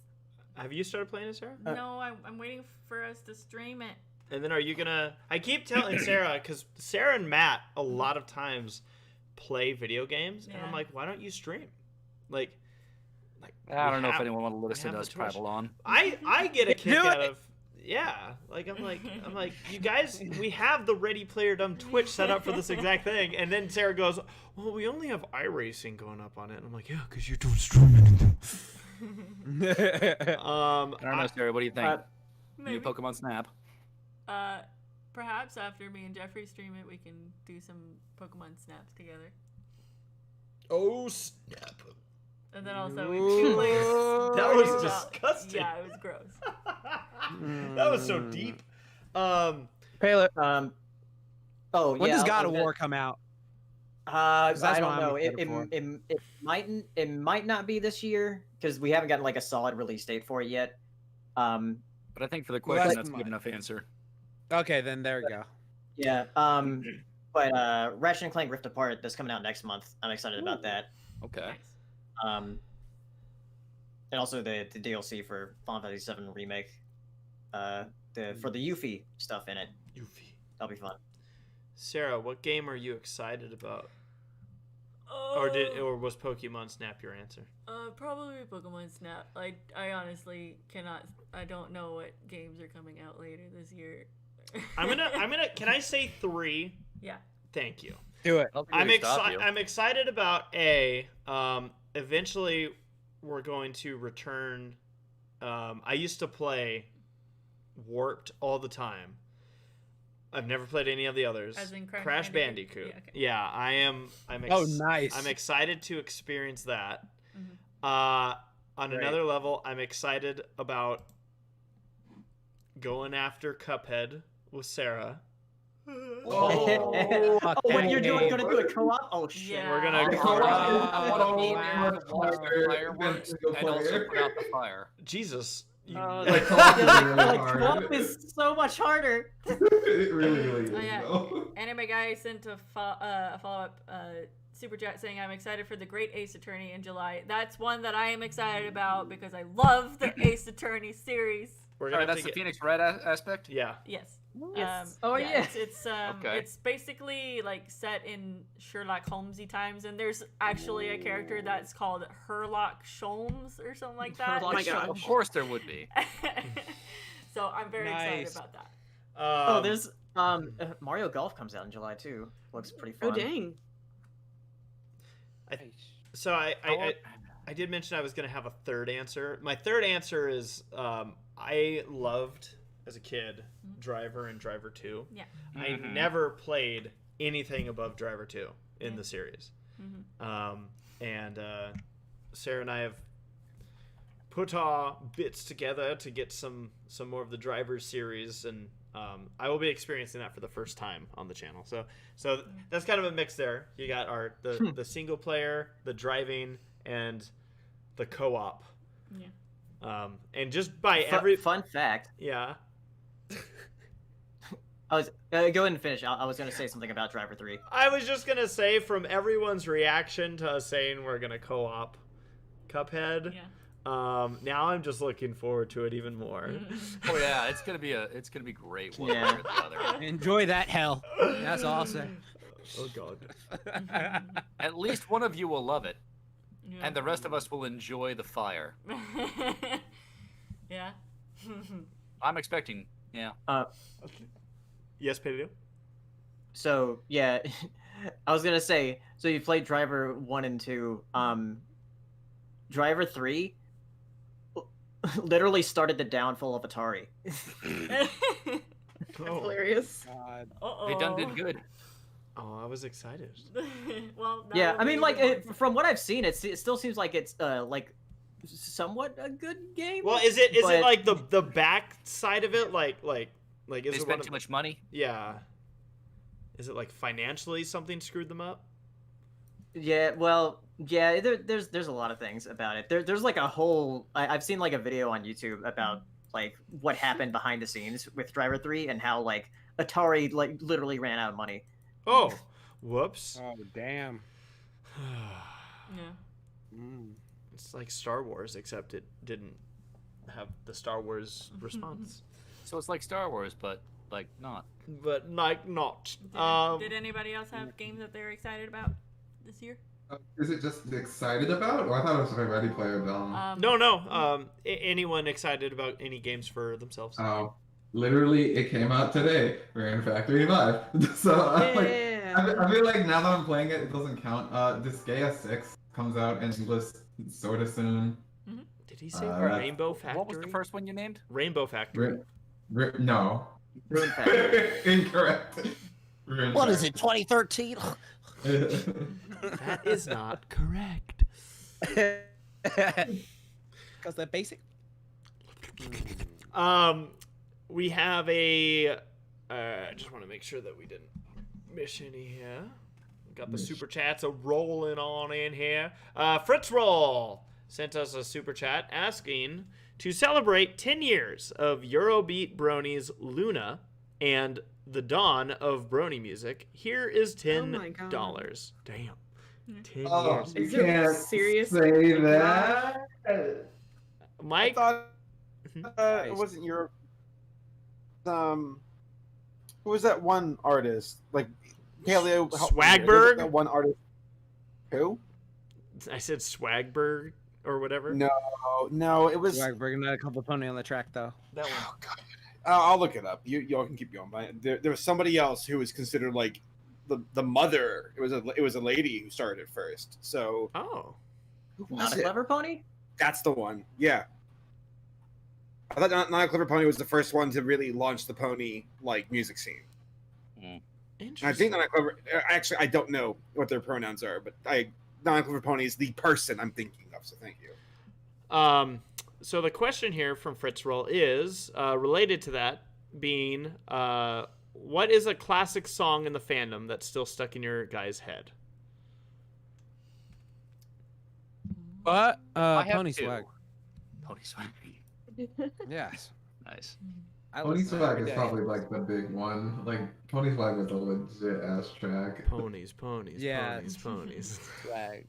Have you started playing it, Sarah? No, I'm waiting for us to stream it. And then are you gonna... I keep telling Sarah, because Sarah and Matt a lot of times play video games, and I'm like, why don't you stream? Like I don't know if anyone want to listen to us prattle on. I get a kick out of... Yeah, like I'm like, you guys, we have the Ready Player Dumb Twitch set up for this exact thing, and then Sarah goes, well, we only have iRacing going up on it, and I'm like, yeah, because you don't stream anything. I don't know, Sarah, what do you think? Maybe. New Pokemon Snap. Perhaps after me and Jeffrey stream it, we can do some Pokemon Snaps together. Oh snap! And then also we can play. That was disgusting. Yeah, it was gross. That was so deep. Pele. Oh, when does God of War come out? I don't know. It might not be this year because we haven't gotten like a solid release date for it yet. But I think for the question, that's a good enough answer. Okay, then there we go. Yeah. But Ratchet and Clank Rift Apart that's coming out next month. I'm excited about that. Okay. And also the DLC for Final Fantasy VII Remake. For the Yuffie stuff in it. Yuffie. That'll be fun. Sarah, what game are you excited about? Or was Pokemon Snap your answer? Probably Pokemon Snap. I honestly cannot. I don't know what games are coming out later this year. I'm gonna. Can I say 3? Yeah. Thank you. Do it. I'm excited about eventually we're going to return. I used to play Warped all the time. I've never played any of the others. As in Crash Bandicoot. Yeah, okay. Yeah, I'm nice. I'm excited to experience that. Mm-hmm. On another level, I'm excited about going after Cuphead with Sarah. When you're gonna do a co-op? Oh shit. Yeah. We're gonna I want to be there to watch the fireworks and also put out the fire. Jesus. Co-op is so much harder. It really is. Oh, yeah. Though. Anime Guy sent a follow-up super chat saying, I'm excited for the Great Ace Attorney in July. That's one that I am excited about because I love the Ace Attorney series. That's the Phoenix Red aspect? Yeah. Yes. Yes. It's Okay. It's basically like set in Sherlock Holmesy times, and there's actually a character that's called Herlock Sholmes or something like that. Oh my god! Of course there would be. So I'm very excited about that. There's Mario Golf comes out in July too. Looks pretty fun. Oh dang! So I did mention I was going to have a third answer. My third answer is I loved as a kid Driver and Driver 2. Yeah. I never played anything above Driver 2 in the series. And Sarah and I have put our bits together to get some more of the Drivers series, and I will be experiencing that for the first time on the channel. So that's kind of a mix there. You got the single player, the driving, and the co-op. Yeah. And just by fun fact. Yeah. I was go ahead and finish. I was gonna say something about Driver 3. I was just gonna say, from everyone's reaction to us saying we're gonna co-op Cuphead, now I'm just looking forward to it even more. Oh yeah, it's gonna be great one way or the other. Enjoy that hell. That's all I'll say. Oh god. At least one of you will love it, and the rest of us will enjoy the fire. Yeah. I'm expecting. Yeah. Yes, Pedro? So yeah, I was gonna say. So you played Driver 1 and 2. Driver 3 literally started the downfall of Atari. Hilarious. God. They done did good. Oh, I was excited. Well, Yeah, I mean, like from what I've seen, it still seems like it's like somewhat a good game. Well, is it like the back side of it, like is They it spent too much money. Yeah. Is it like financially something screwed them up? Yeah, well, yeah. There's a lot of things about it. There's like a whole. I've seen like a video on YouTube about like what happened behind the scenes with Driver 3 and how like Atari like literally ran out of money. Oh, whoops. Oh, damn. Yeah. It's like Star Wars, except it didn't have the Star Wars response. So it's like Star Wars, but like not. But like not. Did anybody else have games that they're excited about this year? Is it just excited about? Or I thought it was like Ready Player One. No. Anyone excited about any games for themselves? Oh, literally, it came out today. We're in Factory 5. So I feel like now that I'm playing it, it doesn't count. Disgaea 6 comes out in English sort of soon. Did he say Rainbow Factory? What was the first one you named? Rainbow Factory. No. Ruin Factory. Incorrect. What is it, 2013? That is not correct. Because they're basic. We have a. I just want to make sure that we didn't miss any here. We got the super chats rolling on in here. Fritz Roll sent us a super chat asking to celebrate 10 years of Eurobeat Bronies Luna and the dawn of Brony music. Here is $10. Damn. 10 years. You Is it can't serious? say that. Mike? I thought it wasn't Europe. Who was that one artist? Like Paleo Swagberg? That one artist. Who? I said Swagberg or whatever. No, it was. Swagberg, not a couple pony on the track though. That one. Oh God. I'll look it up. Y'all can keep going. But there was somebody else who was considered like the mother. It was a lady who started it first. So who was Not a Clever Pony? That's the one. Yeah. I thought Not a Clever Pony was the first one to really launch the pony like music scene. Interesting. I think Not a Clever. Actually, I don't know what their pronouns are, but Not a Clever Pony is the person I'm thinking of. So thank you. So the question here from Fritz Roll is related to that, being what is a classic song in the fandom that's still stuck in your guys' head? What? I have Pony two. Swag. Pony Swag. Yes. Nice. Pony Swag is probably like the big one. Like Pony Swag is a legit ass track. Ponies. Yeah. Ponies. Swag.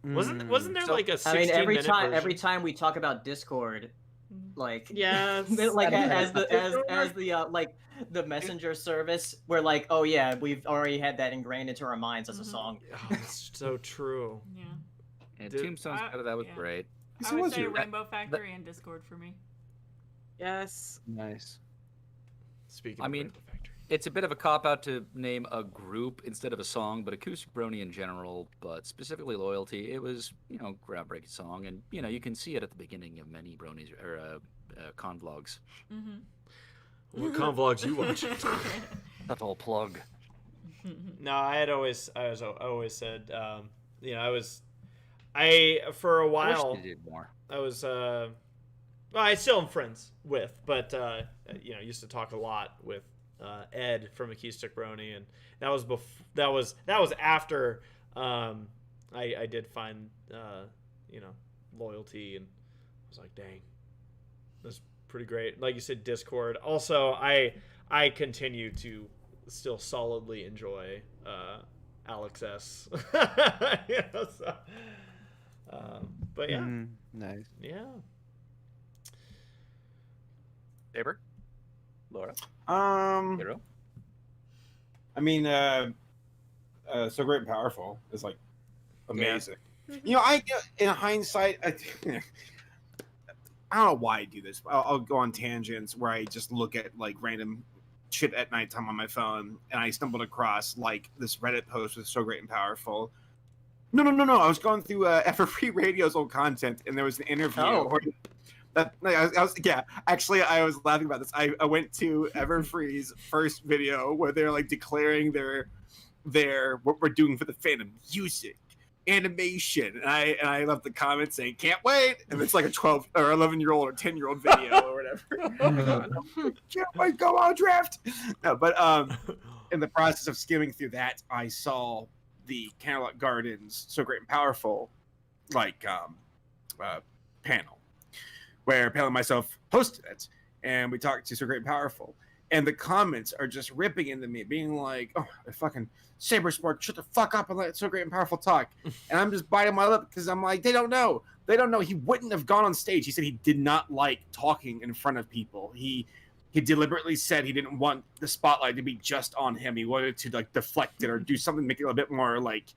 Wasn't there So, like a 16 I mean, every minute time version? we talk about Discord, like Yes. like as the like the messenger service, we're like, oh yeah, we've already had that ingrained into our minds as a song. Oh, it's so true. Yeah. And Dude, Tombstone's that was great. I would say Rainbow Factory and Discord for me. Yes. Nice. Speaking I of mean, Rainbow Factory. It's a bit of a cop-out to name a group instead of a song, but Acoustic Brony in general, but specifically Loyalty, it was, groundbreaking song, and, you can see it at the beginning of many Bronies, or convlogs. What convlogs you watch? That's all plug. No, I always said, for a I while, wish they did more. well, I still am friends with, but used to talk a lot with Ed from Acoustic Brony, and that was after I did find loyalty, and I was like, dang, that's pretty great. Like you said, Discord. Also, I continue to still solidly enjoy Alex S. But yeah, nice. Yeah. Saber, Laura, I mean, so great and powerful is like amazing. Yeah. In hindsight, I don't know why I do this. I'll go on tangents where I just look at like random shit at nighttime on my phone, and I stumbled across like this Reddit post with so great and powerful. No. I was going through Free Radio's old content, and there was an interview. Oh. Actually, I was laughing about this. I went to Everfree's first video where they're like declaring their what we're doing for the fandom, music, animation, and I left the comment saying can't wait, and it's like a 12 or 11-year-old or 10-year-old video or whatever. Can't wait, go on draft. No, but in the process of skimming through that, I saw the Candlelight Gardens So Great and Powerful panel, where Pale and myself posted it, and we talked to So Great and Powerful, and the comments are just ripping into me, being like, "Oh, fucking Saberspark, shut the fuck up and let So Great and Powerful talk." And I'm just biting my lip because I'm like, they don't know. He wouldn't have gone on stage. He said he did not like talking in front of people. He deliberately said he didn't want the spotlight to be just on him. He wanted to like deflect it or do something to make it a little bit more like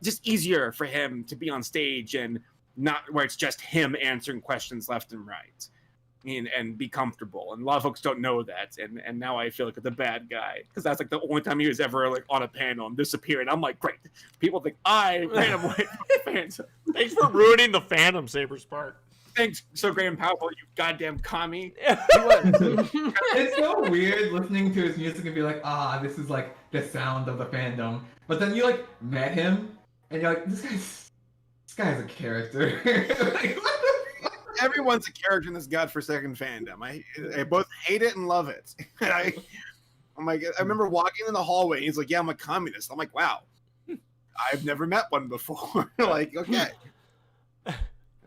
just easier for him to be on stage and not where it's just him answering questions left and right, and be comfortable. And a lot of folks don't know that, and now I feel like the bad guy because that's like the only time he was ever like on a panel and disappeared. I'm like, great, people think I ran away from the fans. Thanks for ruining the fandom, Saberspark. Thanks, So Great and Powerful, you goddamn commie. It's so weird listening to his music and be like, this is like the sound of the fandom. But then you like met him and you're like, this guy's a character. Like, what the fuck? Everyone's a character in this godforsaken fandom. I both hate it and love it. I'm like, I remember walking in the hallway and he's like, yeah, I'm a communist. I'm like, wow, I've never met one before. Like, okay.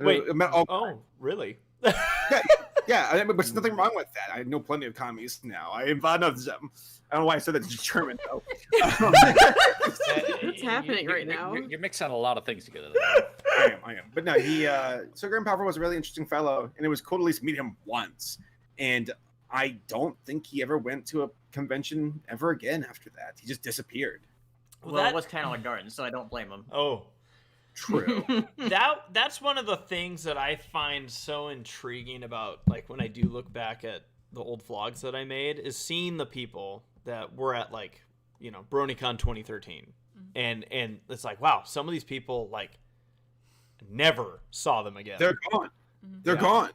Wait, really? Yeah, I mean, there's nothing wrong with that. I know plenty of commies now. I don't know why I said that's German, though. What's happening right now? You're mixing a lot of things together. I am. But no, So Great and Powerful was a really interesting fellow, and it was cool to at least meet him once. And I don't think he ever went to a convention ever again after that. He just disappeared. Well, it was Candlelight Gardens, so I don't blame him. Oh. True. That's one of the things that I find so intriguing about like when I do look back at the old vlogs that I made is seeing the people that were at like, BronyCon 2013. And it's like, wow, some of these people like never saw them again. They're gone. They're gone.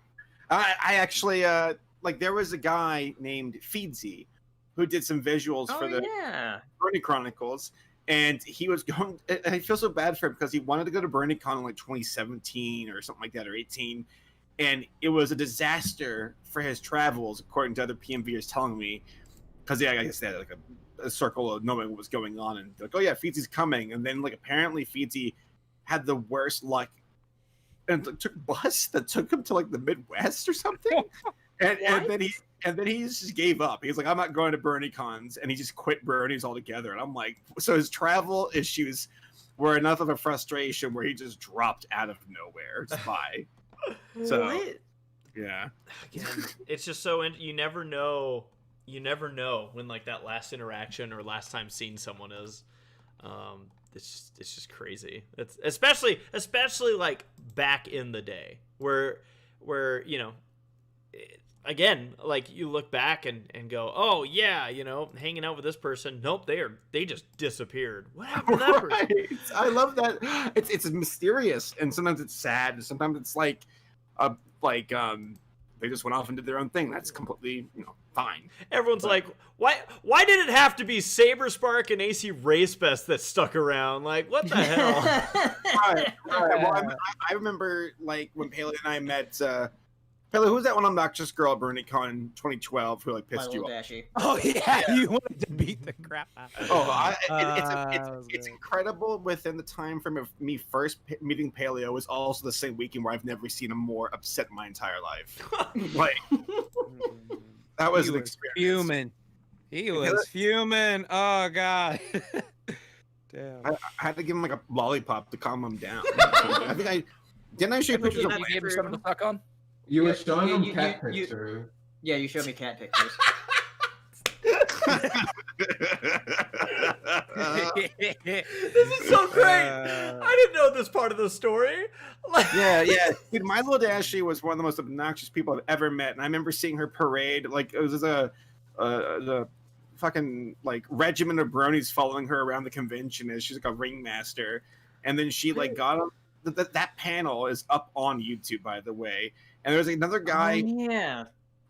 I actually there was a guy named Feedsy who did some visuals for the Brony Chronicles. And he was going, and I feel so bad for him because he wanted to go to BronyCon in like 2017 or something like that, or 18. And it was a disaster for his travels, according to other PMVers telling me. Because, I guess they had like a circle of knowing what was going on. And like, oh yeah, Feedsy's coming. And then like apparently Feedsy had the worst luck and took a bus that took him to like the Midwest or something. And then he just gave up. He was like, I'm not going to BronyCons, and he just quit Bronies altogether. And I'm like, so his travel issues were enough of a frustration where he just dropped out of nowhere to buy. So, what? Yeah. Again, it's just so you never know when like that last interaction or last time seeing someone is. It's just crazy. It's especially like back in the day where again, like you look back and go, oh yeah, hanging out with this person. Nope, they just disappeared. What happened to that person? I love that. It's mysterious, and sometimes it's sad, and sometimes it's like they just went off and did their own thing. That's completely, fine. Everyone's like, why did it have to be Saberspark and ACRacebest that stuck around? Like, what the hell? Right. Well, I remember like when Paleo and I met. Paleo, who's that one obnoxious girl at BronyCon 2012 who like pissed you off? Dashie. Oh yeah, you wanted to beat the crap out of It's incredible within the time from me first meeting Paleo was also the same weekend where I've never seen him more upset in my entire life. Like that was an experience. Fuming. He was fuming. Oh god. Damn. I had to give him like a lollipop to calm him down. I think I show you pictures of You gave him something to suck on? You were showing him cat pictures. Yeah, you showed me cat pictures. This is so great. I didn't know this part of the story. Yeah. Dude, my little Dashie was one of the most obnoxious people I've ever met, and I remember seeing her parade. Like it was the fucking like regiment of bronies following her around the convention as she's like a ringmaster, and then she like got on. That panel is up on YouTube, by the way. And there's another guy. Oh, yeah.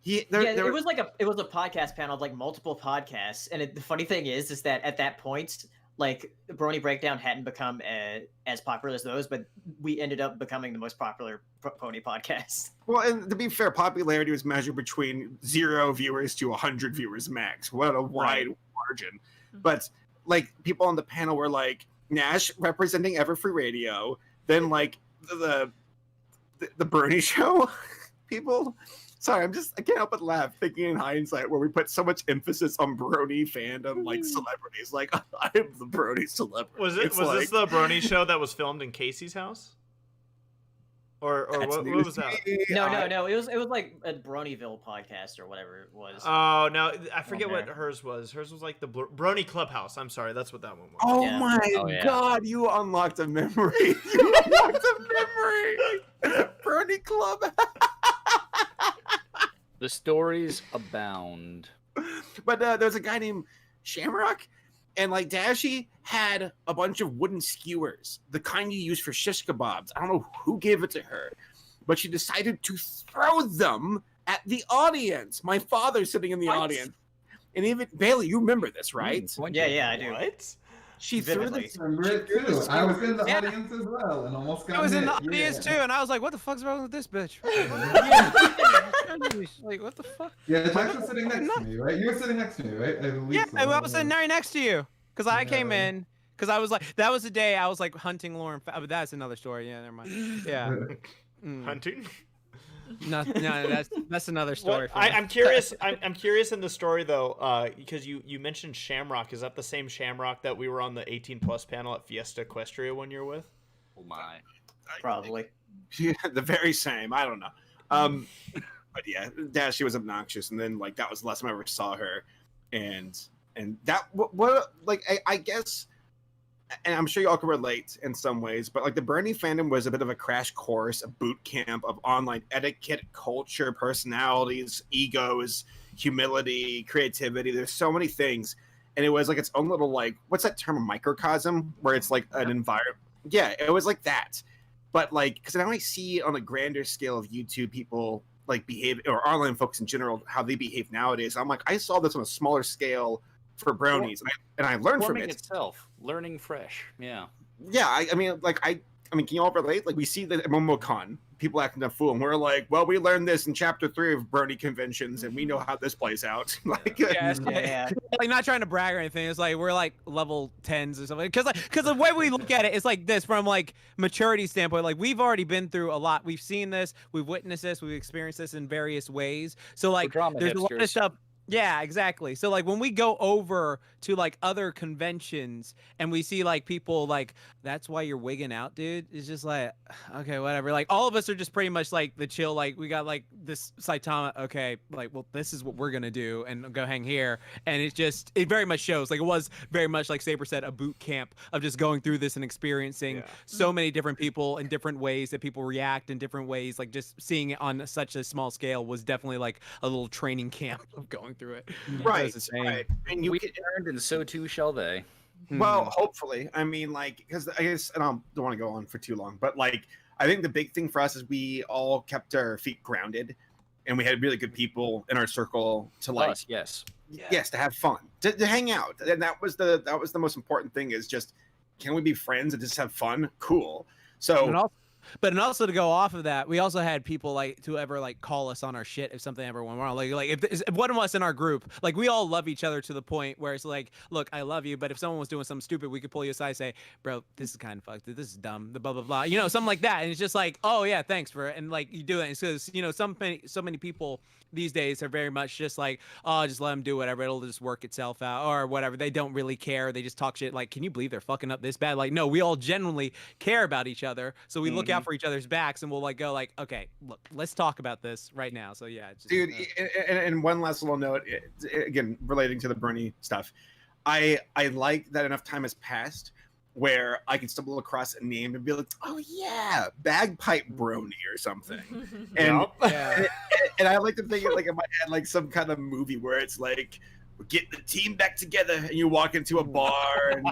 It was a podcast panel of like multiple podcasts, and the funny thing is that at that point, like Brony Breakdown hadn't become as popular as those, but we ended up becoming the most popular pony podcast. Well, and to be fair, popularity was measured between 0 viewers to 100 viewers max. What a wide margin! But like people on the panel were like Nash representing Everfree Radio, then like the Brony Show people. Sorry, I can't help but laugh thinking in hindsight where we put so much emphasis on Brony fandom, like celebrities. Like, I am the Brony celebrity. Was this the Brony show that was filmed in Casey's house? Or what was that? No. It was like a Bronyville podcast or whatever it was. Oh, no. I forget what hers was. Hers was like the Brony Clubhouse. I'm sorry. That's what that one was. Oh, my God. You unlocked a memory. You unlocked a memory. Brony Clubhouse. The stories abound. But there's a guy named Shamrock, and like Dashie had a bunch of wooden skewers, the kind you use for shish kebabs. I don't know who gave it to her, but she decided to throw them at the audience. My father sitting in the audience. And even Bailey, you remember this, right? Yeah, I do. What? She threw the. Remember it too. I was in the audience as well, and almost got. I was hit. in the audience too, and I was like, "What the fuck's wrong with this bitch?" Like, what the fuck? Yeah, Jax was sitting next to me, right? You were sitting next to me, right? I was sitting right next to you because I came in because I was like, that was the day I was like hunting Lauren. But that's another story. Yeah, never mind. Yeah, Hunting. No, that's another story. I'm curious. I'm curious in the story though, because you mentioned Shamrock. Is that the same Shamrock that we were on the 18+ panel at Fiesta Equestria one year with? Oh my, probably. Yeah, the very same. I don't know. But yeah, Dashie was obnoxious, and then like that was the last time I ever saw her, and that what like I guess. And I'm sure y'all can relate in some ways, but like the Brony fandom was a bit of a crash course, a boot camp of online etiquette, culture, personalities, egos, humility, creativity. There's so many things. And it was like its own little, like, what's that term, a microcosm, where it's like an environment. Yeah, it was like that. But like, because now I see on a grander scale of YouTube people like behave, or online folks in general, how they behave nowadays. I'm like, I saw this on a smaller scale for bronies, and I learned from it. Itself, learning fresh. Yeah. Yeah, I mean, can you all relate? Like, we see that at MomoCon, people acting a fool, and we're like, well, we learned this in chapter 3 of Brony conventions, and we know how this plays out. Like, like not trying to brag or anything. It's like we're like level 10s or something. Because the way we look at it is like this from like maturity standpoint. Like we've already been through a lot. We've seen this. We've witnessed this. We've experienced this in various ways. So like, there's a lot of stuff. Yeah, exactly. So like when we go over to like other conventions and we see like people like, that's why you're wigging out, dude. It's just like, okay, whatever. Like all of us are just pretty much like the chill. Like we got like this Saitama. Okay, like, well, this is what we're gonna do and go hang here. And it very much shows. Like it was very much like Saber said, a boot camp of just going through this and experiencing so many different people in different ways that people react in different ways. Like just seeing it on such a small scale was definitely like a little training camp of going through it. Right. And we learned, and so too shall they. Well, hopefully. I mean, like, because I guess, and I don't want to go on for too long, but like, I think the big thing for us is we all kept our feet grounded, and we had really good people in our circle to like Us, yes. yes, to have fun, to hang out, and that was the most important thing. Is just, can we be friends and just have fun? Cool. So. And also to go off of that, we also had people like to ever like call us on our shit if something ever went wrong. Like if one of us in our group, like we all love each other to the point where it's like, look, I love you, but if someone was doing something stupid, we could pull you aside and say, bro, this is kind of fucked. This is dumb. The blah blah blah. You know, something like that. And it's just like, oh yeah, thanks for it. And like you do it. It's because so many people these days are very much just like, oh, just let them do whatever. It'll just work itself out or whatever. They don't really care. They just talk shit. Like, can you believe they're fucking up this bad? Like, no, we all genuinely care about each other. So we look out for each other's backs and we'll like go like, okay, look, let's talk about this right now. So yeah. Just, dude, and one last little note, again, relating to the Bernie stuff. I like that enough time has passed where I can stumble across a name and be like, oh yeah, Bagpipe Brony or something. And and I like to think like in my head like some kind of movie where it's like, we're getting the team back together, and you walk into a bar and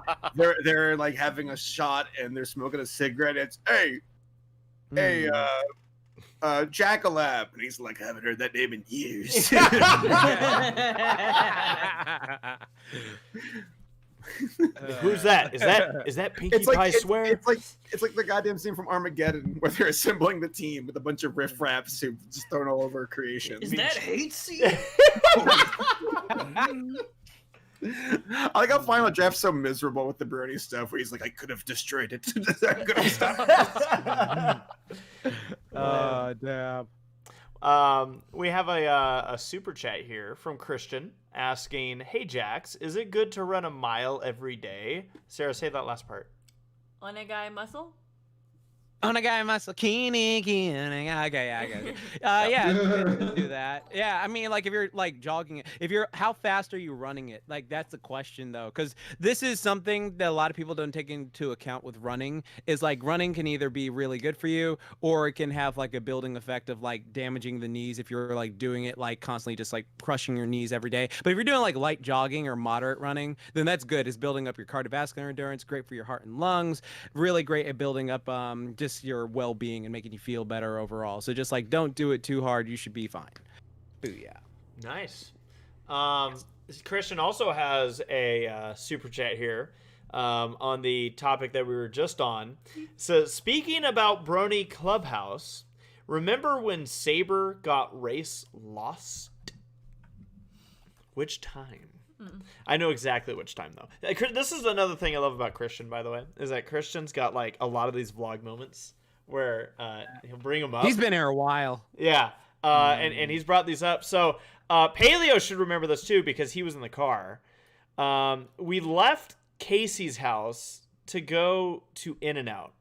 they're like having a shot and they're smoking a cigarette. It's hey, Jackalab, and he's like, I haven't heard that name in years. Who's that? Is that Pinkie Pie Swear? It's like the goddamn scene from Armageddon where they're assembling the team with a bunch of riffraffs who just thrown all over creation. Is that hate scene? I like how Final Draft's so miserable with the Brony stuff where he's like, I could have destroyed it. I could have stopped it. Oh, damn. We have a super chat here from Christian asking, hey Jax, is it good to run a mile every day? Sarah, say that last part. On a guy muscle? On a guy muscle, okay, I got it. Yeah, do that. Yeah, I mean, like if you're like jogging it, how fast are you running it? Like that's the question though, because this is something that a lot of people don't take into account with running. Is like running can either be really good for you, or it can have like a building effect of like damaging the knees if you're like doing it like constantly, just like crushing your knees every day. But if you're doing like light jogging or moderate running, then that's good. It's building up your cardiovascular endurance, great for your heart and lungs, really great at building up just your well-being and making you feel better overall. So just like don't do it too hard, you should be fine. Booyah. Nice. Christian also has a super chat here on the topic that we were just on. So speaking about Brony Clubhouse, remember when Saber got race lost? Which time? I know exactly which time though. This is another thing I love about Christian, by the way, is that Christian's got like a lot of these vlog moments where he'll bring them up. He's been here a while. Yeah. And he's brought these up. So Paleo should remember this too because he was in the car. We left Casey's house to go to In-N-Out.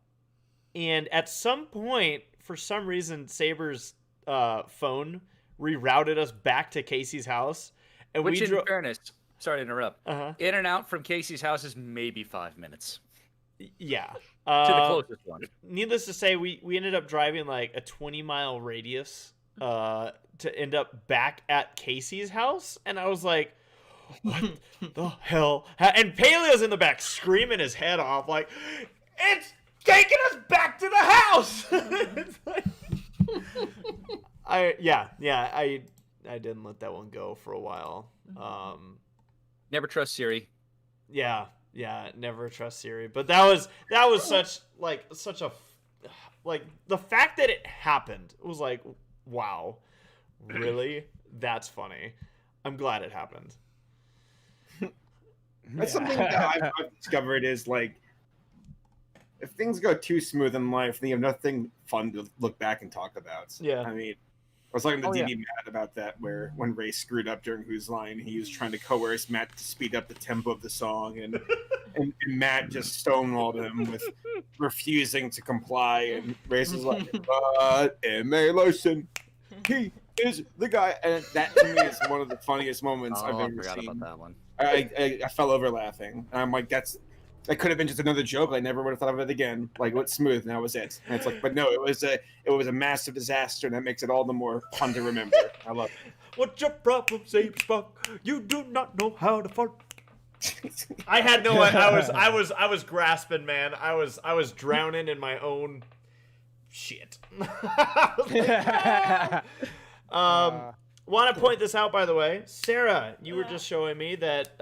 And at some point, for some reason, Saber's phone rerouted us back to Casey's house. And which, in fairness, sorry to interrupt, In-N-Out from Casey's house is maybe 5 minutes. Yeah. To the closest one. Needless to say, we ended up driving like a 20-mile radius to end up back at Casey's house. And I was like, what the hell? And Paleo's in the back screaming his head off like, it's taking us back to the house! It's like, I didn't let that one go for a while. Never trust Siri. Yeah, never trust Siri. But that was such a the fact that it happened was like, wow, really? That's funny. I'm glad it happened. That's something that I've discovered is like, if things go too smooth in life, then you have nothing fun to look back and talk about. Yeah. I mean, I was talking to Matt about that, where when Ray screwed up during Whose Line, he was trying to coerce Matt to speed up the tempo of the song, and Matt just stonewalled him with refusing to comply. And Ray's was like, M.A. Lotion, he is the guy. And that to me is one of the funniest moments I've ever seen. I forgot about that one. I fell over laughing. And I'm like, that could have been just another joke. I never would have thought of it again. Like, what's smooth? And that was it. And it's like, but no, it was a massive disaster, and that makes it all the more fun to remember. I love it. What's your problem, Saberspark? You do not know how to fart. I had no. I was grasping, man. I was drowning in my own shit. Want to point this out, by the way. Sarah, you were just showing me that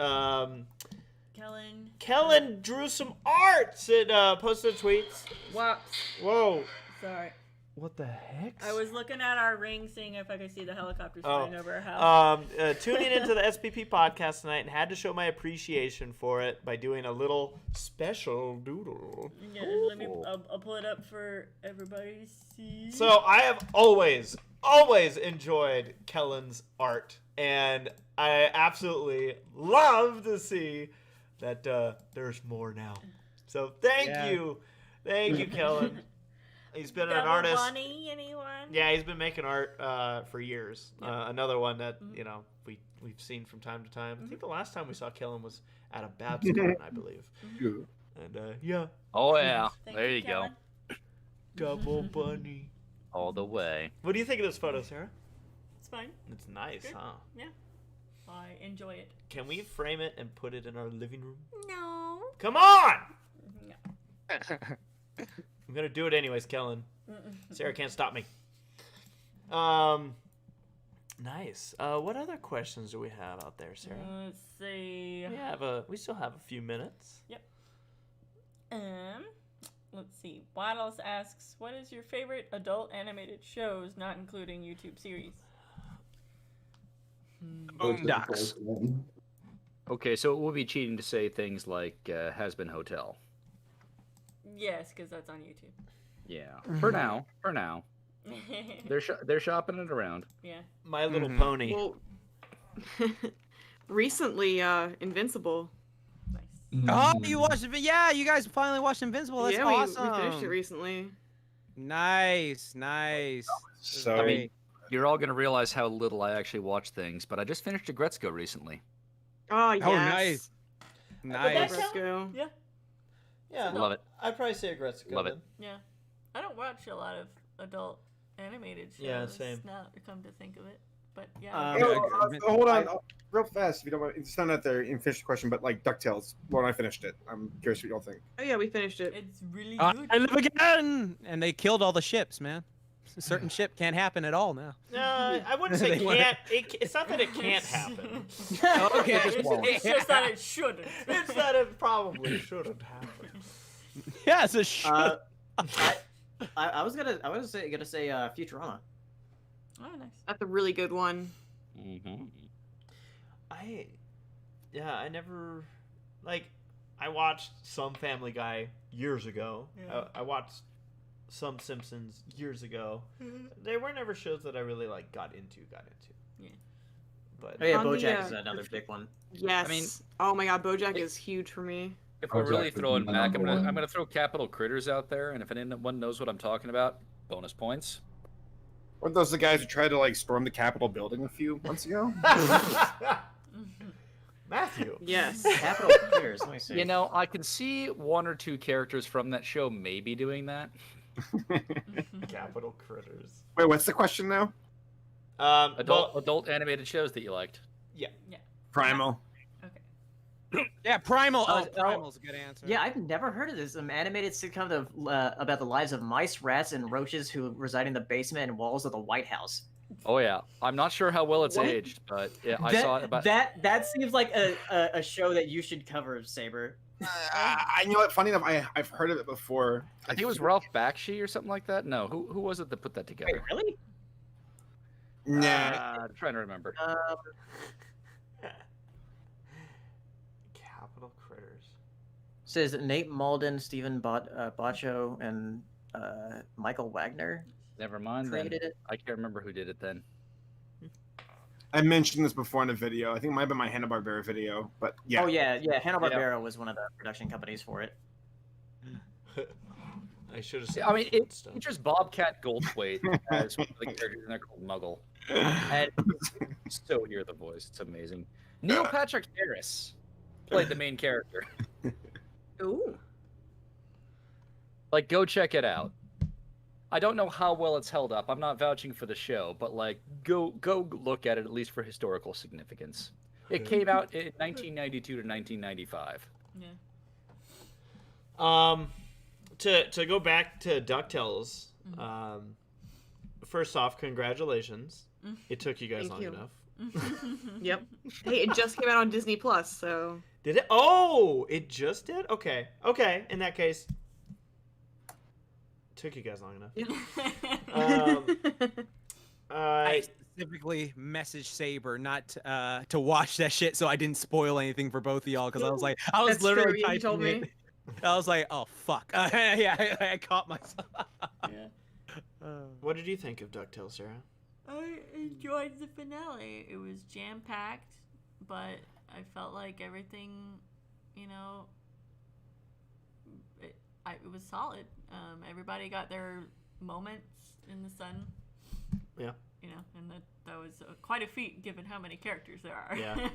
Kellen drew some art and posted tweets. Wow. Whoa. Sorry. What the heck? I was looking at our ring, seeing if I could see the helicopters flying over our house. Tuning into the SPP podcast tonight and had to show my appreciation for it by doing a little special doodle. Yeah, I'll pull it up for everybody to see. So I have always enjoyed Kellen's art, and I absolutely love to see that there's more now. So thank you, Kellen. He's been an artist. Bunny, anyone? Yeah, he's been making art for years. Another one that we've seen from time to time. I think the last time we saw Kellen was at a Babs Con, I believe. And yeah. Oh yeah, Thank there you go. Double bunny. All the way. What do you think of this photo, Sarah? It's fine. It's nice, Good. huh? Yeah. I enjoy it. Can we frame it and put it in our living room? No. Come on! No. I'm gonna do it anyways, Kellen. Sarah can't stop me. Nice. What other questions do we have out there, Sarah? Let's see. We still have a few minutes. Yep. Let's see. Waddles asks, what is your favorite adult animated shows, not including YouTube series? Boondocks. Okay, so it will be cheating to say things like Has Been Hotel. Yes, because that's on YouTube. Yeah. For now. They're shopping it around. Yeah. My Little Pony. Well, recently, Invincible. Nice. Oh, you watched it? Yeah, you guys finally watched Invincible. That's yeah, awesome. we finished it recently. Nice. So I mean, you're all gonna realize how little I actually watch things, but I just finished a Gretzko recently. Oh, yes. Oh, nice. Nice. Let's go. Yeah. Yeah. Love it. I'd probably say Gretzko. Love it. Yeah. I don't watch a lot of adult animated shows. Yeah, same. Now to come to think of it. But yeah. hold on, real fast. If you don't mind, it's not that they're in finished question, but like DuckTales. When I finished it, I'm curious what y'all think. Oh yeah, we finished it. It's really good. I live again! And they killed all the ships, man. A certain ship can't happen at all now. No, I wouldn't say They want- can't. It's not that it can't happen. Okay. It's just that it shouldn't. It's that it probably shouldn't happen. Yeah, it's a ship. I was gonna say Futurama. Oh, nice. That's a really good one. Mm-hmm. I never, I watched some Family Guy years ago. Yeah. I watched some Simpsons years ago. They were never shows that I really got into. Yeah. But Oh yeah, On the, BoJack is another big one. Yes. I mean, oh my God, BoJack is huge for me. If we're really Exactly. throwing My back, number one. I'm gonna throw Capital Critters out there, and if anyone knows what I'm talking about, bonus points. Weren't those the guys who tried to storm the Capitol building a few months ago? Matthew. Yes. Capital Critters. Let me see. You know, I can see one or two characters from that show maybe doing that. Capital Critters. Wait, what's the question now? Adult animated shows that you liked. Primal. Yeah, Primal. Oh, Primal's a good answer. Yeah, I've never heard of this. An animated sitcom about the lives of mice, rats, and roaches who reside in the basement and walls of the White House. Oh yeah, I'm not sure how well it's What? aged, but yeah, I saw it about. That seems like a show that you should cover, Saber. I know what. Funny enough, I've heard of it before. I think it was Ralph Bakshi or something like that. No, who was it that put that Wait, together? really? Nah. I'm trying to remember. Capital Critters. Says Nate Malden, Stephen Baccio, and Michael Wagner Never mind then. created it. I can't remember who did it then. I mentioned this before in a video. I think it might have been my Hanna-Barbera video, but yeah. Oh yeah. Hanna-Barbera was one of the production companies for it. I should have said. I mean, it Flintstones. features Bobcat Goldthwait as one of the characters in there called Muggle. And so hear the voice. It's amazing. Neil Patrick Harris played the main character. Ooh. Go check it out. I don't know how well it's held up. I'm not vouching for the show, but go look at it at least for historical significance. It came out in 1992 to 1995. Yeah. To go back to DuckTales, first off, congratulations. It took you guys Thank long you. enough. Yep. Hey, it just came out on Disney Plus, so. Did it? Oh, it just did? Okay. Okay, in that case. Took you guys long enough. I specifically messaged Saber not to watch that shit, so I didn't spoil anything for both of y'all because I was That's literally true, you told typing me. it. I was like, oh fuck. Yeah, I caught myself. Yeah. What did you think of DuckTales, Sarah? I enjoyed the finale. It was jam-packed, but I felt like everything, you know, it was solid. Everybody got their moments in the sun. Yeah. You know, and that was quite a feat given how many characters there are. Yeah.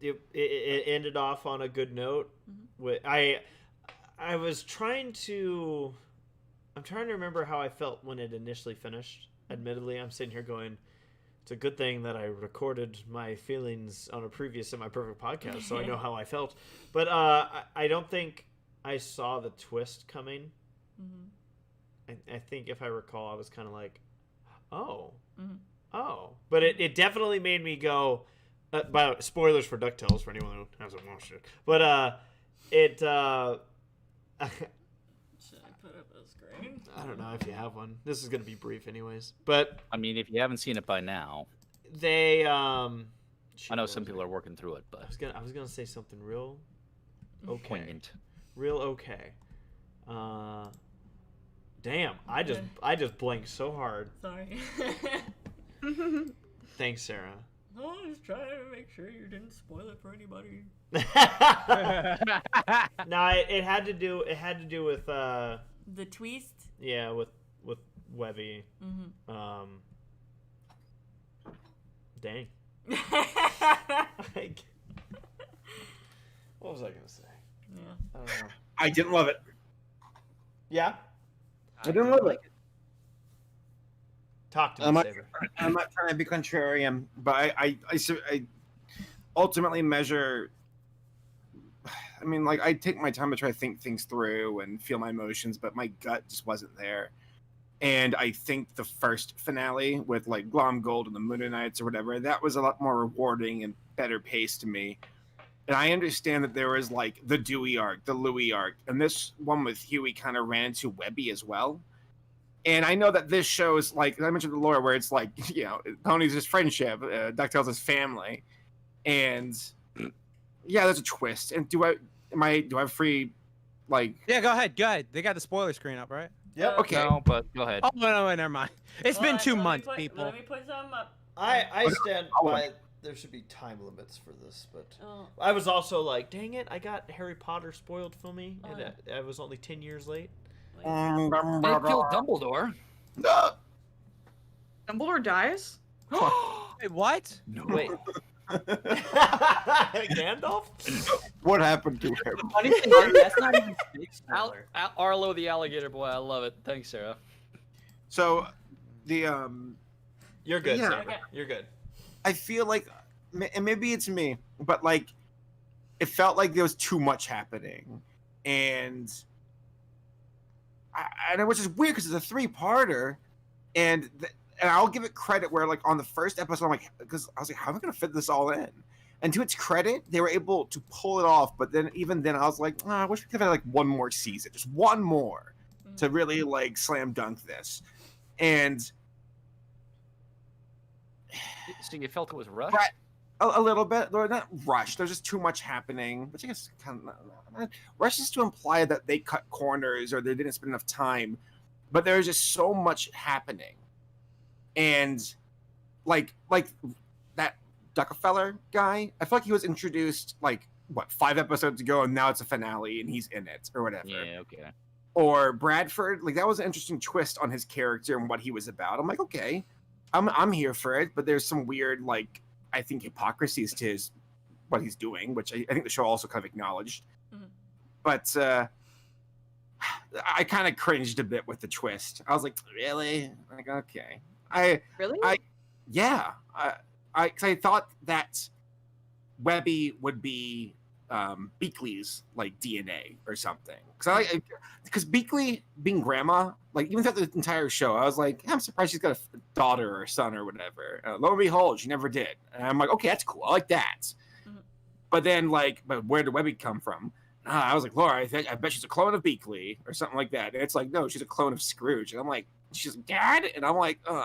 It ended off on a good note. Mm-hmm. I was trying to remember how I felt when it initially finished. Admittedly, I'm sitting here going, it's a good thing that I recorded my feelings on a previous Semi Perfect podcast, so I know how I felt. But I don't think I saw the twist coming. Mm-hmm. I think if I recall, I was kind of like, oh. Mm-hmm. Oh, but it definitely made me go. By spoilers for DuckTales for anyone who hasn't watched it, but it. Should I put up a screen? I don't know if you have one. This is gonna be brief, anyways. But I mean, if you haven't seen it by now, they. I know some people are working through it, but I was gonna say something real. Okay. poignant. Real okay. Damn, I just blanked so hard. Sorry. Thanks, Sarah. I was trying to make sure you didn't spoil it for anybody. No, it had to do with The twist. yeah, with Webby. Mm-hmm. Dang. Like, what was I gonna say? Yeah. I don't know. I didn't love it. Yeah. I didn't love it. Talk to me, I'm not, Saber. I'm not trying to be contrarian, but I ultimately measure. I mean, like, I take my time to try to think things through and feel my emotions, but my gut just wasn't there. And I think the first finale with like Glom Gold and the Moonanites or whatever, that was a lot more rewarding and better paced to me. And I understand that there was like the Dewey arc, the Louis arc, and this one with Huey kind of ran to Webby as well. And I know that this show is like, I mentioned the lore where it's like, you know, Pony's his friendship, DuckTales his family. And yeah, there's a twist. And do I have free, like... Yeah, go ahead. They got the spoiler screen up, right? Yep. Okay. No, but go ahead. Oh, no, never mind. It's been 2 months, people. Let me put some up. I stand by. There should be time limits for this, but I was also like, dang it, I got Harry Potter spoiled for me, and I was only 10 years late. They killed Dumbledore. Dumbledore dies? Wait, what? No. Wait. Gandalf? What happened to him? Funny thing is, that's not even big spoiler. Arlo the alligator boy, I love it. Thanks, Sarah. So, the You're good, Yeah. Saber. You're good. I feel like, and maybe it's me, but like, it felt like there was too much happening, and which is weird because it's a 3-parter, and I'll give it credit where like on the first episode, I'm like, because I was like, how am I gonna fit this all in? And to its credit, they were able to pull it off. But then even then, I was like, I wish we could have had like one more season, just one more, to really like slam dunk this. And So you felt it was rushed? a little bit, or not rushed. There's just too much happening, which I guess kind of rush is to imply that they cut corners or they didn't spend enough time. But there's just so much happening, and like that Duckefeller guy, I feel like he was introduced like 5 episodes ago, and now it's a finale and he's in it or whatever. Yeah, okay. Or Bradford, like that was an interesting twist on his character and what he was about. I'm like, okay, I'm here for it, but there's some weird like I think hypocrisies to what he's doing, which I think the show also kind of acknowledged. Mm-hmm. But I kind of cringed a bit with the twist. I was like, really? Like, okay. Really? Yeah. I thought that Webby would be Beakley's like DNA or something. Because Beakley being grandma, like even throughout the entire show, I was like, I'm surprised she's got a daughter or son or whatever. Lo and behold, she never did. And I'm like, okay, that's cool. I like that. But then but where did Webby come from? I was like, Laura, I bet she's a clone of Beakley or something like that. And it's like, no, she's a clone of Scrooge. And I'm like, she's like, Dad? And I'm like, because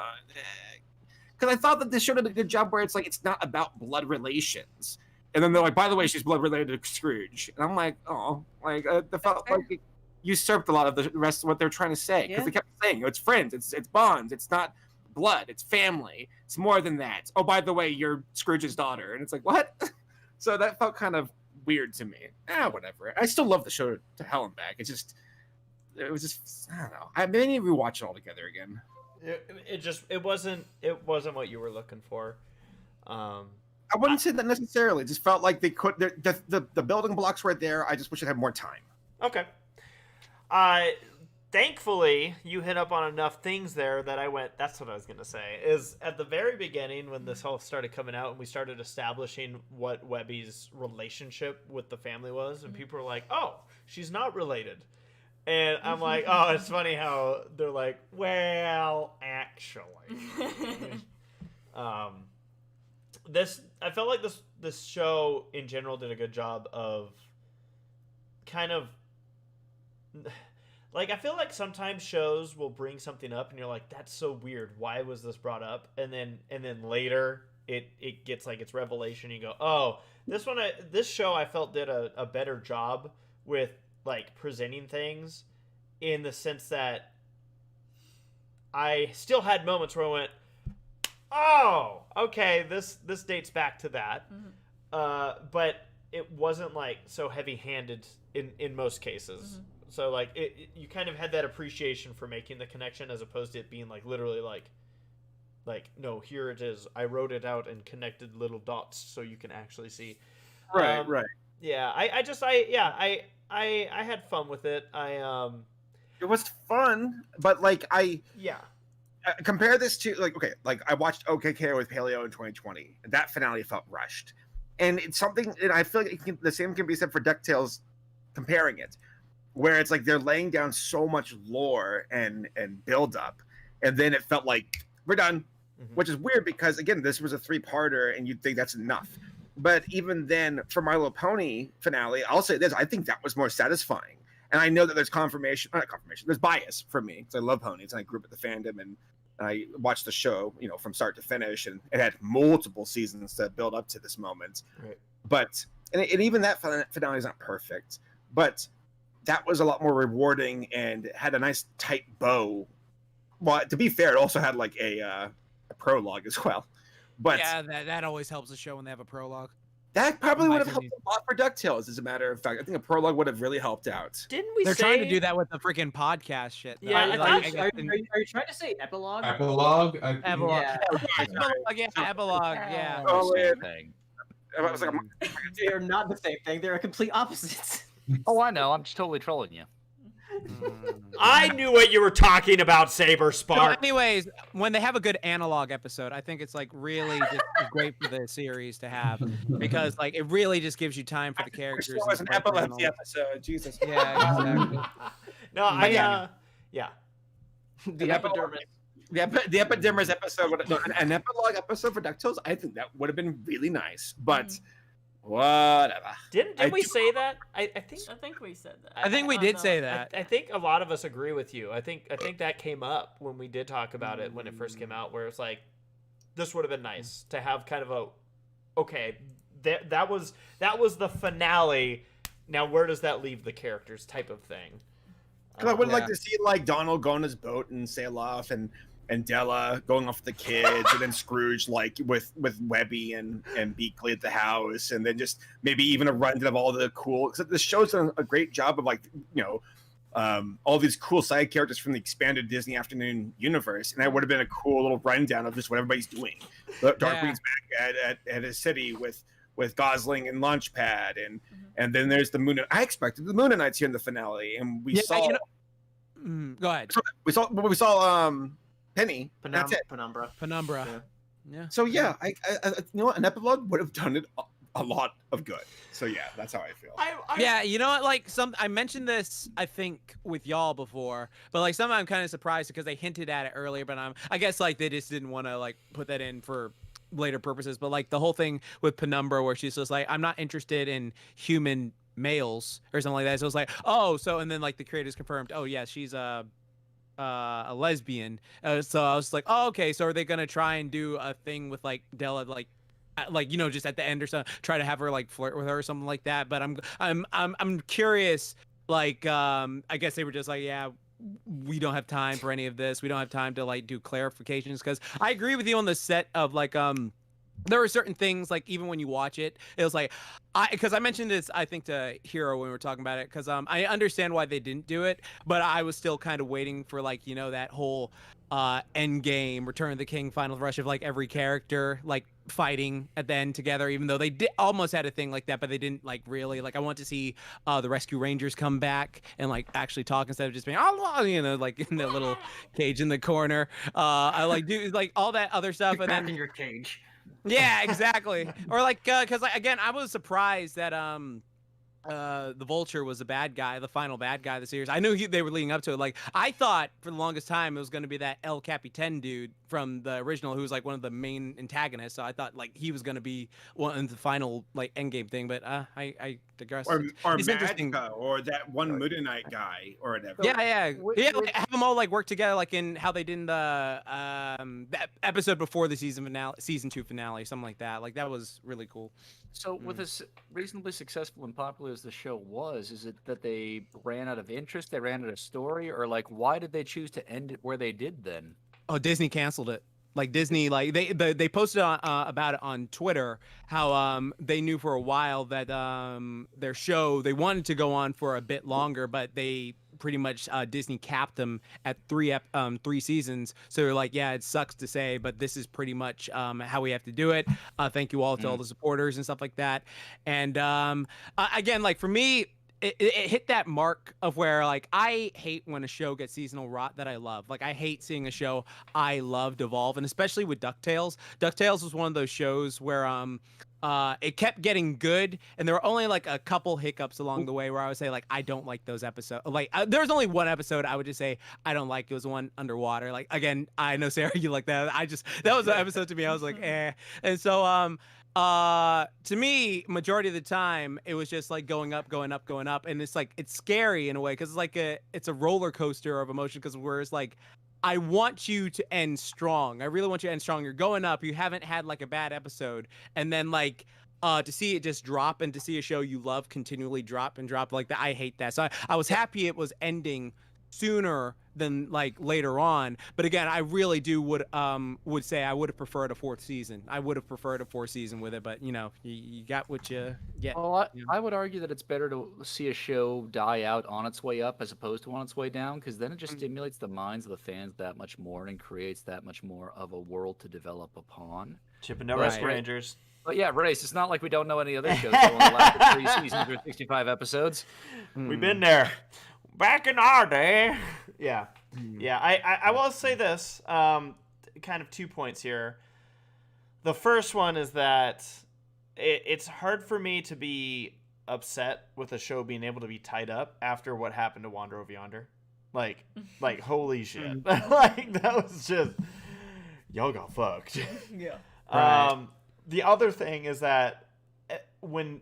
I thought that this show did a good job where it's like, it's not about blood relations. And then they're like, by the way, she's blood related to Scrooge. And I'm like, oh, like, they felt like it usurped a lot of the rest of what they're trying to say. Because they kept saying, it's friends, it's bonds, it's not blood, it's family. It's more than that. Oh, by the way, you're Scrooge's daughter. And it's like, what? So that felt kind of weird to me. Whatever. I still love the show to hell and back. It was just, I don't know. I maybe rewatch it all together again. It wasn't what you were looking for. I wouldn't say that necessarily. It just felt like they could. The building blocks were there. I just wish it had more time. Okay. Thankfully, you hit up on enough things there that I went, that's what I was going to say, is at the very beginning when this all started coming out and we started establishing what Webby's relationship with the family was, and people were like, oh, she's not related. And I'm like, oh, it's funny how they're like, well, actually. I felt like this show in general did a good job of kind of... Like, I feel like sometimes shows will bring something up and you're like, that's so weird. Why was this brought up? And then later it gets like its revelation. You go, oh, this show I felt did a better job with like presenting things in the sense that I still had moments where I went, oh, okay, this dates back to that. Mm-hmm. But it wasn't like so heavy-handed in most cases. Mm-hmm. So, like, you kind of had that appreciation for making the connection as opposed to it being, like, literally, like, no, here it is. I wrote it out and connected little dots so you can actually see. Right. Yeah, I had fun with it. It was fun, but, like, compare this to, like, okay, like, I watched OKK with Paleo in 2020, and that finale felt rushed. And it's something, and I feel like the same can be said for DuckTales comparing it. Where it's like they're laying down so much lore and build up, and then it felt like we're done, which is weird because again this was a 3-parter and you'd think that's enough. But even then, for My Little Pony finale, I'll say this: I think that was more satisfying. And I know that there's there's bias for me because I love ponies and I grew up with the fandom and I watched the show, from start to finish, and it had multiple seasons to build up to this moment. Right. But and even that finale is not perfect, but that was a lot more rewarding and had a nice tight bow. Well, to be fair, it also had like a prologue as well. But yeah, that always helps the show when they have a prologue. That probably would have helped a lot for DuckTales, as a matter of fact. I think a prologue would have really helped out. They're trying to do that with the freaking podcast shit. Though. Yeah, are you trying to say epilogue? Epilogue? Epilogue. Epilogue, yeah. Oh, yeah. They are not the same thing. They're complete opposites. Oh, I know. I'm just totally trolling you. I knew what you were talking about, Saberspark. So anyways, when they have a good analog episode, I think it's like really just great for the series to have because like it really just gives you time for the characters. It was an epilepsy episode, Jesus. Yeah, exactly. No, The epidermis. The epidermis episode, an epilogue episode for DuckTales, I think that would have been really nice, but. Whatever. Didn't we say that? I think we said that. I think we did say that. I think a lot of us agree with you. I think that came up when we did talk about it when it first came out, where it's like, this would have been nice to have kind of that was the finale. Now where does that leave the characters type of thing? Because I would like to see like Donald go on his boat and sail off, and Della going off with the kids, and then Scrooge like with Webby and Beakley at the house, and then just maybe even a rundown of all the cool. Because the show's done a great job of like all these cool side characters from the expanded Disney Afternoon universe, and that would have been a cool little rundown of just what everybody's doing. Darkwing's back at his city with Gosling and Launchpad, and then there's the Moon. I expected the Moonanites here in the finale, and we saw. Go ahead. We saw Penny. That's it. Penumbra. Yeah. So yeah, I you know what? An epilogue would have done it a lot of good. So yeah, that's how I feel. Yeah, you know what? Like I mentioned this, I think, with y'all before, but like I'm kind of surprised because they hinted at it earlier, but I guess like they just didn't want to like put that in for later purposes. But like the whole thing with Penumbra, where she's just like, I'm not interested in human males or something like that. So it's like, oh, so and then like the creators confirmed, oh yeah, she's a lesbian. So I was like, oh okay, so are they gonna try and do a thing with like Della like you know, just at the end or something, try to have her like flirt with her or something like that? But I'm curious. Like I guess they were just like, yeah, we don't have time for any of this. We don't have time to like do clarifications, because I agree with you on the set of like there are certain things like even when you watch it, it was like because I mentioned this I think to Hero when we were talking about it, because I understand why they didn't do it, but I was still kind of waiting for like, you know, that whole end game Return of the King final rush of like every character like fighting at the end together, even though they did almost had a thing like that, but they didn't like really. Like I want to see the Rescue Rangers come back and like actually talk instead of just being you know, like in the little cage in the corner. I like do like all that other stuff. Get and back then in your cage. yeah, exactly. Or like because like, again, I was surprised that the Vulture was the bad guy, the final bad guy of the series. I knew they were leading up to it. Like I thought for the longest time it was going to be that El Capitan dude from the original, who was like one of the main antagonists. So I thought like he was going to be one of the final like endgame thing. But I digress. Or It's interesting. Magka, or that one Moonite guy, or whatever. Yeah. Like, have them all like work together, like in how they did in the episode before the season 2 finale, something like that. Like that was really cool. So, with as reasonably successful and popular as the show was, is it that they ran out of interest, they ran out of story, or like why did they choose to end it where they did then? Oh, Disney canceled it. Like Disney, like they posted on, about it on Twitter how they knew for a while that their show, they wanted to go on for a bit longer, but they pretty much Disney capped them at 3 seasons. So they're like, yeah, it sucks to say, but this is pretty much how we have to do it. Thank you all to all the supporters and stuff like that. And again, like for me, it hit that mark of where like I hate when a show gets seasonal rot that I love. Like I hate seeing a show I loved evolve, and especially with DuckTales. DuckTales was one of those shows where it kept getting good, and there were only like a couple hiccups along the way where I would say like I don't like those episodes. Like there was only one episode I would just say I don't like. It was one underwater. Like again, I know Sarah, you like that. That was an episode to me. I was like eh. And so to me, majority of the time it was just like going up, and it's like it's scary in a way because it's like it's a roller coaster of emotion, because where it's like I want you to end strong. I really want you to end strong. You're going up. You haven't had like a bad episode, and then like to see it just drop, and to see a show you love continually drop like that, I hate that. So I was happy it was ending sooner than like later on, but again, I really would say I would have preferred a 4th season. I would have preferred a 4th season with it, but you know, you got what you get. Well, I would argue that it's better to see a show die out on its way up as opposed to on its way down, because then it just stimulates the minds of the fans that much more and creates that much more of a world to develop upon. Chip and Rescue Rangers. But yeah, Race, it's not like we don't know any other shows that only lasted 3 seasons or 65 episodes. We've been there. Back in our day. Yeah. Yeah, I will say this. Kind of 2 points here. The first one is that it's hard for me to be upset with a show being able to be tied up after what happened to Wander Over Yonder. Like holy shit. Like, that was just... Y'all got fucked. Yeah. Right. The other thing is that when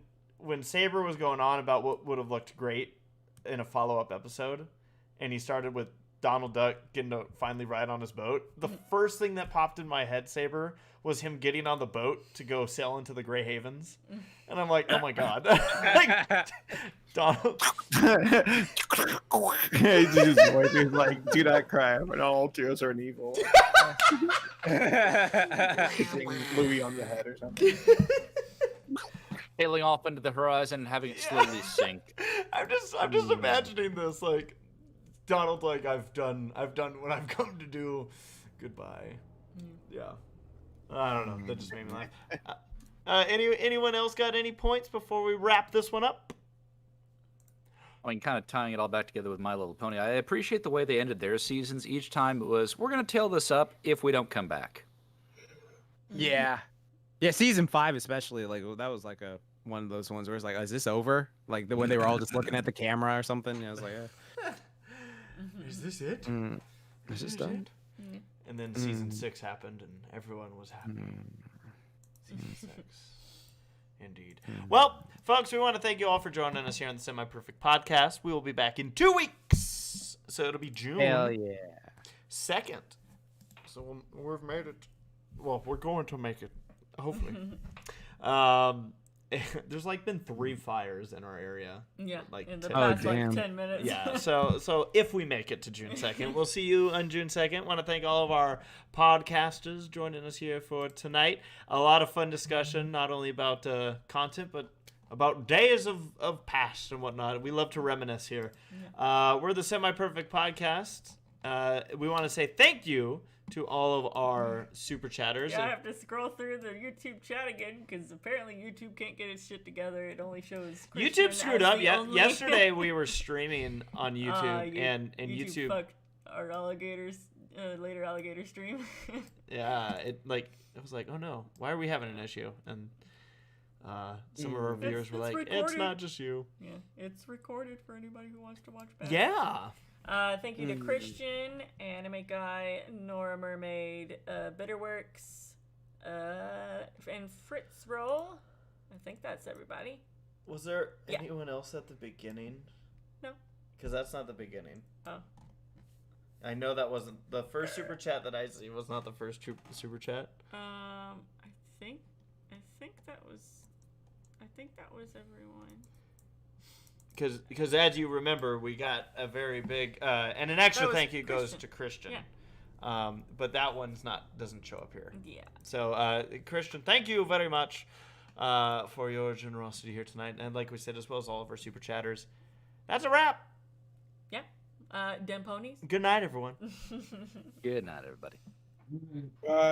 Saber was going on about what would have looked great in a follow-up episode, and he started with Donald Duck getting to finally ride on his boat, the first thing that popped in my head, Saber, was him getting on the boat to go sail into the Grey Havens. And I'm like, oh my god. Like, Donald. His voice is like, do not cry, but all tears are an evil. Louis on the head or something. Sailing off into the horizon and having it slowly sink. I'm just imagining this, like, Donald, like, I've done what I've come to do. Goodbye. Yeah. I don't know. That just made me laugh. Anyone else got any points before we wrap this one up? I mean, kind of tying it all back together with My Little Pony. I appreciate the way they ended their seasons. Each time it was, we're going to tail this up if we don't come back. Yeah. Yeah, season 5 especially, like that was like one of those ones where it's like, is this over? Like when they were all just looking at the camera or something. I was like, Is this it? Is this done? And then season 6 happened, and everyone was happy. Season 6. Indeed. Well, folks, we want to thank you all for joining us here on the Semi-Perfect Podcast. We will be back in 2 weeks. So it'll be June Hell yeah. 2nd. So we've made it. Well, we're going to make it, hopefully. There's like been 3 fires in our area. Yeah, like in the 10 past like 10 minutes. Yeah, so if we make it to June 2nd, we'll see you on June 2nd. Want to thank all of our podcasters joining us here for tonight. A lot of fun discussion, not only about content, but about days of past and whatnot. We love to reminisce here. Yeah. We're the Semi-Perfect Podcast. We want to say thank you to all of our super chatters. Yeah, I have to scroll through the YouTube chat again because apparently YouTube can't get its shit together. It only shows Christian YouTube screwed up. Yeah, yesterday we were streaming on YouTube and YouTube fucked our alligators later alligator stream. Yeah, it was like, oh no, why are we having an issue? And some of our viewers were like, recorded. It's not just you. Yeah, it's recorded for anybody who wants to watch back. Yeah. Thank you to Christian, Anime Guy, Nora Mermaid, Bitterworks, and Fritz Roll. I think that's everybody. Was there anyone else at the beginning? No. Because that's not the beginning. Oh. I know that wasn't the first super chat that I see. Was not the first super chat. I think that was everyone. Because as you remember, we got a very big and an extra thank you goes to Christian. Yeah. But that one's doesn't show up here. Yeah. So Christian, thank you very much for your generosity here tonight, and like we said, as well as all of our super chatters. That's a wrap. Yeah. Dem ponies. Good night, everyone. Good night, everybody.